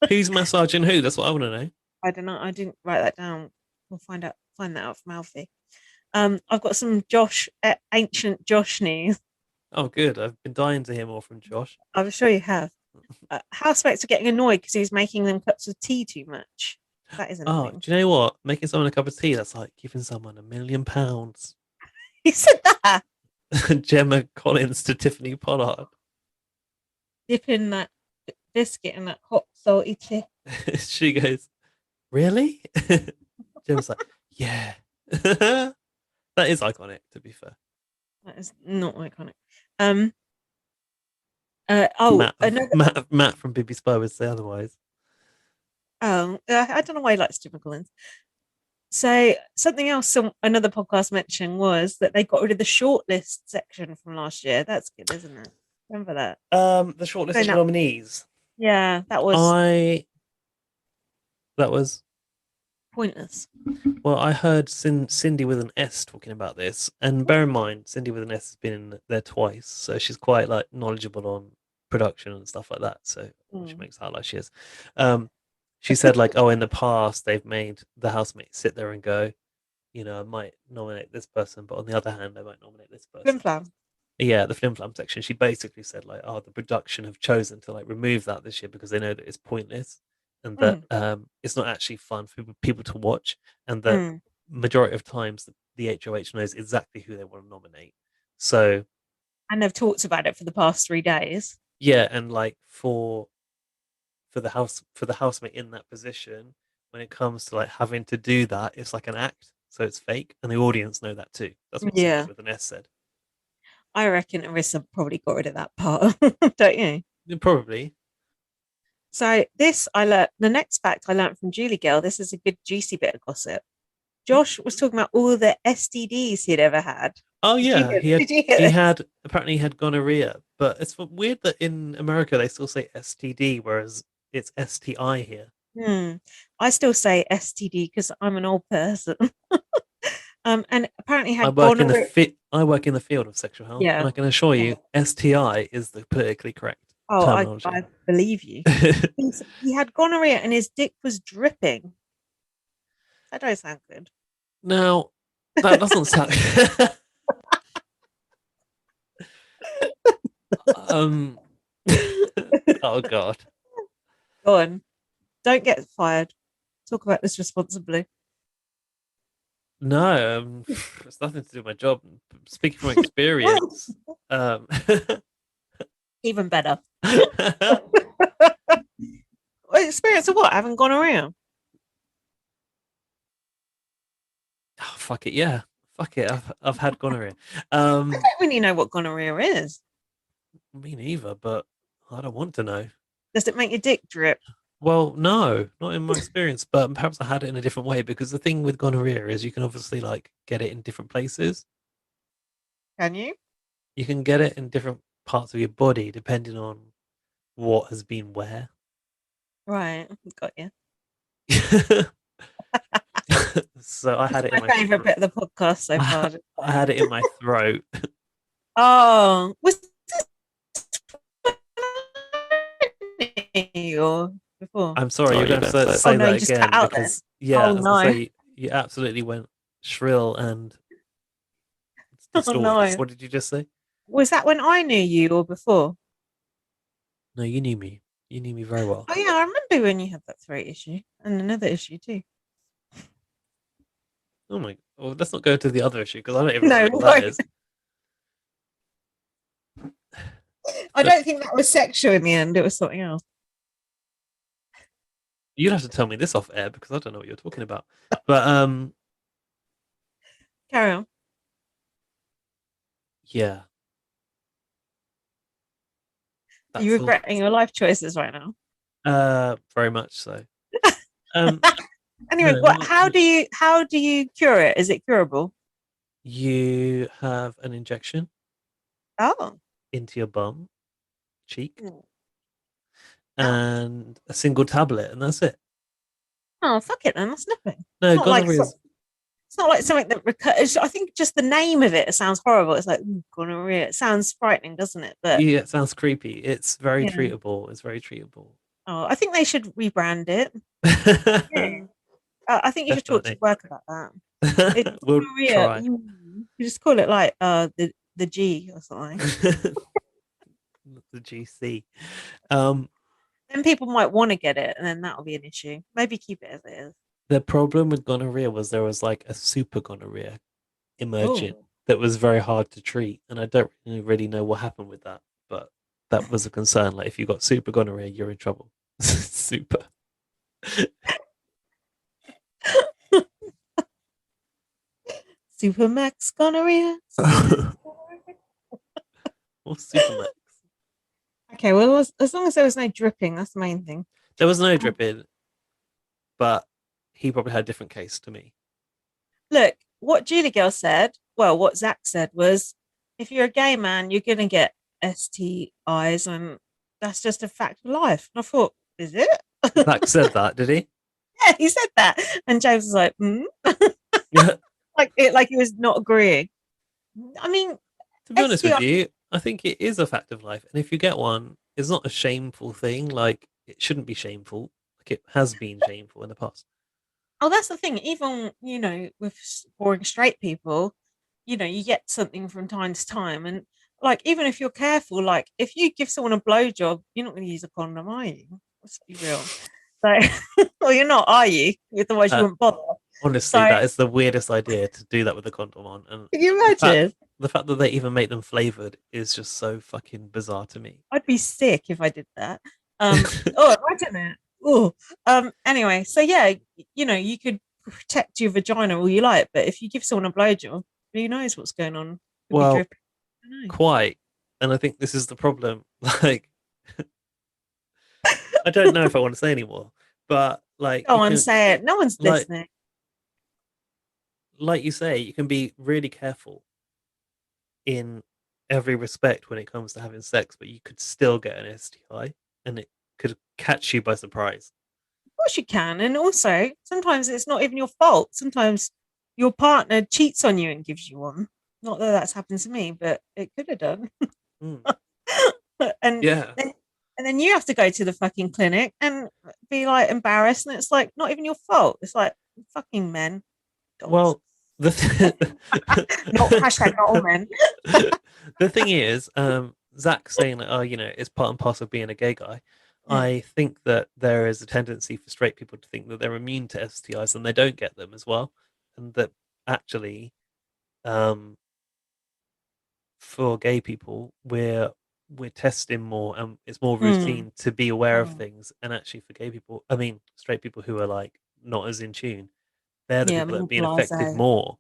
Who's massaging who? That's what I want to know. I don't know. I didn't write that down. We'll find that out from Alfie. I've got some ancient Josh news. Oh, good. I've been dying to hear more from Josh. I'm sure you have. Housemates are getting annoyed because he's making them cups of tea too much. That is Oh, annoying. do you know what? Making someone a cup of tea, that's like giving someone £1 million. He said that. Gemma Collins to Tiffany Pollard. Dipping that biscuit in that hot salty tea. She goes, really? Gemma's like, yeah. That is iconic, to be fair. That is not iconic. Um. Oh, Matt, another. Matt from Bibi Spy would say otherwise. Oh, I don't know why he likes Jim Collins. So something else another podcast mentioned was that they got rid of the shortlist section from last year. That's good, isn't it? Remember that? The shortlist Going of up. nominees. Yeah, that was I that was pointless. well, I heard Cindy with an S talking about this, and bear in mind, Cindy with an S has been in there twice, so she's quite like knowledgeable on production and stuff like that. So she Mm. makes it out like she is. She said like, oh, in the past they've made the housemates sit there and go, I might nominate this person, but on the other hand, I might nominate this Flim person. flam. Yeah, the flim flam section. She basically said like, oh, the production have chosen to like remove that this year because they know that it's pointless and that Mm. it's not actually fun for people to watch, and that Mm. majority of times the HOH knows exactly who they want to nominate. So And they've talked about it for the past 3 days. yeah, and like for the housemate in that position, when it comes to like having to do that, it's like an act, so it's fake, and the audience know that too. That's what Cindy Yeah, with an S said. I reckon Arissa probably got rid of that part, don't you? Yeah, probably. So this I learned. The next fact I learned from Julie Girl. This is a good juicy bit of gossip. Josh was talking about all the STDs he'd ever had. Oh Did you yeah, hear? Did you hear he this? had apparently he had gonorrhea, but it's weird that in America they still say STD, whereas it's STI here. I still say STD because I'm an old person. And apparently I had work in the gonorrhea. fit. I work in the field of sexual health, and Yeah. I can assure Yeah. you, STI is the politically correct Oh, terminology. I believe you. He had gonorrhea and his dick was dripping. That don't sound good. Now, that doesn't sound. um. Oh God. Go on. Don't get fired. Talk about this responsibly. No, it's nothing to do with my job. Speaking from experience, Even better. Experience of what? Having gonorrhea. oh, fuck it, yeah, fuck it. I've had gonorrhea. I don't really know what gonorrhea is. Me neither, but I don't want to know. Does it make your dick drip? Well, no, not in my experience, but perhaps I had it in a different way because the thing with gonorrhea is you can obviously like get it in different places. Can you? You can get it in different parts of your body depending on what has been where. Right, got you. So I It's had it in my my favourite bit of the podcast so far. I had it in my throat. Oh, was this or before? I'm sorry, you're going to have to Oh say no, that you just cut again out then. because yeah, Oh I was going to no. say you absolutely went shrill and Oh distorted. no. What did you just say? Was that when I knew you or before? No, you knew me. You knew me very well. Oh yeah, I remember when you had that throat issue and another issue too. Oh my. Well, let's not go to the other issue because I don't even No, remember what that is. I But don't think that was sexual in the end. It was something else. you'd have to tell me this off air because I don't know what you're talking about. But Carry on. yeah, Are you that's all. regretting your life choices right now? Very much so. Um, Anyway, no, what? How do you cure it? Is it curable? you have an injection Oh, into your bum cheek oh, and a single tablet, and that's it. oh, fuck it then. That's nothing. It's No, not like gonorrhea is. it's not like something that recurs. I think just the name of it sounds horrible. It's like gonorrhea. It sounds frightening, doesn't it? But Yeah, it sounds creepy. It's very yeah. treatable. It's very treatable. Oh, I think they should rebrand it. Yeah. I think you should talk to Definitely. your work about that. It's We'll gonorrhea. try. You just call it like the G or something. The GC. Um, Then people might want to get it, and then that'll be an issue. Maybe keep it as it is. the problem with gonorrhea was there was like a super gonorrhea emerging Oh, that was very hard to treat, and I don't really know what happened with that, but that was a concern. Like if you got super gonorrhea, you're in trouble. Super. Supermax gonorrhea. Supermax gonorrhea. Or Supermax. Okay, well, as long as there was no dripping, that's the main thing. There was no dripping, but he probably had a different case to me. Look, what Julie Girl said, well, what Zach said was, if you're a gay man, you're gonna get STIs, and that's just a fact of life. And I thought, is it? Zach said that, did he? Yeah, he said that, and James was like, Yeah. like he was not agreeing. I mean, To be honest with STI. you, I think it is a fact of life, and if you get one, it's not a shameful thing. Like it shouldn't be shameful. Like it has been shameful in the past. Oh, that's the thing. Even with boring straight people, you get something from time to time, and like even if you're careful, like if you give someone a blowjob, you're not going to use a condom, are you? Let's be real. So, well, you're not, are you? Otherwise, you Uh, wouldn't bother. Honestly, So, that is the weirdest idea to do that with a condom on, and can you the fact imagine? the fact that they even make them flavored is just so fucking bizarre to me. I'd be sick if I did that. Oh, imagine it. Oh, anyway, so yeah, you could protect your vagina all you like, but if you give someone a blowjob, who knows what's going on? Could be Well, dripping. I don't know. quite, and I think this is the problem. Like, I don't know if I want to say anymore, but like Go you on, can, say it. No one's like, listening. like you say, you can be really careful in every respect when it comes to having sex, but you could still get an STI and it could catch you by surprise. Of course you can. And also, sometimes it's not even your fault. Sometimes your partner cheats on you and gives you one. Not that that's happened to me, but it could have done. Mm. and Yeah. then and then you have to go to the fucking clinic and be like embarrassed, and it's like not even your fault. It's like fucking men, dogs. Well, the Not hashtag not all men. the thing is, Zach saying that, oh, it's part and parcel of being a gay guy. Mm. I think that there is a tendency for straight people to think that they're immune to STIs and they don't get them as well, and that actually, um, for gay people, we're testing more and it's more Mm. routine to be aware of Mm. things. And actually, for gay people, I mean, straight people who are like not as in tune, they're the Yeah, people that are more being affected blase. more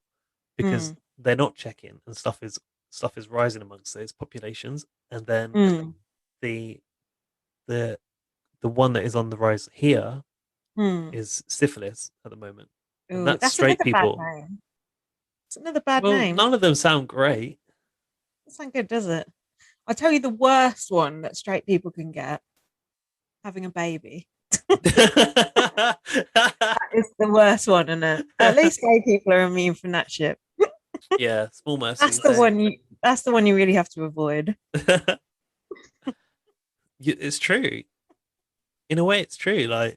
because Mm. they're not checking and stuff is rising amongst those populations. And then Mm. the the the one that is on the rise here Hmm. is syphilis at the moment, and Ooh, that's that's straight another bad people. name. It's another bad Well, name. none of them sound great. That's not good, does it? I'll tell you the worst one that straight people can get: having a baby. That is the worst one, isn't it? At least gay people are immune from that shit. Yeah, small That's mercies. the one you. That's the one you really have to avoid. It's true. In a way, it's true. Like,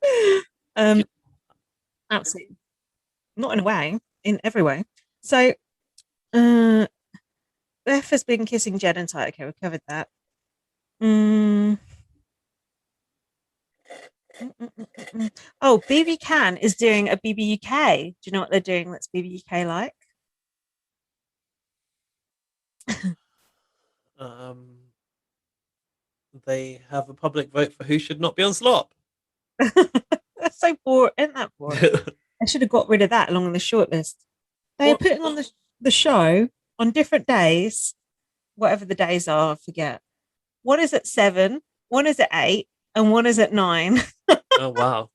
Um, absolutely not in a way, in every way. So, uh, Beth has been kissing Jed and Ty. Okay, we covered that. Mm, Oh, BB Can is doing a BBUK. Do you know what they're doing that's BBUK like? um, they have a public vote for who should not be on slop. That's so boring. Isn't that boring? I should have got rid of that along the shortlist. They are What? putting on the show on different days, whatever the days are, I forget. One is at 7, one is at 8, and one is at 9. Oh wow.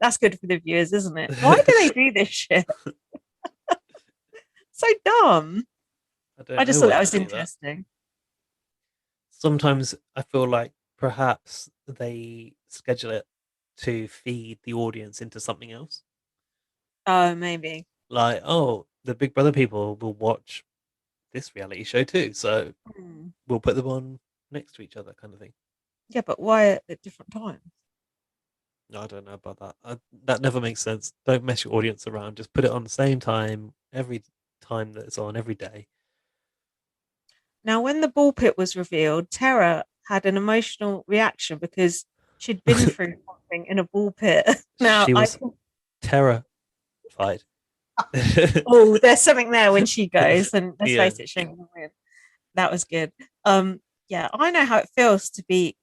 That's good for the viewers, isn't it? Why do they do this shit? So dumb. I don't I just know thought why that they was do that. interesting. Sometimes I feel like perhaps they schedule it to feed the audience into something else. Oh, maybe. Like, oh, the Big Brother people will watch this reality show too, so Hmm. we'll put them on next to each other, kind of thing. Yeah, but why at different times? I don't know about that. That never makes sense. Don't mess your audience around. Just put it on the same time every time that it's on every day. Now, when the ball pit was revealed, Tara had an emotional reaction because she'd been through something in a ball pit. Now, She was terrified. oh, there's something there when she goes, and let's Yeah. face it, she will win. That was good. Yeah, I know how it feels to be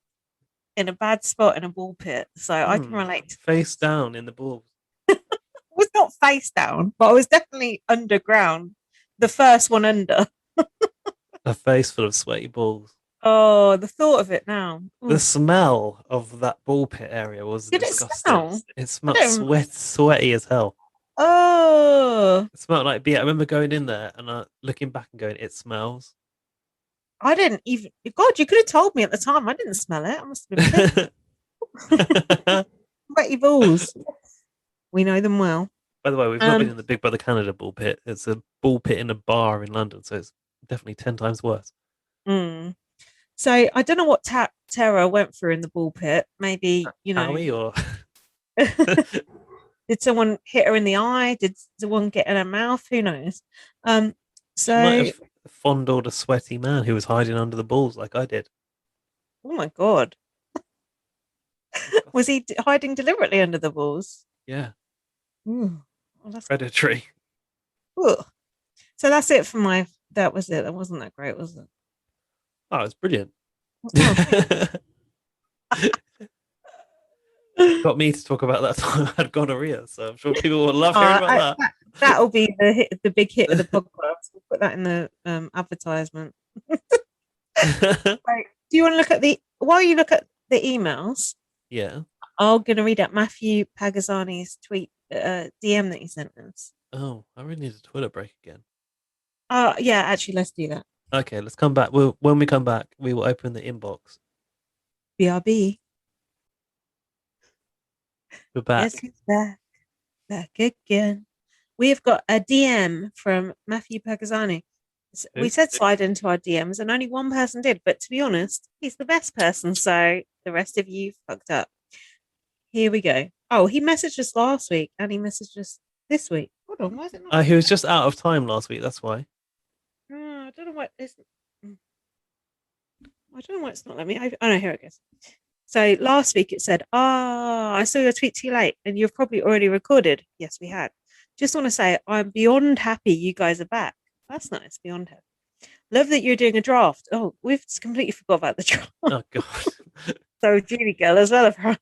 in a bad spot in a ball pit, so I can relate to Face this. down in the balls. I was not face down, but I was definitely underground, the first one under. A face full of sweaty balls. Oh, the thought of it now. The Oof. smell of that ball pit area was Did it disgusting. smell? It I smelled don't. sweaty as hell. Oh, It smelled like beer. I remember going in there and looking back and going, it smells. I didn't even. God, you could have told me at the time. I didn't smell it. I must have been pissed. Sweaty balls. We know them well. By the way, we've not been Um. in the Big Brother Canada ball pit. It's a ball pit in a bar in London, so it's definitely 10 times worse. mm. So I don't know what Tara went through in the ball pit. Maybe Howie or did someone hit her in the eye? Did someone get in her mouth? Who knows? Um. she might So, have fondled a sweaty man who was hiding under the balls like I did. oh my God, was Disgusting. he hiding deliberately under the balls? Yeah, Ooh, well, that's predatory. Ugh. So that's it for my. That was it. That wasn't that great, was it? Oh, it's brilliant. Oh, thanks. Got me to talk about that time I had gonorrhea, so I'm sure people will love hearing about That'll be the big hit of the podcast. We'll put that in the advertisement. that. Right. Do you want to look at the while you look at the emails? Yeah. I'm going to read out Matthew Pagazzani's tweet DM that he sent us. Oh, I really need a toilet break again. Yeah, actually, let's do that. Okay, let's come back. When we come back, we will open the inbox. BRB. We're back. Yes, he's back again. We've got a DM from Matthew Pagazzani. We said slide into our DMs, and only one person did. But to be honest, he's the best person. So the rest of you fucked up. Here we go. Oh, he messaged us last week, and he messaged us this week. Hold on, why is it not? He was just out of time last week. That's why. I don't know what is. I don't know why it's not letting me. Oh no, here it goes. So last week it said, I saw your tweet too late, and you've probably already recorded. Yes, we had. Just want to say I'm beyond happy you guys are back. That's nice, beyond happy. Love that you're doing a draft. Oh, we've completely forgot about the draft. Oh god. So Julie girl as well, apparently.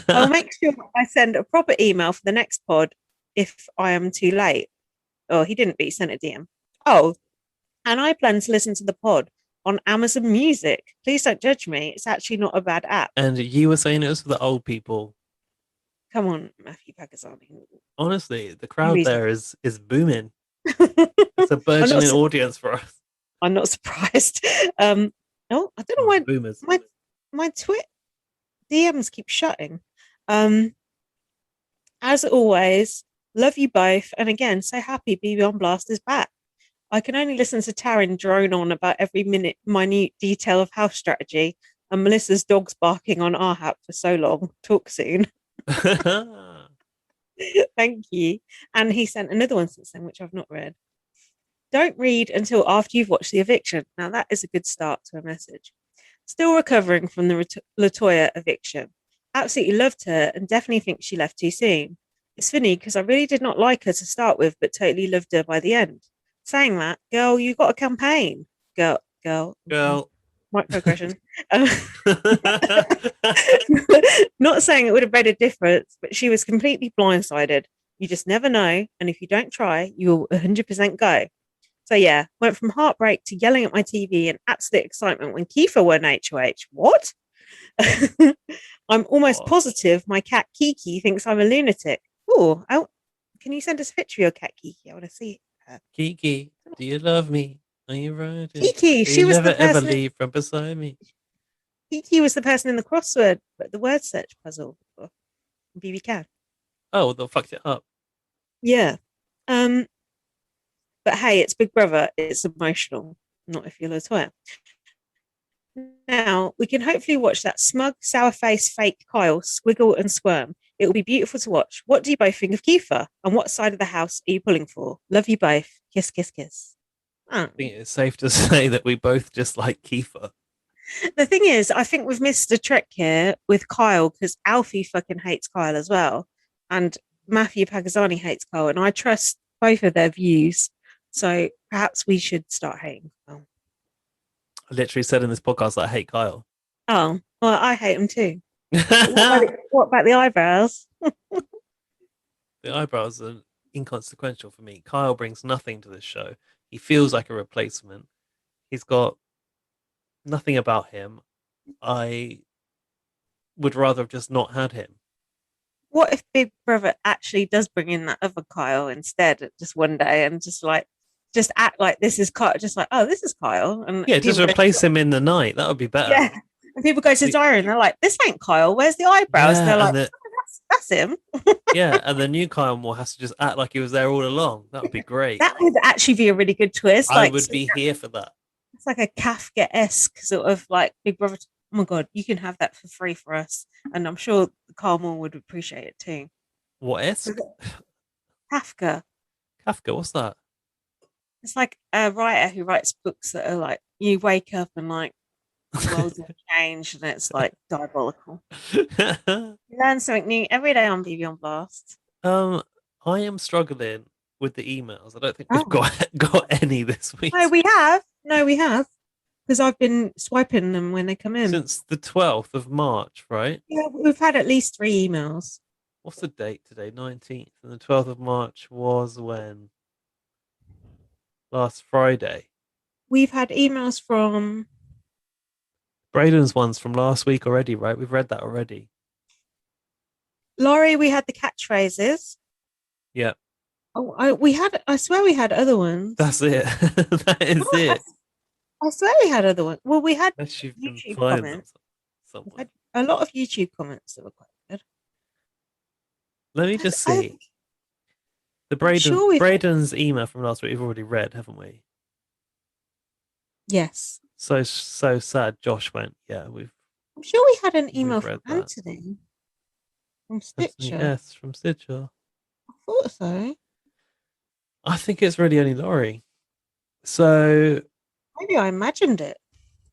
I'll make sure I send a proper email for the next pod if I am too late. Oh, he didn't, but he sent a DM. Oh, and I plan to listen to the pod on Amazon Music. Please don't judge me. It's actually not a bad app. And you were saying it was for the old people. Come on, Matthew Pakisani. Honestly, the crowd there is booming. It's a I'm not, burgeoning audience for us. I'm not surprised. No, I don't know why Boomers. my Twitter DMs keep shutting. As always, love you both. And again, so happy BB on Blast is back. I can only listen to Taryn drone on about every minute detail of house strategy and Melissa's dogs barking on our hat for so long. Talk soon. Thank you. And he sent another one since then, which I've not read. Don't read until after you've watched The Eviction. Now, that is a good start to a message. Still recovering from the Latoya eviction. Absolutely loved her and definitely think she left too soon. It's funny because I really did not like her to start with, but totally loved her by the end. Saying that, girl, you got a campaign. Girl. Microaggression. Not saying it would have made a difference, but she was completely blindsided. You just never know. And if you don't try, you will 100% go. So yeah, went from heartbreak to yelling at my TV and absolute excitement when Kiefer won HOH. What? I'm almost positive my cat Kiki thinks I'm a lunatic. Oh, can you send us a picture of your cat Kiki? I want to see her. Kiki, do you love me? Are you riding? Kiki, she was never the person. Ever leave from beside me. Kiki was the person in the crossword, the word search puzzle. BB Cat. Oh, they fucked it up. Yeah. But hey, it's Big Brother. It's emotional. Not if you're Latoya. Now, we can hopefully watch that smug, sour-faced fake Kyle squiggle and squirm. It will be beautiful to watch. What do you both think of Kiefer? And what side of the house are you pulling for? Love you both. Kiss, kiss, kiss. I think it's safe to say that we both just like Kiefer. The thing is, I think we've missed a trick here with Kyle because Alfie fucking hates Kyle as well. And Matthew Pakisani hates Kyle. And I trust both of their views. So perhaps we should start hating Kyle. I literally said in this podcast that I hate Kyle. Oh, well, I hate him too. What about the eyebrows? The eyebrows are inconsequential for me. Kyle brings nothing to this show. He feels like a replacement. He's got nothing about him. I would rather have just not had him. What if Big Brother actually does bring in that other Kyle instead, just one day, and just act like this is Kyle, just like, oh, this is Kyle, and yeah, just replace him in the night. That would be better. Yeah, and people go to his diary and they're like, this ain't Kyle. Where's the eyebrows? Yeah, and they're like, that's him. Yeah, and the new Kyle Moore has to just act like he was there all along. That would be great. That would actually be a really good twist. I would be here for that. It's like a Kafka-esque sort of like Big Brother. Oh my god, you can have that for free for us, and I'm sure Kyle Moore would appreciate it too. What esque? Kafka. Kafka, what's that? It's like a writer who writes books that are like you wake up and like the world's changed and it's like diabolical. You learn something new every day on BB on Blast. I am struggling with the emails. I don't think we've got any this week. No, we have. Because I've been swiping them when they come in. Since the 12th of March, right? Yeah, we've had at least 3 emails. What's the date today? 19th. And the 12th of March was when? Last Friday. We've had emails from Braden's one's from last week already, right? We've read that already. Laurie, we had the catchphrases. Yeah. Oh, I swear we had other ones. That's it. That is it. I swear we had other ones. Well, we had YouTube comments. Had a lot of YouTube comments that were quite good. Let me just see. Braden's email from last week we've already read, haven't we? Yes. So sad. Josh went, yeah, I'm sure we had an email from Anthony from Stitcher. Yes, from Stitcher. I thought so. I think it's really only Laurie. So maybe I imagined it.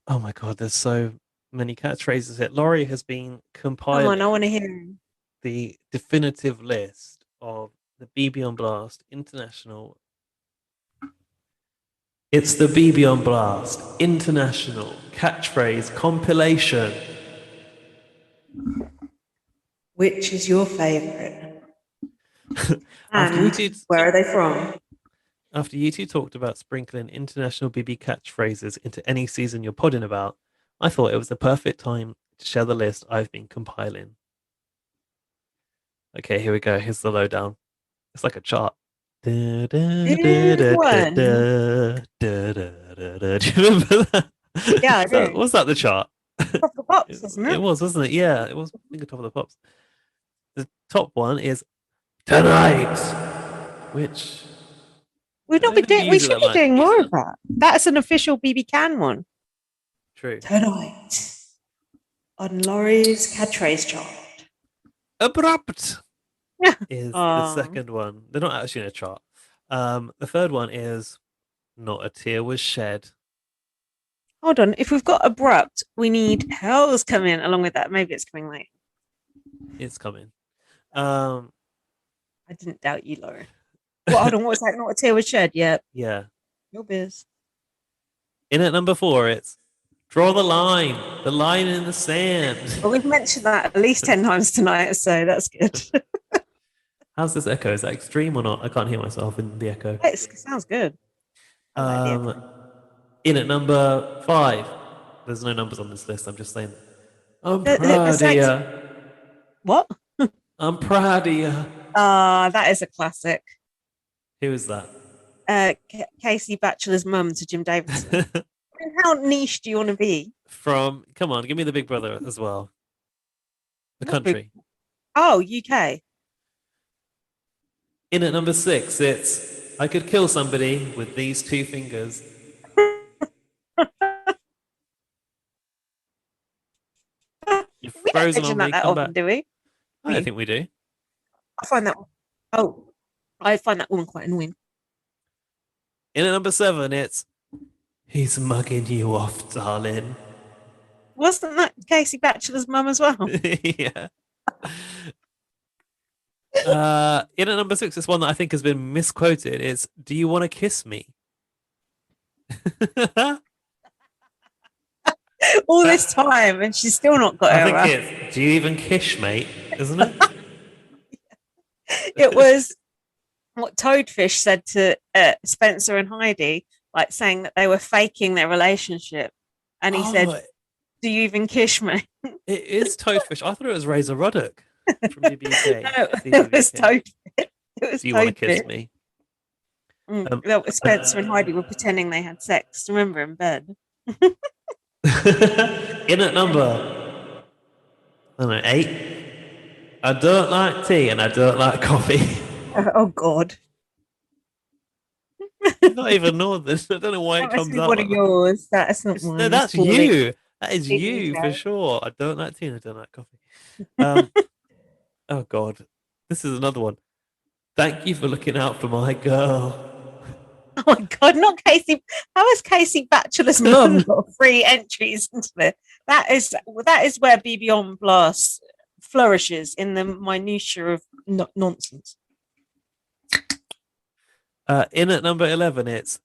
Oh my god, there's so many catchphrases here. Laurie has been compiling. Come on, I want to hear him. The definitive list of the BB on Blast International. It's the BB on Blast International Catchphrase Compilation. Which is your favourite? And where are they from? After you two talked about sprinkling international BB catchphrases into any season you're podding about, I thought it was the perfect time to share the list I've been compiling. Okay, here we go. Here's the lowdown. It's like a chart. Da, da, da, Here's da, da, one. da, da, da, da. Do you remember that? Yeah, I do. Was that the chart? Top of the pops, isn't It it? was, wasn't it? Yeah, it was. I think the top of the pops. The top one is tonight, which We've I not don't been think we doing. We use it should that be much. doing more of that. That's an official BB Can one. True. Tonight on Laurie's catchphrase chart. Abrupt Yeah. is the second one. They're not actually in a chart. The third one is not a tear was shed. Hold on. If we've got abrupt, we need hell's coming along with that. Maybe it's coming late. It's coming. I didn't doubt you, Laurie. What? Hold on. What was that? Not a tear was shed. Yeah. Yeah. Your biz. In at number 4, it's draw the line in the sand. Well, we've mentioned that at least 10 times tonight, so that's good. How's this echo? Is that extreme or not? I can't hear myself in the echo. It sounds good. I like the echo. In at number 5, there's no numbers on this list. I'm just saying. I'm proud of like, you. What? I'm proud of you. That is a classic. Who is that? Casey Batchelor's mum to Jim Davidson. How niche do you want to be? Come on, give me the Big Brother as well. The country. Oh, UK. In at number 6, it's I could kill somebody with these 2 fingers. You're frozen on me. Come back. Do we? I don't think we do. I find that. Oh, I find that one quite annoying. In at number 7, it's he's mugging you off, darling. Wasn't that Casey Batchelor's mum as well? Yeah. In at number 6, it's one that I think has been misquoted. It's do you want to kiss me? All this time, and she's still not got it. I think it's do you even kiss, mate? Isn't it? It was what Toadfish said to Spencer and Heidi, like saying that they were faking their relationship, and he said, "Do you even kiss me?" It is Toadfish. I thought it was Razor Ruddock from BBK. No, it was Toadfish. It was do you want to kiss me? That was Spencer and Heidi were pretending they had sex. Remember in bed. In at number, I don't know, 8. I don't like tea and I don't like coffee. Oh God! Not even northern. I don't know why it comes out. One of yours. That's not mine. No, that's you. That is you for sure. I don't like tea and I don't like coffee. Oh God, this is another one. Thank you for looking out for my girl. Oh my God, not Casey. How has Casey Batchelor's mum got 3 entries into it? That is where BB on Blast flourishes in the minutiae of nonsense. In at number 11, it's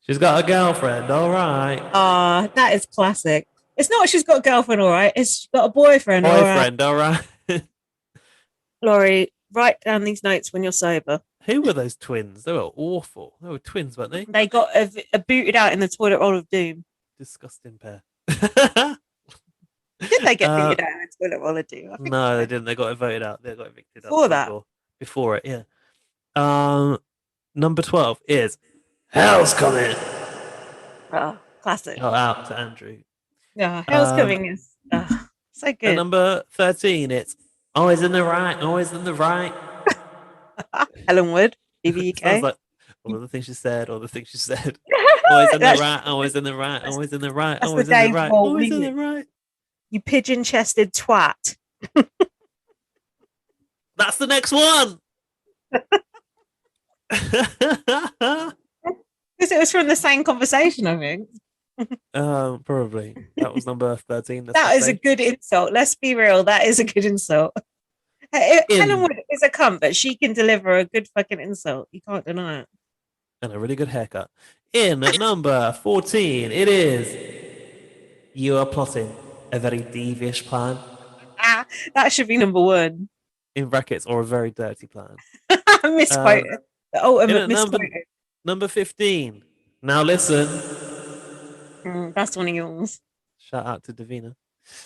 she's got a girlfriend. All right. That is classic. It's not she's got a girlfriend. All right. It's she's got a boyfriend. All right. Laurie, write down these notes when you're sober. Who were those twins? They were awful. They were twins, weren't they? They got booted out in the toilet roll of doom. Disgusting pair. Did they get booted out in the toilet roll of doom? No, they didn't. They got voted out. They got evicted. Before it, yeah. Number 12 is Hell's Coming. Oh, classic. Out to Andrew. Yeah, Hell's Coming is so good. At number 13, it's always in the right, always in the right. Helen Wood, BBUK. Sounds like all of the things she said, Always in the right, always in the right, always in the right, always in the right, always in the right. You pigeon-chested twat. That's the next one. Because it was from the same conversation, I think. Probably. That was number 13. That is a good insult. Let's be real. That is a good insult. Helen Wood is a cunt, but she can deliver a good fucking insult. You can't deny it. And a really good haircut. In at number 14, it is you are plotting a very devious plan. That should be number 1. In brackets, or a very dirty plan. Misquoted. The ultimate misquoted. Number 15. Now listen. That's one of yours. Shout out to Davina.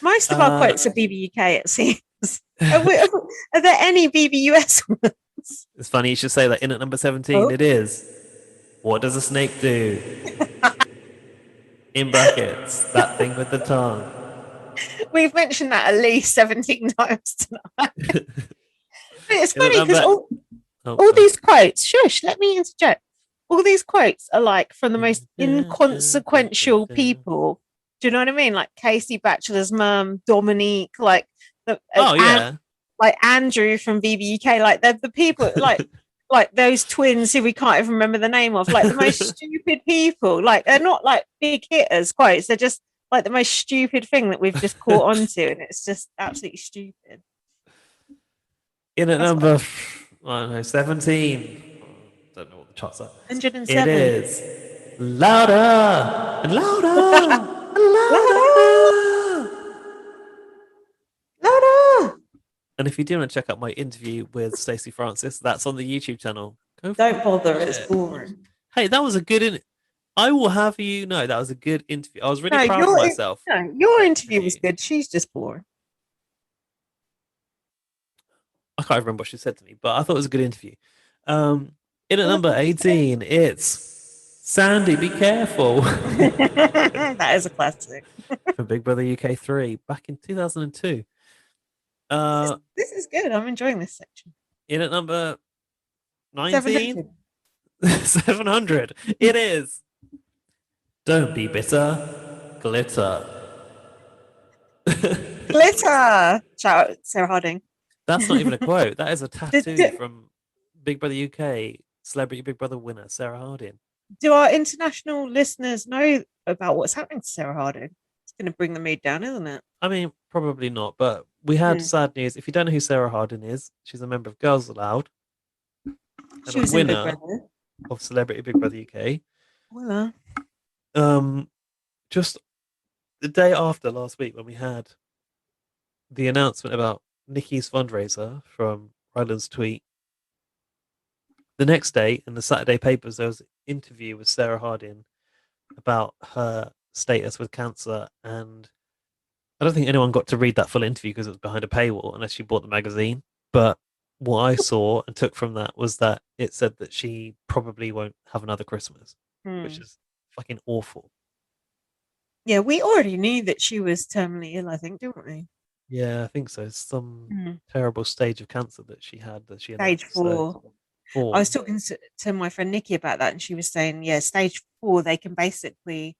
Most of our quotes are BBUK, it seems. Are there any BBUS ones? It's funny you should say that. In at number 17, Oh. it is. What does a snake do? In brackets, that thing with the tongue. We've mentioned that at least 17 times tonight. It's funny because all these quotes, shush, let me interject. All these quotes are like from the most inconsequential people. Do you know what I mean? Like Casey Batchelor's mum, Dominique, like like Andrew from BBUK. Like they're the people like those twins who we can't even remember the name of. Like the most stupid people. Like they're not like big hitters quotes. They're just like the most stupid thing that we've just caught on to, and it's just absolutely stupid. In at number, I don't know, 17. Don't know what the charts are. 107. It is louder and louder and louder. And if you do want to check out my interview with Stacey Francis, that's on the YouTube channel. Don't bother, it's boring. Hey, that was a good I will have you know that was a good interview. I was really proud of myself. Your interview was good. She's just boring. I can't remember what she said to me, but I thought it was a good interview. In at number 18, it's Sandy, be careful. That is a classic. From Big Brother UK 3 back in 2002. This is good. I'm enjoying this section. In at number 19, 700. It is. Don't be bitter. Glitter. Glitter. Shout out Sarah Harding. That's not even a quote. That is a tattoo from Big Brother UK Celebrity Big Brother winner Sarah Harding. Do our international listeners know about what's happening to Sarah Harding? It's going to bring the mood down, isn't it? I mean, probably not, but we had sad news. If you don't know who Sarah Harding is, she's a member of Girls Aloud. She was a winner of Celebrity Big Brother UK. Winner. Just the day after last week when we had the announcement about Nikki's fundraiser from Ryland's tweet, the next day in the Saturday papers there was an interview with Sarah Harding about her status with cancer, and I don't think anyone got to read that full interview because it was behind a paywall unless you bought the magazine. But what I saw and took from that was that it said that she probably won't have another Christmas, which is fucking awful. Yeah, we already knew that she was terminally ill, I think, didn't we? Yeah, I think so. Some terrible stage of cancer that she had. Stage 4. I was talking to my friend Nikki about that, and she was saying, yeah, stage 4, they can basically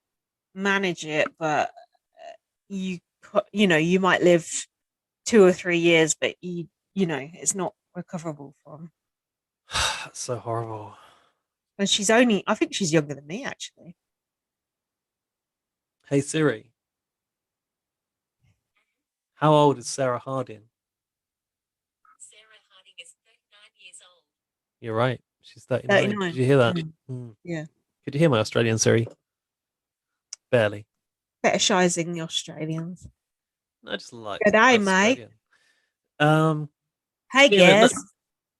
manage it, but you might live 2 or 3 years, but it's not recoverable from. That's so horrible. And I think she's younger than me, actually. Hey Siri, how old is Sarah Harding? Sarah Harding is 39 years old. You're right. She's 39. Did you hear that? Yeah. Could you hear my Australian Siri? Barely. Fetishizing the Australians. I just like. Good day, mate. Hey, guys.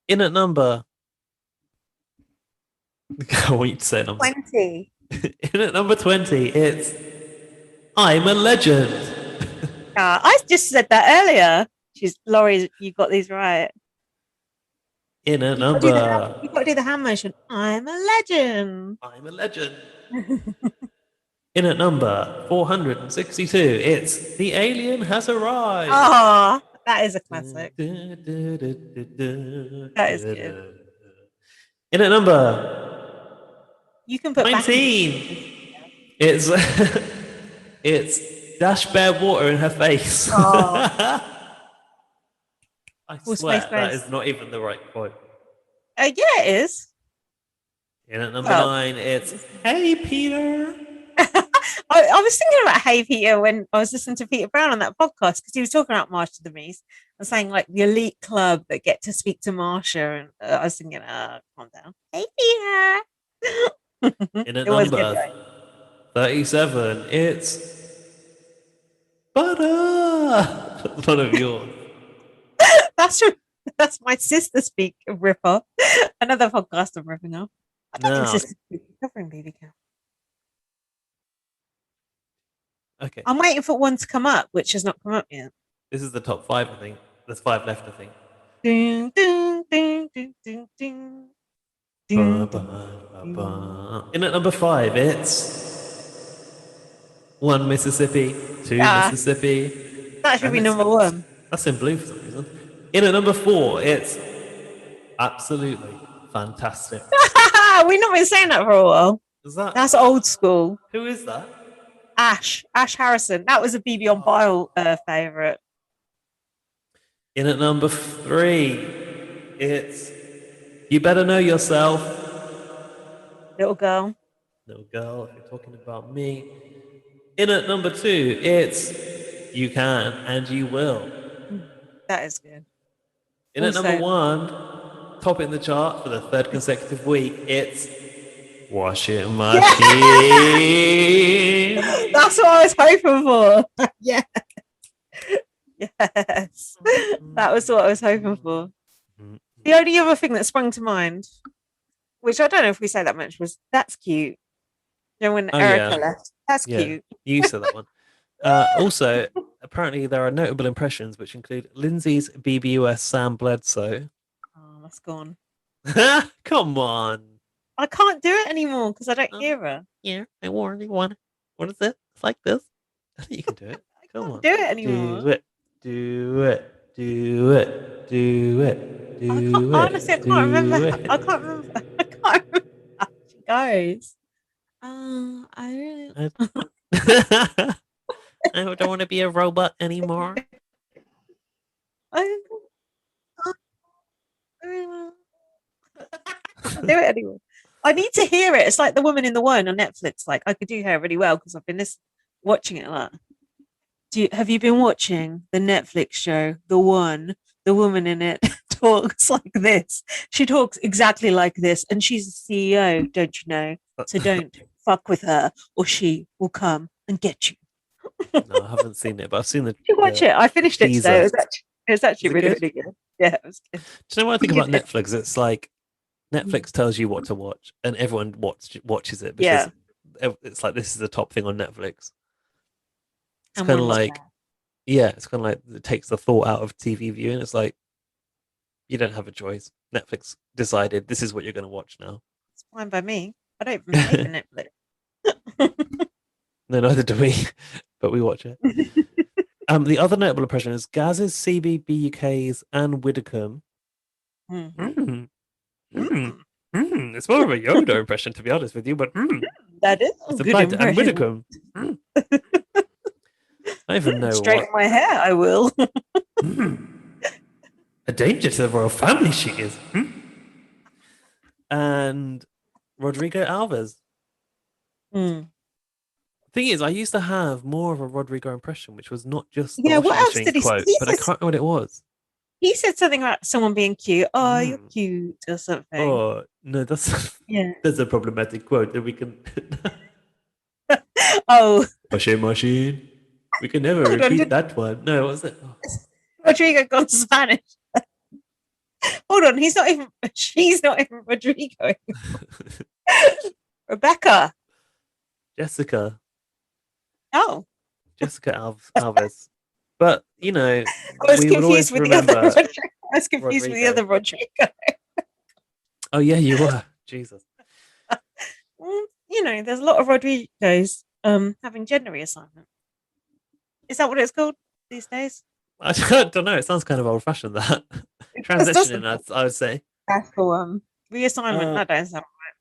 In at number. I want you to say a number. 20. In at number 20, it's I'm a legend. I just said that earlier. Laurie, you got these right. In at number. You've got to do the hand motion. I'm a legend. I'm a legend. In at number 462, it's The Alien Has Arrived. Oh, that is a classic. That is good. In at number you can put 19, it's dash bare water in her face. Oh. I swear that is not even the right quote. Yeah, it is. In at number 9, it's Hey Peter. I was thinking about Hey Peter when I was listening to Peter Brown on that podcast, because he was talking about Marsha the Mies and saying like the elite club that get to speak to Marsha, and I was thinking, calm down. Hey Peter. In at number 37, it's Butter. That's one of yours. That's my sister speak ripper. Another podcast I'm ripping off. I don't think Now, Sister covering BB King. okay, I'm waiting for one to come up, which has not come up yet. this is the top 5. I think there's 5 left. I think. Ding, ding, ding, ding, ding, ding. Ding, ding, ding. In at number 5, it's 1 Mississippi, 2 Ah, Mississippi, that should and be number it's one. that's in blue for some reason. In at number 4, it's absolutely fantastic. We've not been saying that for a while. Is that That's old school. who is that? Ash Harrison. That was a BB on Bile favourite. In at number 3, it's You Better Know Yourself. Little girl. Little girl, if you're talking about me. In at number 2, it's You Can and You Will. That is good. In at number 1, topping the chart for the 3rd consecutive week, it's Washing Machine. That's what I was hoping for. Yeah. Yes. That was what I was hoping for. The only other thing that sprung to mind, which I don't know if we say that much, was That's Cute. You know, when Erica left. That's cute. You said that one. Also, apparently there are notable impressions which include Lindsay's BBUS Sam Bledsoe. Oh, that's gone. Come on. I can't do it anymore because I don't hear her. Yeah, I warned you one. What is it? It's like this. I think you can do it. Come on. Do it anymore. Do it. Do it. Do it. Do it. Do it. Honestly, I can't remember. I can't remember. I can't remember how she goes. I really. I don't want to be a robot anymore. I can't do it anymore. I need to hear it. It's like The Woman in the One on Netflix. Like I could do her really well because I've been watching it a lot. Have you been watching the Netflix show The One? The woman in it talks like this. She talks exactly like this, and she's a CEO, don't you know? So don't fuck with her, or she will come and get you. No, I haven't seen it, but I've seen the. Did you watch it? I finished it teaser. today. It was actually really, really good. Yeah, it was good. Do you know what I think about Netflix? It's like Netflix tells you what to watch, and everyone watches it because it's like this is the top thing on Netflix. It's kind of like, it's kind of like it takes the thought out of TV viewing. It's like you don't have a choice. Netflix decided this is what you're going to watch now. It's fine by me. I don't even pay for Netflix. No, neither do we, but we watch it. The other notable impression is Gaz's, CBBUK's, and Widdicombe. It's more of a Yoda impression, to be honest with you, but that is it's applied to and Widdicombe. I even know straighten my hair. I will. A danger to the royal family, she is. And Rodrigo Alves. Thing is, I used to have more of a Rodrigo impression, which was not just the what else did he quote, but I can't remember what it was. He said something about someone being cute. Oh, you're cute, or something. Oh no, that's that's a problematic quote that we can. Machine. We can never repeat that one. No, what was it? Oh. Rodrigo gone Spanish. Hold on, she's not even Rodrigo. Rebecca. Jessica. Oh. Jessica Alves. But, you know, I was confused with the other Rodrigo. Oh, yeah, you were. Jesus. You know, there's a lot of Rodrigos having gender reassignment. Is that what it's called these days? I don't know. It sounds kind of old-fashioned, that. Transitioning, I would say. That's for reassignment. That don't sound right.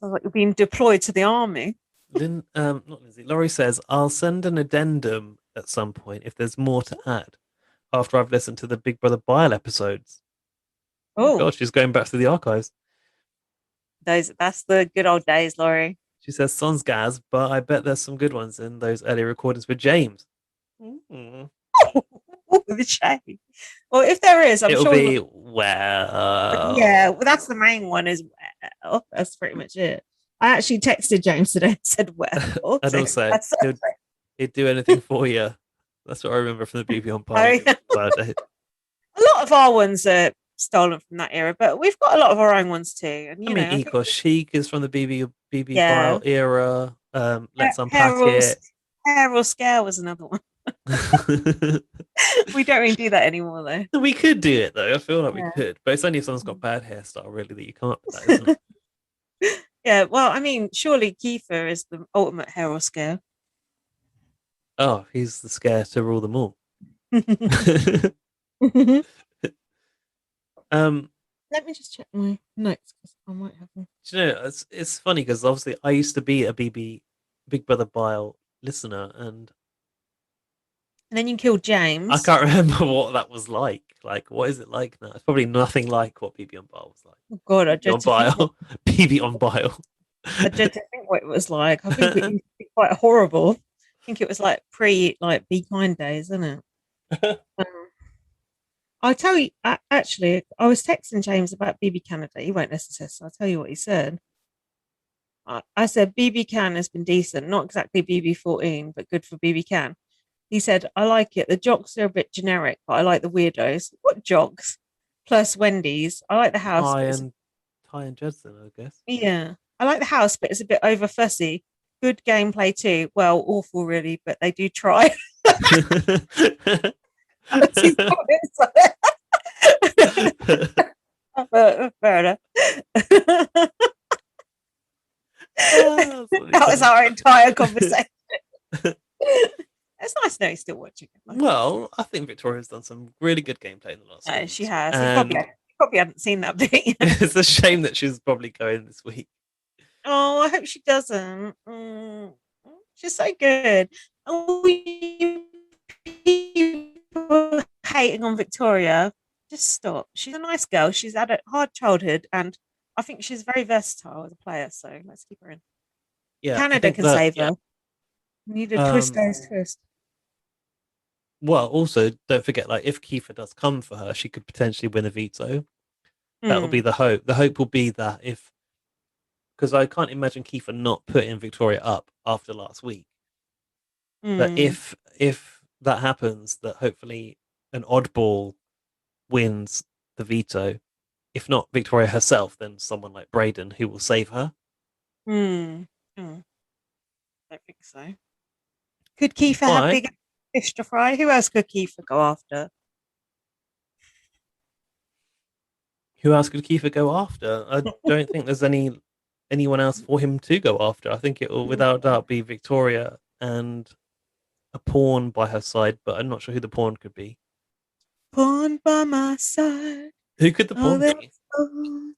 Sounds like you're being deployed to the army. Not Lindsay. Laurie says, I'll send an addendum at some point if there's more to add after I've listened to the Big Brother Bile episodes. Oh God, she's going back to the archives. That's the good old days, Laurie. She says, Sons Gaz, but I bet there's some good ones in those early recordings with James. With Shane. Well, if there is, I'm It'll sure be well. Yeah, well, that's the main one. Is well. That's pretty much it. I actually texted James today and said, well. And also, he'd do anything for you. That's what I remember from the BB on Party. A lot of our ones are stolen from that era, but we've got a lot of our own ones too. And I you mean, know, I think, Eco Chic is from the BB yeah, Bile era. Let's hair unpack or, it. hair or scale was another one. We don't really do that anymore, though. We could do it though. I feel like we Yeah. could, but it's only if someone's got bad hairstyle, really, that you can't do that, isn't it? Yeah, well, I mean, surely Kiefer is the ultimate hair or scale. Oh, he's the scare to rule them all. um, Let me just check my notes because I might have them. do you know, it's funny because obviously I used to be a Big Brother Bile listener, and And then you killed I James. can't remember what that was like. Like, what is it like now? It's probably nothing like what BB on Bile was like. Oh God, I BB on dread to think. Bile, BB on Bile. I dread to think what it was like. I think it used to be quite horrible. I think it was like Be Kind days, isn't it? Um, I'll tell you. Actually, I was texting James about BB Canada. He won't listen to this. So I'll tell you what he said. I said BB Can has been decent, not exactly BB14, but good for BB Can. He said, I like it. The jocks are a bit generic, but I like the weirdos. What jocks? Plus Wendy's. I like the house. Ty and Judson, I guess. Yeah. I like the house, but it's a bit over fussy. Good gameplay too. Well, awful really, but they do try. Fair enough. That was our entire conversation. It's nice to know you're still watching it. Well, I think Victoria's done some really good gameplay in the last week. She has. You probably haven't seen that bit yet. It's a shame that she's probably going this week. Oh, I hope she doesn't. She's so good. Oh, people hating on Victoria, just stop. She's a nice girl. She's had a hard childhood, and I think she's very versatile as a player. So let's keep her in. Yeah, Canada can save her. We need a twist. Well, also don't forget, like if Kiefer does come for her, she could potentially win a veto. That will be the hope. The hope will be that because I can't imagine Kiefer not putting Victoria up after last week. But if that happens, that hopefully an oddball wins the veto. If not Victoria herself, then someone like Brayden who will save her. I don't think so. Could Kiefer have bigger fish to fry? Who else could Kiefer go after? Who else could Kiefer go after? I don't think there's anyone else for him to go after. I think it will without doubt be Victoria and a pawn by her side, but I'm not sure who the pawn could be. Pawn by my side. Who could the pawn be?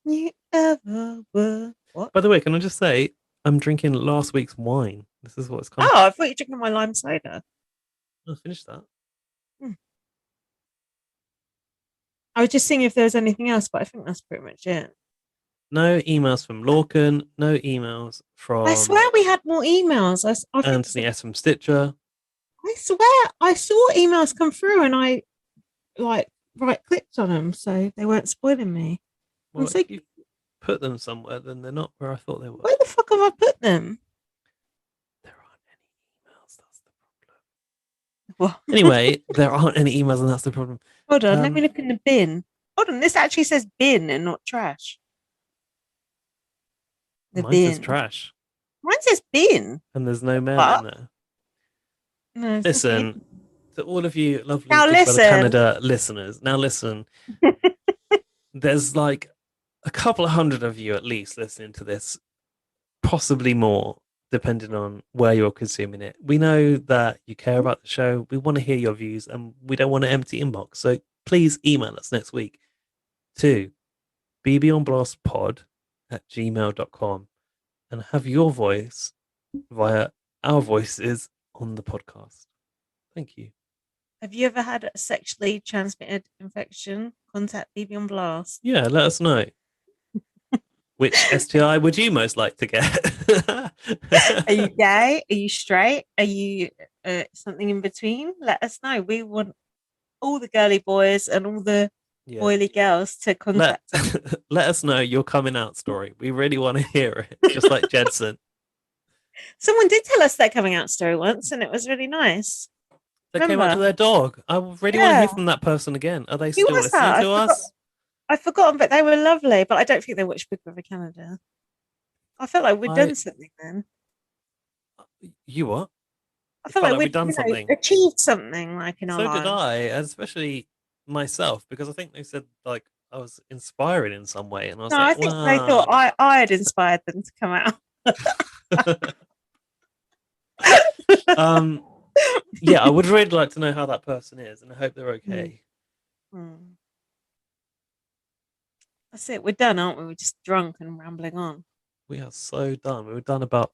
You ever were. What? By the way, can I just say I'm drinking last week's wine. This is what's coming. Oh, I thought you were drinking my lime soda. I'll finish that. I was just seeing if there was anything else, but I think that's pretty much it. No emails from Lorcan. No emails from. I swear we had more emails. I Anthony S from Stitcher. I swear I saw emails come through and I right clicked on them, so they weren't spoiling me. Well, if you put them somewhere, then they're not where I thought they were. Where the fuck have I put them? There aren't any emails. That's the problem. Well, anyway, there aren't any emails, and that's the problem. Hold on, let me look in the bin. Hold on, this actually says bin and not trash. Mine says trash. Mine says bin. And there's no mail in there. No, listen, to all of you lovely Big Brother Canada listeners, now listen. There's like a couple of hundred of you at least listening to this, possibly more, depending on where you're consuming it. We know that you care about the show. We want to hear your views, and we don't want an empty inbox. So please email us next week to bbonblastpod@gmail.com and have your voice via our voices on the podcast. Thank you. Have you ever had a sexually transmitted infection? Contact BB on Blast. Yeah, let us know. Which STI would you most like to get? Are you gay? Are you straight? Are you something in between? Let us know. We want all the girly boys and all the oily girls to contact us. Let us know your coming out story. We really want to hear it, just like Jedson. Someone did tell us their coming out story once, and it was really nice. They came out to their dog. I really want to hear from that person again. Are they still listening to us? I've forgotten, but they were lovely. But I don't think they watched Big Brother Canada. I felt like we'd I done something then. you what? I It felt felt like like we'd we'd, done something. achieved something like in our So did lives. I, especially myself, because I think they said like I was inspiring in some way, and I was No, I like, think they thought wow. I had inspired them to come out. um, yeah, I would really like to know how that person is, and I hope they're okay. Hmm. That's it. We're done, aren't we? We're just drunk and rambling on. We are so done. We were done about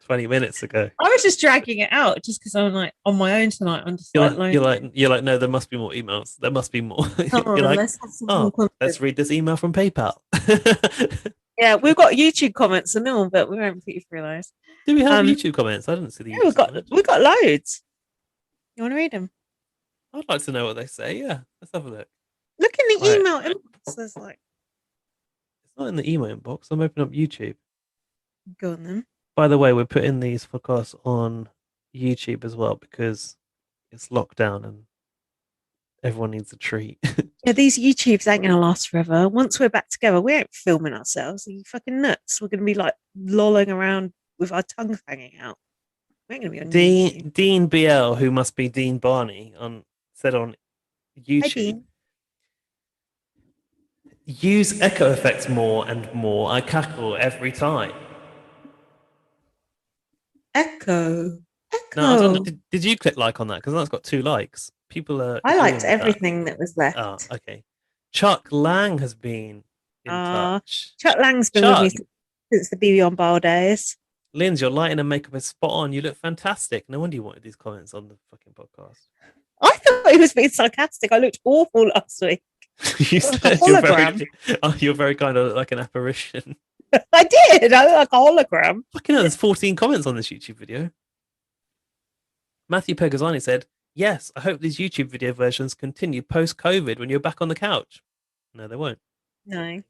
20 minutes ago. I was just dragging it out just because I'm like on my own tonight. I'm just You're like, like, you're like, you're like, no, there must be more emails. There must be more. come You're on, like, let's have some more oh, let's content. read this email from PayPal. Yeah, we've got YouTube comments and all, but we won't put you through those. Do we have Um, YouTube comments? I didn't see the yeah, YouTube comments. we've got loads. You want to read them? I'd like to know what they say. Yeah, let's have a look. Look in the Right. email inbox. There's like, It's not in the email inbox. I'm opening up YouTube. go on then. By the way, we're putting these podcasts on YouTube as well because it's lockdown and everyone needs a treat. Yeah, these YouTubes ain't gonna last forever. Once we're back together, we ain't filming ourselves. Are you fucking nuts? We're gonna be like lolling around with our tongues hanging out. We ain't gonna be on YouTube. Dean BL, who must be Dean Barney, said on Hi, YouTube, Dean. use echo effects more and more. I cackle every time. Echo. No, I don't know. Echo. Did you click like on that? Because that's got 2 likes. People are I agreeing liked with that. everything that was left. Oh, okay. Chuck Lang has been in touch. Chuck Lang's been with me since the BB on Bar days. Linz, your lighting and makeup is spot on. You look fantastic. No wonder you wanted these comments on the fucking podcast. I thought he was being sarcastic. I looked awful last week. You said you're very kind of like an apparition. I did. I look like a hologram. Fucking hell, there's 14 comments on this YouTube video. Matthew Pegazzani said, yes, I hope these YouTube video versions continue post-COVID when you're back on the couch. No, they won't. No.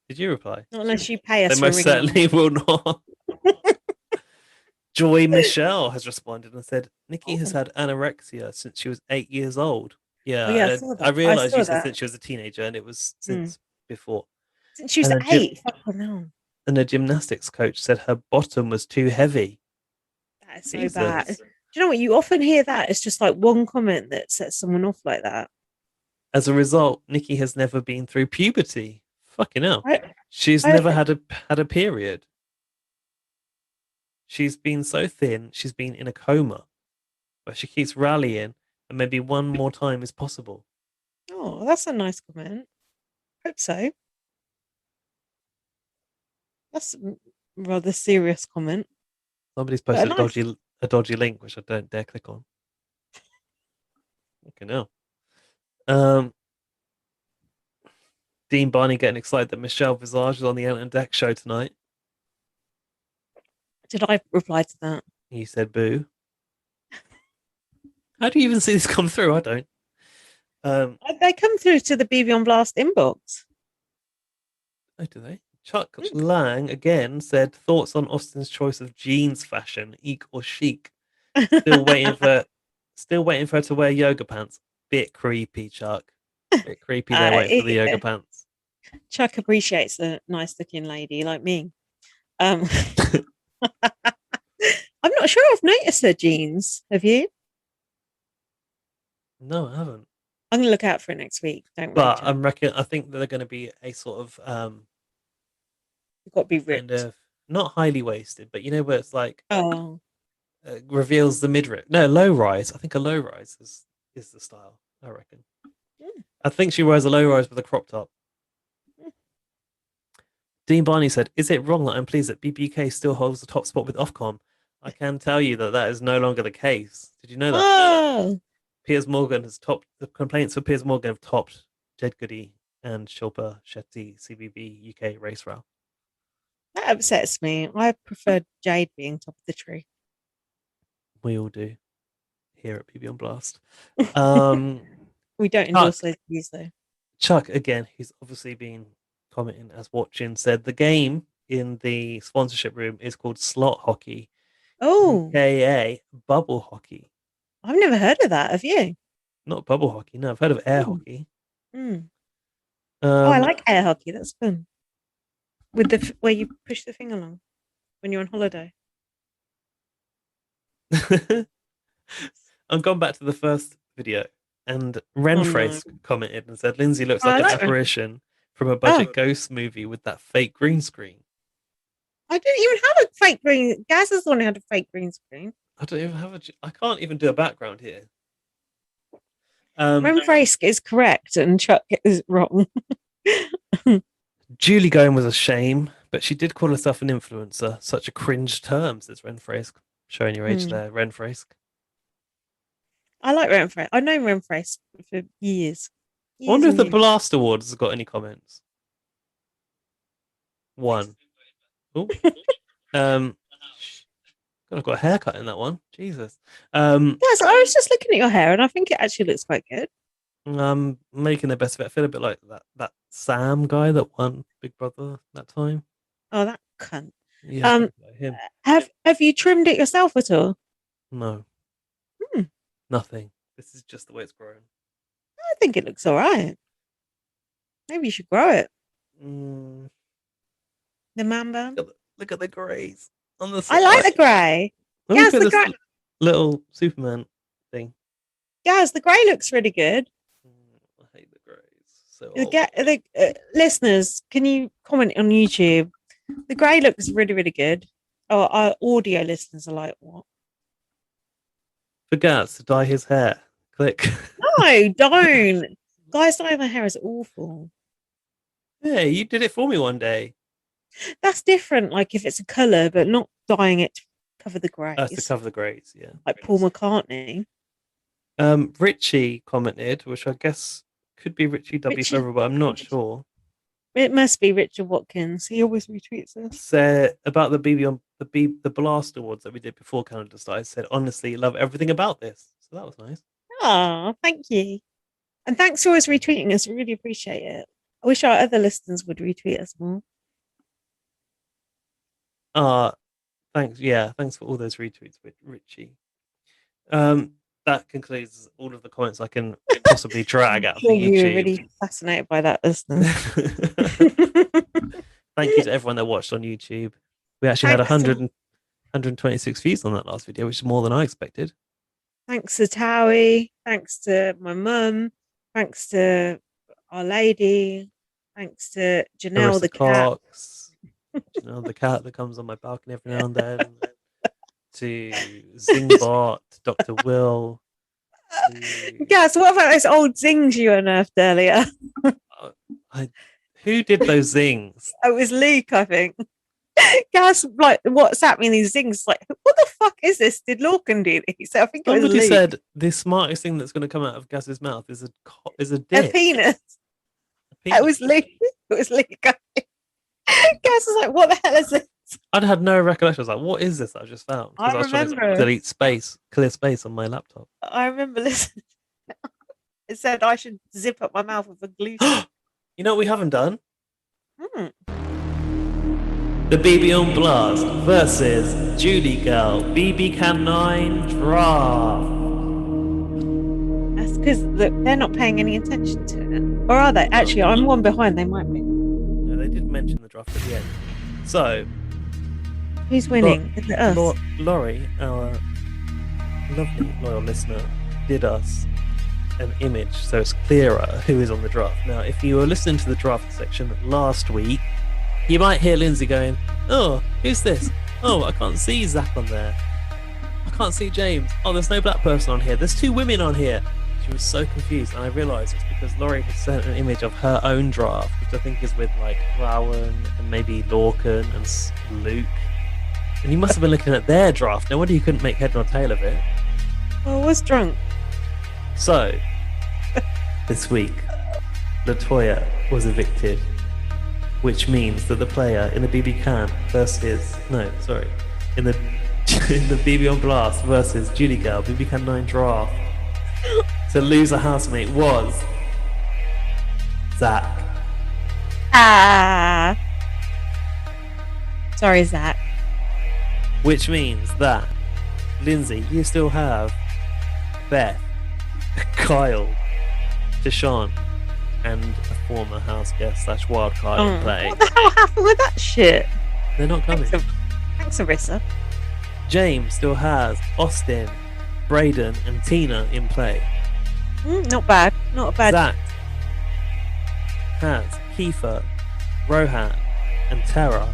Did you reply? Not unless you pay us. They most certainly will not. Joy Michelle has responded and said, Nikki has had anorexia since she was 8 years old. Yeah, I realized you said since she was a teenager, and it was since before. Since she was 8. And the gymnastics coach said her bottom was too heavy. That is so bad. Do you know what? You often hear that. It's just like one comment that sets someone off like that. As a result, Nikki has never been through puberty. Fucking hell. She's never had a period. She's been so thin, she's been in a coma. But she keeps rallying, and maybe one more time is possible. Oh, that's a nice comment. Hope so. That's a rather serious comment. Somebody's posted a dodgy link, which I don't dare click on. Okay, now. Dean Barney getting excited that Michelle Visage is on the Ellen Deck show tonight. Did I reply to that? He said boo. How do you even see this come through? I don't. They come through to the BB on Blast inbox. Oh, do they? Chuck Lang again said thoughts on Austin's choice of jeans fashion, eek or chic. Still waiting for her to wear yoga pants. Bit creepy, Chuck. Bit creepy. They're waiting for the yoga pants. Chuck appreciates a nice looking lady like me. I'm not sure I've noticed her jeans. Have you? No, I haven't. I'm gonna look out for it next week. Don't worry. But I think they're going to be a sort of you've got to be ripped. Kind of not highly waisted, but you know where it's like reveals the midriff. No, low rise. I think a low rise is the style. I reckon. I think she wears a low rise with a crop top. Dean Barney said, "Is it wrong that I'm pleased that BBK still holds the top spot with Ofcom? I can tell you that is no longer the case. Did you know that?" Oh. Piers Morgan has topped the complaints for Piers Morgan have topped Jed Goody and Shilpa Shetty CBB UK race row. That upsets me. I preferred Jade being top of the tree. We all do here at PB on Blast. We don't endorse those views though. Chuck again, who's obviously been commenting as watching, said the game in the sponsorship room is called slot hockey. Oh, aka bubble hockey. I've never heard of that. Have you? Not bubble hockey. No, I've heard of air hockey. Oh, I like air hockey. That's fun. With the where you push the thing along when you're on holiday. I've gone back to the first video, and Oh, Renfrace commented and said, Lindsay looks Oh, I like an like Renfrace. apparition from a budget ghost movie with that fake green screen. I didn't even have a fake green. Gaz is the one who had a fake green screen. I don't even have I can't even do a background here. Renfrace is correct and Chuck is wrong. Julie going was a shame, but she did call herself an influencer. Such a cringe term, says Renfrace. Showing your age there, Renfrace. I like Renfrace. I've known Renfrace for years. I wonder if the Blast Awards has got any comments. One. Oh. I've got a haircut in that one. Jesus. Yes, I was just looking at your hair and I think it actually looks quite good. I'm making the best of it. I feel a bit like that Sam guy that won Big Brother that time. Oh, that cunt. Yeah, like him. Have you trimmed it yourself at all? No. Nothing. This is just the way it's grown. I think it looks all right. Maybe you should grow it. The man bun. Look at the greys on the side. I like the grey. Yes, the grey. Little Superman thing. Yes, the grey looks really good. I hate the greys. So listeners, can you comment on YouTube? The grey looks really, really good. Oh, our audio listeners are like, what? For Gaz to dye his hair. Click. No, don't. Guys dyeing their hair is awful. Yeah, you did it for me one day. That's different, like if it's a colour, but not dyeing it to cover the greys. That's to cover the greys, yeah. Like Paul McCartney. Richie commented, which I guess could be Richie W. Forever, but I'm not sure. It must be Richard Watkins. He always retweets us. Said about the Blast Awards that we did before Canada started. Said honestly, love everything about this. So that was nice. Oh, thank you, and thanks for always retweeting us. We really appreciate it. I wish our other listeners would retweet us more. Thanks. Yeah, thanks for all those retweets, Richie. That concludes all of the comments I can possibly drag out of the YouTube. You're really fascinated by that, listener. Thank you to everyone that watched on YouTube. We actually had 126 views on that last video, which is more than I expected. Thanks to Towie. Thanks to my mum. Thanks to Our Lady. Thanks to Janelle the cat. Janelle the cat that comes on my balcony every now and then. To Zingbot, Dr. Will. Yes, what about those old zings you unearthed earlier? Who did those zings? It was Luke, I think. Gaz like WhatsApp me these things like, what the fuck is this? Did Lorcan do these? So I think somebody said the smartest thing that's going to come out of Gaz's mouth is a dick. A penis. It was Luke. It was Luke. Gaz was like, what the hell is this? I'd had no recollection. I was like, what is this I just found? Because I was trying to delete clear space on my laptop. I remember listening. It said I should zip up my mouth with a glue stick. You know what we haven't done? The BB on Blast versus Julie Girl BB Can 9 draft. That's because they're not paying any attention to it. Or are they? Actually, I'm one behind. They might be. No, they did mention the draft at the end. So, who's winning? Is it us? Laurie, our lovely loyal listener, did us an image so it's clearer who is on the draft. Now, if you were listening to the draft section last week, you might hear Lindsay going, oh, who's this? Oh, I can't see Zach on there. I can't see James. Oh, there's no black person on here. There's 2 women on here. She was so confused, and I realised it's because Laurie had sent an image of her own draft, which I think is with like Rowan and maybe Lorcan and Luke. And you must have been looking at their draft. No wonder you couldn't make head nor tail of it. Well, I was drunk. So, this week, Latoya was evicted, which means that the player in the BB Can in the BB on Blast versus Julie Girl BB Can 9 draft to lose a housemate was Zach. Sorry, Zach. Which means that, Lindsay, you still have Beth, Kyle, Deshaun, and a former house guest / wildcard in play. What the hell happened with that shit? They're not coming. Thanks, Arissa. James still has Austin, Braden, and Tina in play. Not bad. Not a bad. Zach has Kiefer, Rohan, and Tara.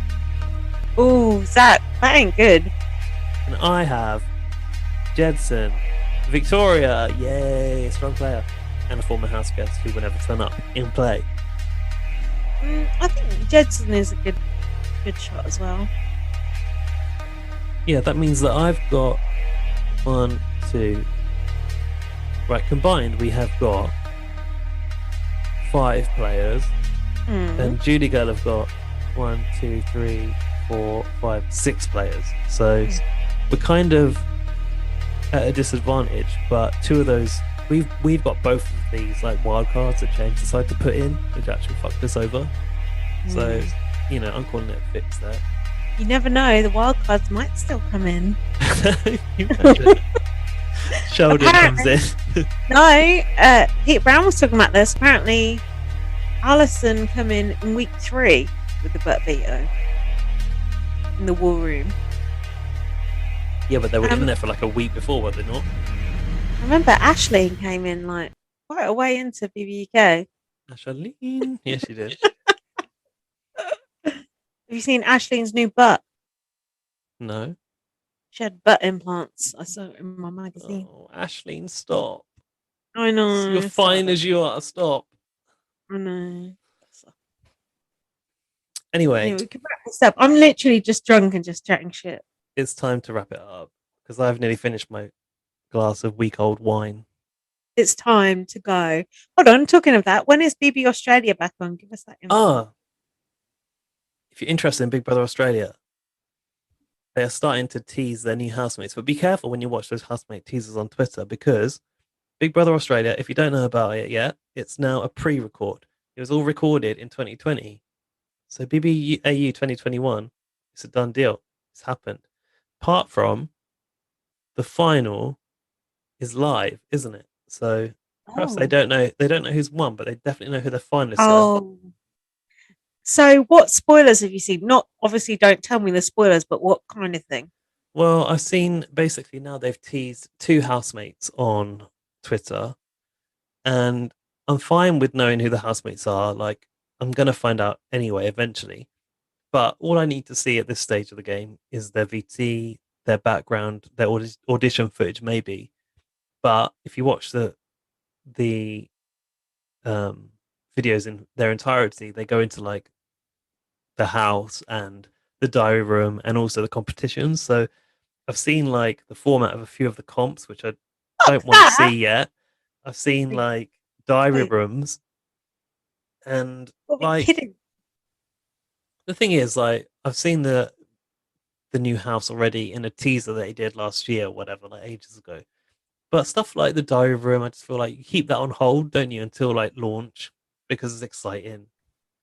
Oh, Zach, that ain't good. And I have Jedson, Victoria, yay, strong player, and a former house guest who will never turn up in play. I think Jedson is a good shot as well. Yeah, that means that I've got 1, 2. Right, combined we have got 5 players, and Judy Girl have got 1, 2, 3, 4, 5, 6 players. So we're kind of at a disadvantage, but 2 of those we've got both of these like wild cards that James decided to put in, which actually fucked us over. So I'm calling it a fix there. You never know, the wild cards might still come in. Sheldon comes in. No, Pete Brown was talking about this. Apparently, Alison come in week 3 with the butt veto in the war room. Yeah, but they were in there for like a week before, were they not? I remember Ashley came in like quite a way into BBUK. Ashley? Yes, she did. Have you seen Ashleen's new butt? No. She had butt implants. I saw it in my magazine. Oh, Ashleen, stop. I know. You're fine as you are. Stop. I know. Anyway, we can wrap this up. I'm literally just drunk and just chatting shit. It's time to wrap it up because I've nearly finished my glass of week-old wine. It's time to go. Hold on. Talking of that, when is BB Australia back on? Give us that info. If you're interested in Big Brother Australia, they are starting to tease their new housemates. But be careful when you watch those housemate teasers on Twitter because Big Brother Australia, if you don't know about it yet, it's now a pre-record. It was all recorded in 2020. So BBAU 2021, it's a done deal. It's happened. Apart from the final is live, isn't it? So perhaps they don't know who's won, but they definitely know who the finalists are. So what spoilers have you seen? Not obviously don't tell me the spoilers, but what kind of thing? Well, I've seen basically now they've teased 2 housemates on Twitter, and I'm fine with knowing who the housemates are. Like, I'm going to find out anyway eventually. But all I need to see at this stage of the game is their VT, their background, their audition footage, maybe. But if you watch the videos in their entirety, they go into like the house and the diary room and also the competitions. So I've seen like the format of a few of the comps, which I don't want to see yet. I've seen like diary rooms and like the thing is, like, I've seen the new house already in a teaser that they did last year or whatever, like ages ago. But stuff like the diary room, I just feel like you keep that on hold, don't you, until like launch because it's exciting.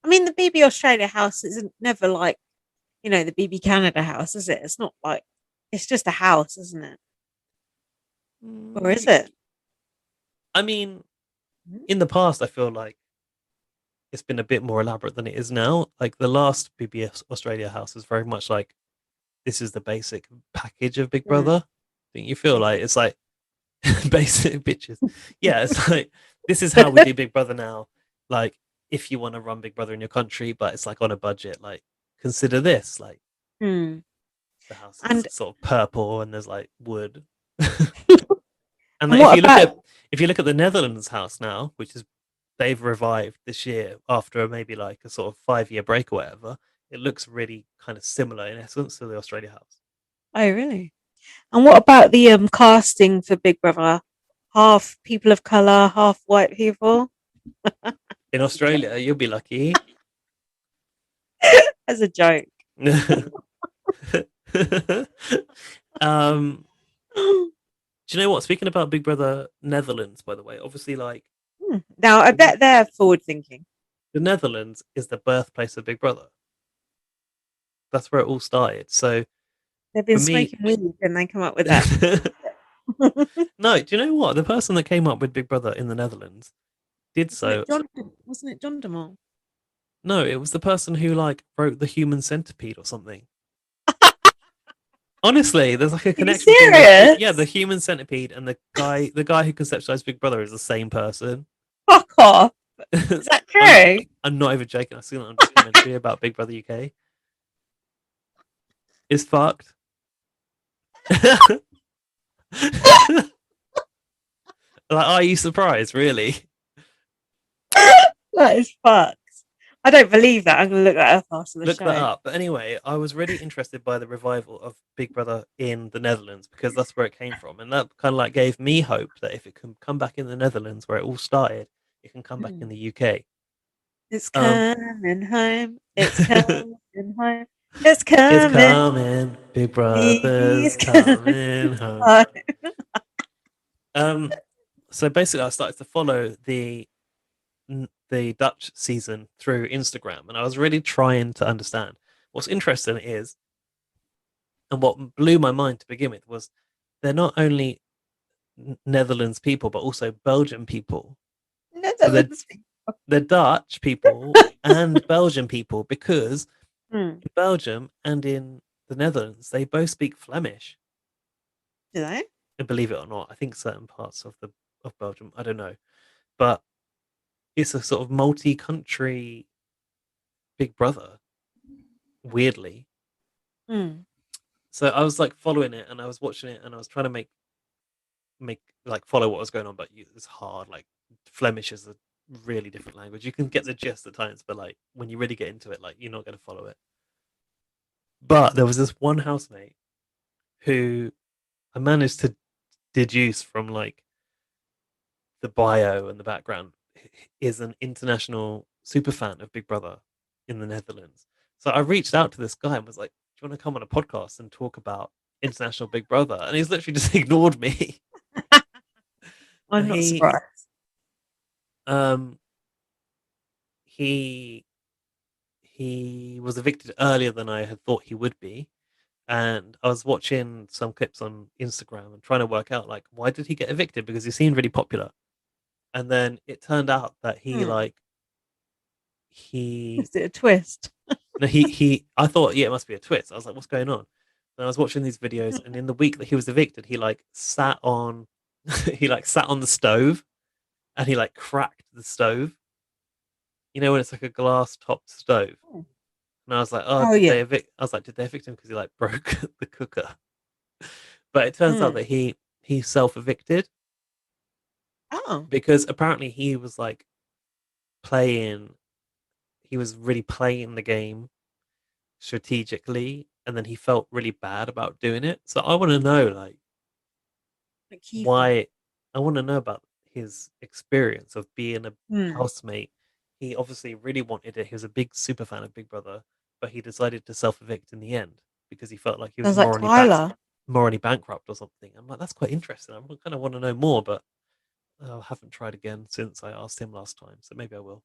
I mean, the BB Australia house isn't never like, the BB Canada house, is it? It's not like, it's just a house, isn't it? Or is it? I mean, in the past, I feel like it's been a bit more elaborate than it is now. Like the last BB Australia house was very much like, this is the basic package of Big Brother. Don't you feel like it's like basic bitches? Yeah, it's like, this is how we do Big Brother now. Like, if you want to run Big Brother in your country, but it's like on a budget, like consider this. Like the house is sort of purple and there's like wood. And like, if you look at the Netherlands house now, which is they've revived this year after maybe like a sort of 5-year break or whatever, it looks really kind of similar in essence to the Australia house. Oh, really? And what about the casting for Big Brother? Half people of colour, half white people? In Australia, you'll be lucky. As a joke. Do you know what? Speaking about Big Brother Netherlands, by the way, obviously, like now I bet they're forward thinking. The Netherlands is the birthplace of Big Brother. That's where it all started. So they've been smoking weed and they come up with that. No, do you know what? The person that came up with Big Brother in the Netherlands did so. Wasn't it John DeMol? No, it was the person who like wrote the Human Centipede or something. Honestly, there's like a Are you connection between serious? the Human Centipede and the guy who conceptualized Big Brother is the same person. Fuck off. Is that true? I'm not even joking. I've seen it on a documentary about Big Brother UK. It's fucked. Like, are you surprised? Really? That is fucked. I don't believe that. I'm going to look that up after the Look show. that up. But anyway, I was really interested by the revival of Big Brother in the Netherlands because that's where it came from, and that kind of like gave me hope that if it can come back in the Netherlands where it all started, it can come back in the UK. It's Um, coming home. It's coming home. It's coming. It's coming. Big Brother's He's coming home. home. So basically, I started to follow the Dutch season through Instagram, and I was really trying to understand. What's interesting is, and what blew my mind to begin with, was they're not only Netherlands people but also Belgian people. So they're Dutch people and Belgian people because in Belgium and in the Netherlands they both speak Flemish. Do they? And believe it or not, I think certain parts of Belgium, I don't know, but it's a sort of multi-country Big Brother. Weirdly, so I was like following it and I was watching it and I was trying to make like follow what was going on, but it's hard. Like Flemish is a really different language. You can get the gist at times, but like when you really get into it, like you're not going to follow it. But there was this one housemate who I managed to deduce from like the bio and the background is an international super fan of Big Brother in the Netherlands. So I reached out to this guy and was like, "Do you want to come on a podcast and talk about international Big Brother?" And he's literally just ignored me. I'm not surprised. He was evicted earlier than I had thought he would be, and I was watching some clips on Instagram and trying to work out like why did he get evicted, because he seemed really popular. And then it turned out that he Is it a twist? No, I thought, yeah, it must be a twist. I was like, what's going on? And I was watching these videos, and in the week that he was evicted, he like sat on the stove and he like cracked the stove. You know when it's like a glass topped stove. And I was like, I was like, did they evict him because he like broke the cooker? But it turns out that he self-evicted. Oh. Because apparently he was like he was really playing the game strategically, and then he felt really bad about doing it. So I want to know like why. I want to know about his experience of being a housemate. He obviously really wanted it. He was a big super fan of Big Brother, but he decided to self-evict in the end because he felt like he was morally bankrupt or something. I'm like, that's quite interesting. I kind of want to know more, but I haven't tried again since I asked him last time, so maybe I will.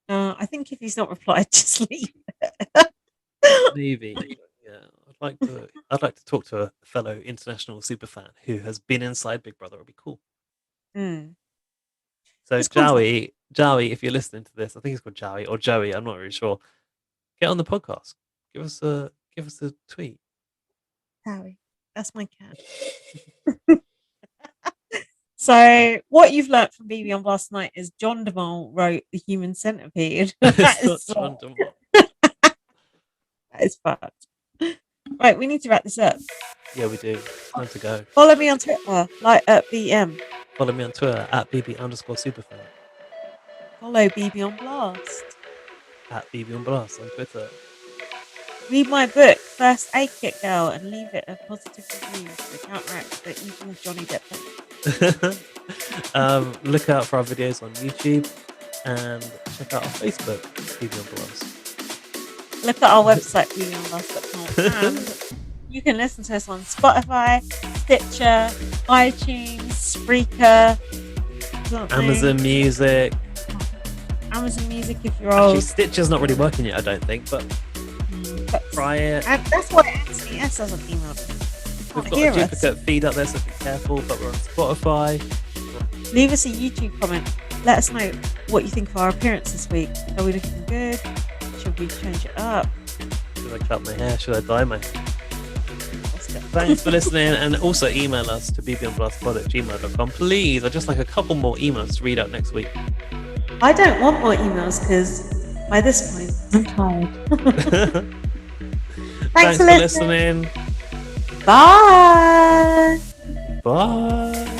I think if he's not replied, just leave it. Maybe, yeah. I'd like to talk to a fellow international superfan who has been inside Big Brother. It'd be cool. So Joey, if you're listening to this, I think it's called Joey or Joey. I'm not really sure. Get on the podcast. Give us a tweet. Joey, that's my cat. So what you've learnt from BB on last night is John DeMol wrote The Human Centipede. That is fucked. Right, we need to wrap this up. Yeah, we do. Time to go. Follow me on Twitter, BM. Follow me on Twitter @BB_superfan. Follow BB on Blast. @BB on Blast on Twitter. Read my book, First Aid Kit Girl, and leave it a positive review to counteract the evil Johnny Depp. Look out for our videos on YouTube and check out our Facebook, BB on Blast. Look at our website, bbonblast.com, and you can listen to us on Spotify, Stitcher, iTunes, Spreaker, Amazon Music if you're old. Actually, Stitcher's not really working yet, I don't think, but try it. And that's why Anthony S hasn't emailed us. We've got a duplicate feed up there, so be careful, but we're on Spotify. Leave us a YouTube comment let us know what you think of our appearance this week. Are we looking good? Should we change it up? Should I cut my hair? Should I dye my hair? Let's go. Thanks for listening, and also email us to bbnblastpod@gmail.com. Please, I'd just like a couple more emails to read out next week. I don't want more emails because by this point I'm tired. Thanks for listening. Bye. Bye.